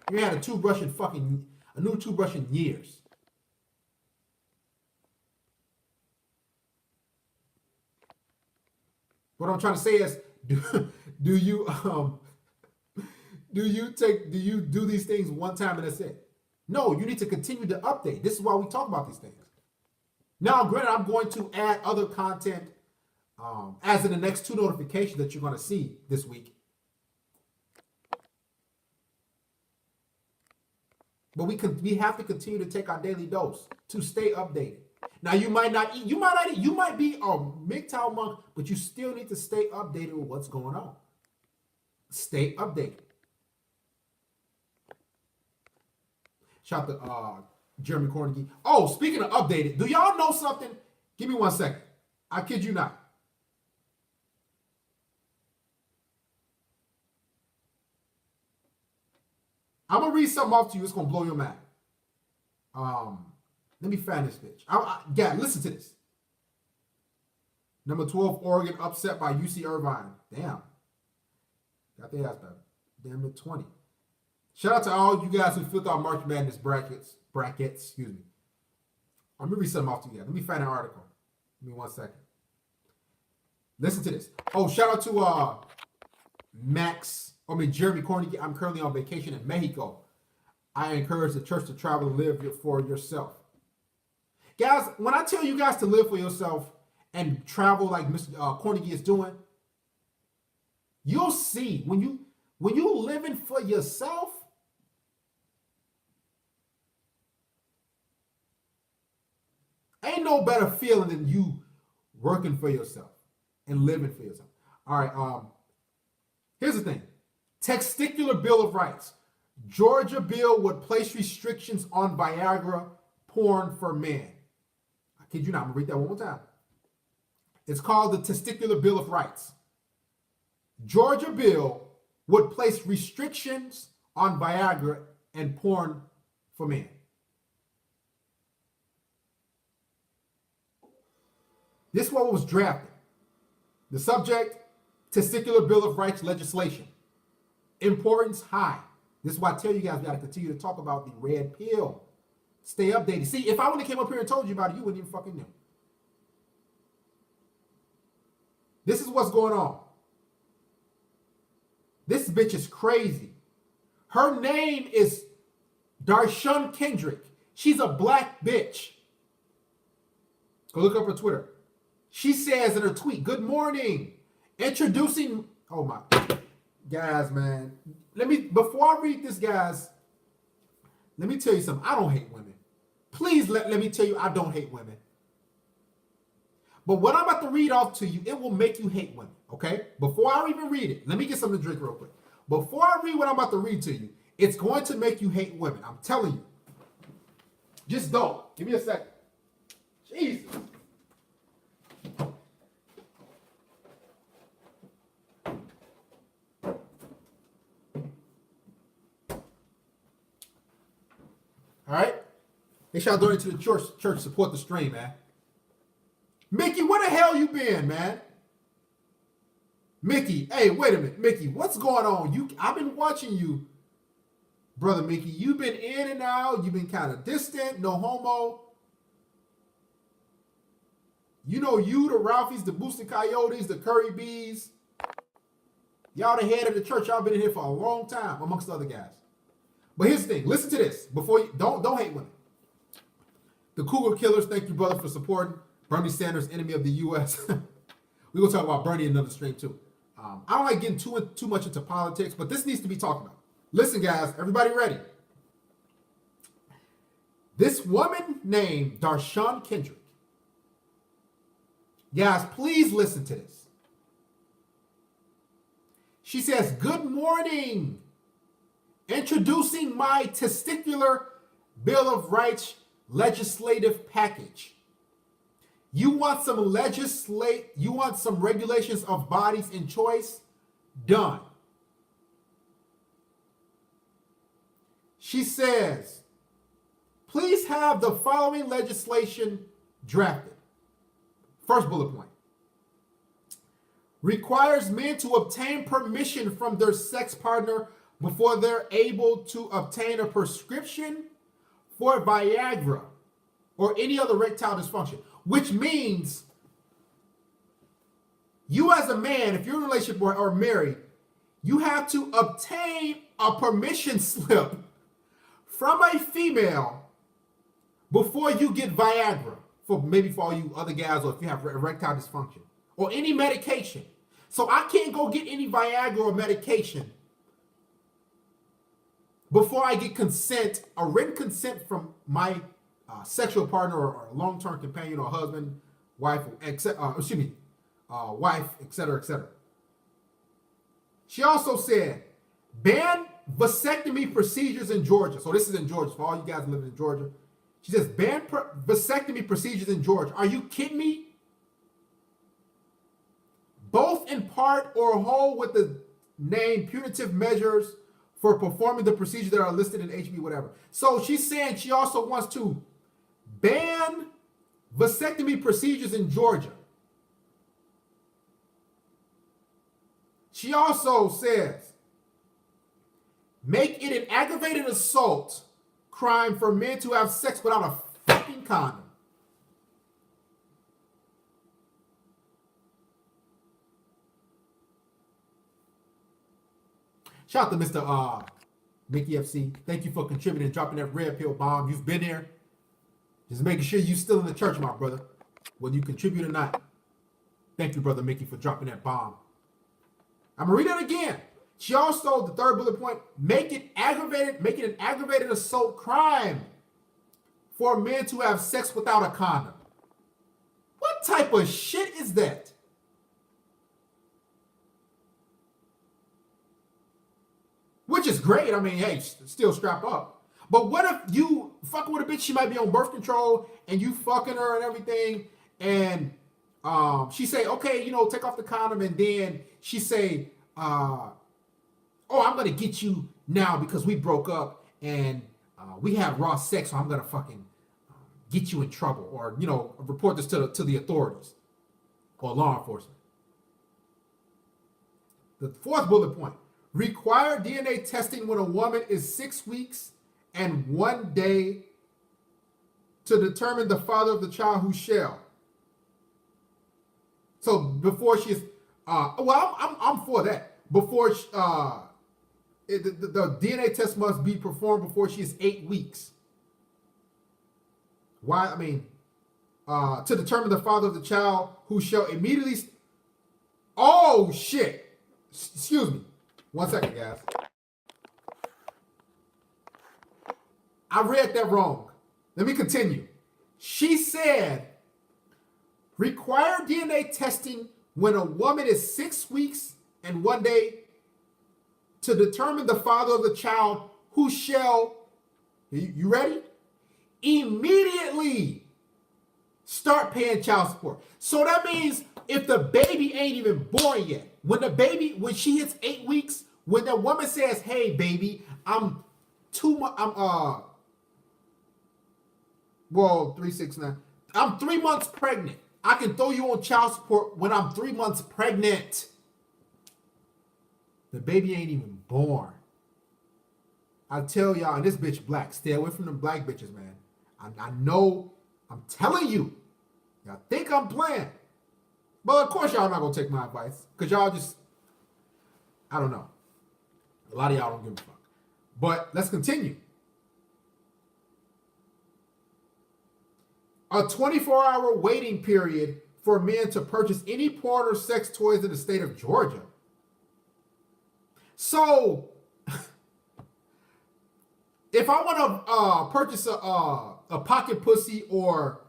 You had a new toothbrush in years. What I'm trying to say is, do you do these things one time and that's it? No, you need to continue to update. This is why we talk about these things. Now, granted, I'm going to add other content as in the next 2 notifications that you're going to see this week. But we have to continue to take our daily dose to stay updated. Now, you might be a MGTOW monk, but you still need to stay updated with what's going on. Stay updated. Shout out to Jeremy Cornegie. Oh, speaking of updated, do y'all know something? Give me 1 second. I kid you not. I'm gonna read something off to you. It's gonna blow your mind. Let me find this bitch. Yeah, listen to this. Number 12, Oregon upset by UC Irvine. Damn. Got their ass better. Damn it, 20. Shout out to all you guys who filled out March Madness brackets. Excuse me. Let me read something off to you guys. Let me find an article. Give me 1 second. Listen to this. Oh, shout out to Jeremy Cornegie. I'm currently on vacation in Mexico. I encourage the church to travel and live for yourself. Guys, when I tell you guys to live for yourself and travel like Mr. Cornegie is doing, you'll see when you living for yourself, ain't no better feeling than you working for yourself and living for yourself. All right, here's the thing. Testicular Bill of Rights. Georgia bill would place restrictions on Viagra porn for men. I kid you not, I'm gonna read that one more time. It's called the Testicular Bill of Rights. Georgia bill would place restrictions on Viagra and porn for men. This is what was drafted. The subject, Testicular Bill of Rights legislation. Importance high. This is why I tell you guys we got to continue to talk about the red pill. Stay updated. See, if I would have came up here and told you about it, you wouldn't even fucking know. This is what's going on. This bitch is crazy. Her name is Darshan Kendrick. She's a black bitch. Go look up her Twitter. She says in her tweet, "Good morning. Introducing..." Oh my. Guys, man. Before I read this, guys, let me tell you something. I don't hate women. Please let me tell you, I don't hate women. But what I'm about to read off to you, it will make you hate women, okay? Before I even read it, let me get something to drink real quick. Before I read what I'm about to read to you, it's going to make you hate women. I'm telling you. Just don't. Give me a second. Jesus. All right? Make sure y'all donate to the church support the stream, man. Mickey, where the hell you been, man? Mickey, hey, wait a minute. Mickey, what's going on? I've been watching you, brother Mickey. You've been in and out. You've been kind of distant. No homo. You know you, the Ralphies, the Boosted Coyotes, the Curry Bees. Y'all the head of the church. Y'all been in here for a long time, amongst other guys. But here's the thing. Listen to this. Before you don't hate women. The Cougar Killers, thank you, brother, for supporting. Bernie Sanders, enemy of the U.S. We're going to talk about Bernie in another stream, too. I don't like getting too much into politics, but this needs to be talked about. Listen, guys, everybody ready? This woman named Darshan Kendrick. Guys, please listen to this. She says, "Good morning. Introducing my Testicular Bill of Rights legislative package. You want some regulations of bodies and choice? Done." She says, "Please have the following legislation drafted." First bullet point. Requires men to obtain permission from their sex partner before they're able to obtain a prescription for Viagra or any other erectile dysfunction. Which means you as a man, if you're in a relationship or married, you have to obtain a permission slip from a female before you get Viagra, for maybe for all you other guys, or if you have erectile dysfunction, or any medication. So I can't go get any Viagra or medication before I get consent, a written consent from my sexual partner or long-term companion or husband, wife, wife, etc., etc. She also said, ban vasectomy procedures in Georgia. So this is in Georgia, for all you guys living in Georgia. She says, ban vasectomy procedures in Georgia. Are you kidding me? Both in part or whole with the name punitive measures for performing the procedures that are listed in HB, whatever. So she's saying she also wants to ban vasectomy procedures in Georgia. She also says, make it an aggravated assault crime for men to have sex without a fucking condom. Shout out to Mr. Mickey FC. Thank you for contributing and dropping that red pill bomb. You've been there. Just making sure you're still in the church, my brother, whether you contribute or not. Thank you, Brother Mickey, for dropping that bomb. I'm gonna read that again. She also, the third bullet point, make it an aggravated assault crime for men to have sex without a condom. What type of shit is that? Which is great. I mean, hey, still strap up. But what if you fucking with a bitch, she might be on birth control, and you fucking her and everything, and she say, okay, take off the condom, and then she say, oh, I'm gonna get you now because we broke up and we have raw sex, so I'm gonna fucking get you in trouble, or report this to the authorities or law enforcement. The fourth bullet point: require DNA testing when a woman is 6 weeks and 1 day to determine the father of the child who shall. So before she's, I'm for that. Before the DNA test must be performed before she is 8 weeks. Why? I mean, to determine the father of the child who shall immediately. Oh shit! Excuse me. 1 second, guys. I read that wrong. Let me continue. She said, require DNA testing when a woman is 6 weeks and 1 day to determine the father of the child who shall, you ready? Immediately start paying child support. So that means if the baby ain't even born yet, when she hits 8 weeks, when the woman says, hey baby, I'm 3, 6, 9. I'm 3 months pregnant. I can throw you on child support when I'm 3 months pregnant. The baby ain't even born. I tell y'all, and this bitch black, stay away from them black bitches, man. I know, I'm telling you. Y'all think I'm playing. But of course y'all not gonna take my advice. Because y'all just, I don't know. A lot of y'all don't give a fuck. But let's continue. A 24-hour waiting period for men to purchase any porn or sex toys in the state of Georgia. So, if I want to purchase a pocket pussy or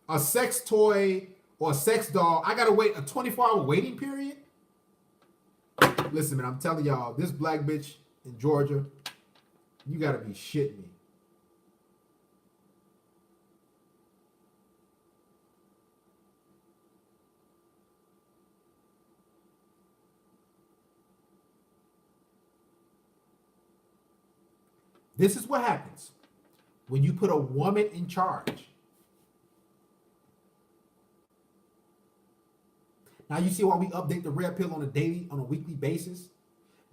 a sex toy or a sex doll, I got to wait a 24-hour waiting period? Listen, man, I'm telling y'all, this black bitch in Georgia, you got to be shitting me. This is what happens when you put a woman in charge. Now you see why we update the red pill on a weekly basis?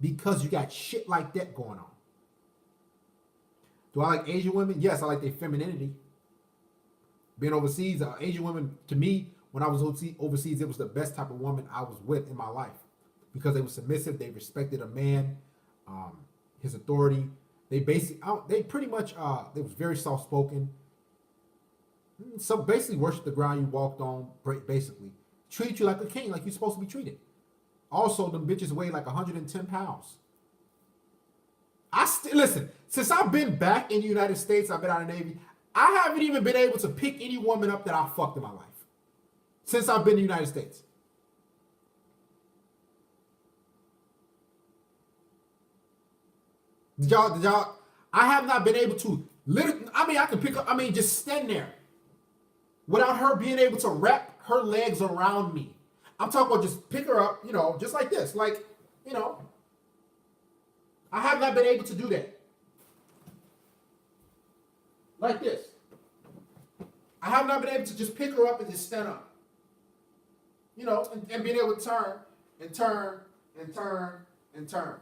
Because you got shit like that going on. Do I like Asian women? Yes, I like their femininity. Being overseas, Asian women, to me, when I was overseas, it was the best type of woman I was with in my life. Because they were submissive, they respected a man, his authority. they pretty much they was very soft spoken. So basically worship the ground you walked on. Basically treat you like a king, like you're supposed to be treated. Also, them bitches weigh like 110 pounds. Listen, since I've been back in the United States, I've been out of the Navy, I haven't even been able to pick any woman up that I fucked in my life. Since I've been in the United States. Did y'all, I have not been able to, literally, I can pick up, just stand there without her being able to wrap her legs around me. I'm talking about just pick her up, just like this. Like, I have not been able to do that. Like this. I have not been able to just pick her up and just stand up. And being able to turn and turn and turn and turn.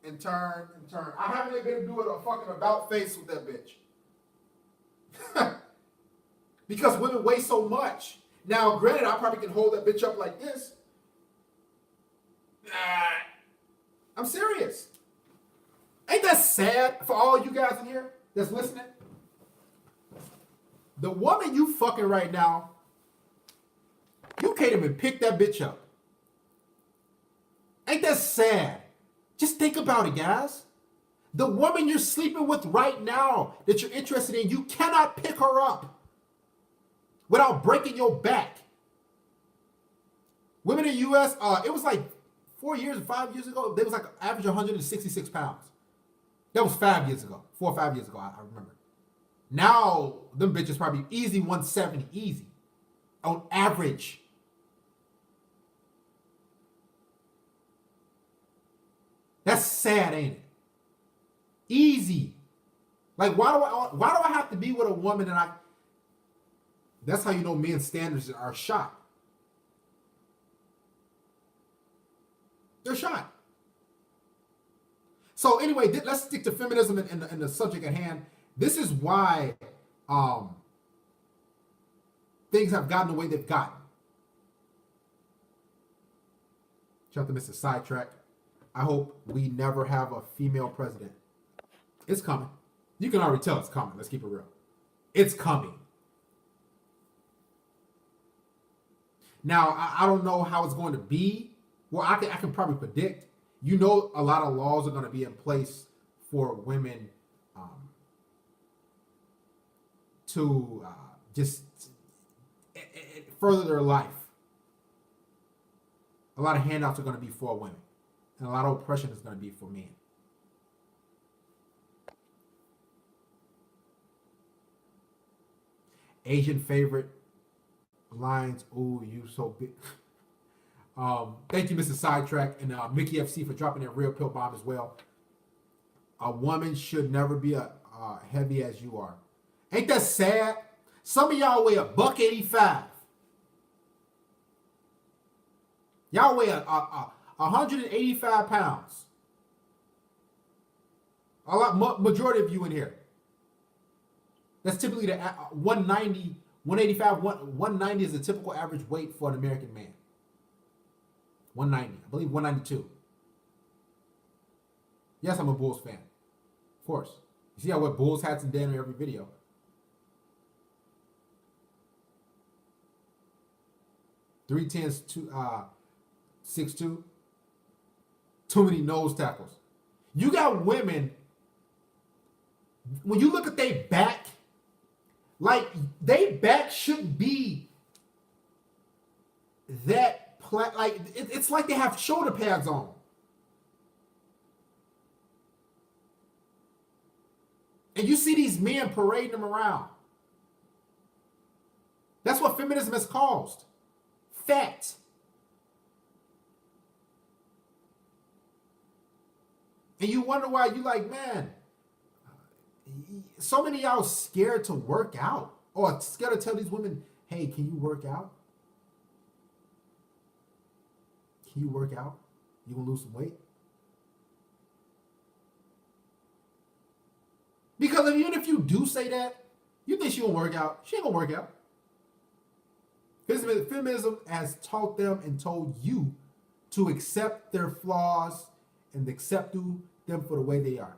And turn and turn. I haven't been able to do it a fucking about face with that bitch. Because women weigh so much. Now, granted, I probably can hold that bitch up like this. I'm serious. Ain't that sad for all you guys in here that's listening? The woman you fucking right now, you can't even pick that bitch up. Ain't that sad? Just think about it, guys. The woman you're sleeping with right now that you're interested in, you cannot pick her up without breaking your back. Women in the U.S., it was like 5 years ago, they was like average 166 pounds. That was 5 years ago, 4 or 5 years ago, I remember. Now, them bitches probably easy 170, easy, on average. That's sad, ain't it? Easy. Like, why do I have to be with a woman and that's how you know men's standards are shot. They're shot. So anyway, let's stick to feminism and the subject at hand. This is why things have gotten the way they've gotten. Shout out to Mr. Sidetrack. I hope we never have a female president. It's coming. You can already tell it's coming. Let's keep it real. It's coming. Now, I don't know how it's going to be. Well, I can probably predict. A lot of laws are going to be in place for women to just further their life. A lot of handouts are going to be for women. And a lot of oppression is going to be for men. Asian favorite lines. Ooh, you so big. Thank you, Mr. Sidetrack, and Mickey FC for dropping that real pill bomb as well. A woman should never be heavy as you are. Ain't that sad? Some of y'all weigh $185. Y'all weigh 185 pounds. Majority of you in here. That's typically the 190, 185, 190 is the typical average weight for an American man. 190, I believe 192. Yes, I'm a Bulls fan. Of course. You see I wear Bulls hats and Dan in every video. Three tens, 6'2". Too many nose tackles. You got women, when you look at their back, like their back shouldn't be that like it's like they have shoulder pads on. And you see these men parading them around. That's what feminism has caused. Fat. And you wonder why you like, man, so many of y'all scared to work out or scared to tell these women, hey, can you work out? Can you work out? You gonna lose some weight? Because even if you do say that, you think she gonna work out. She ain't gonna work out. Feminism has taught them and told you to accept their flaws and accept them for the way they are.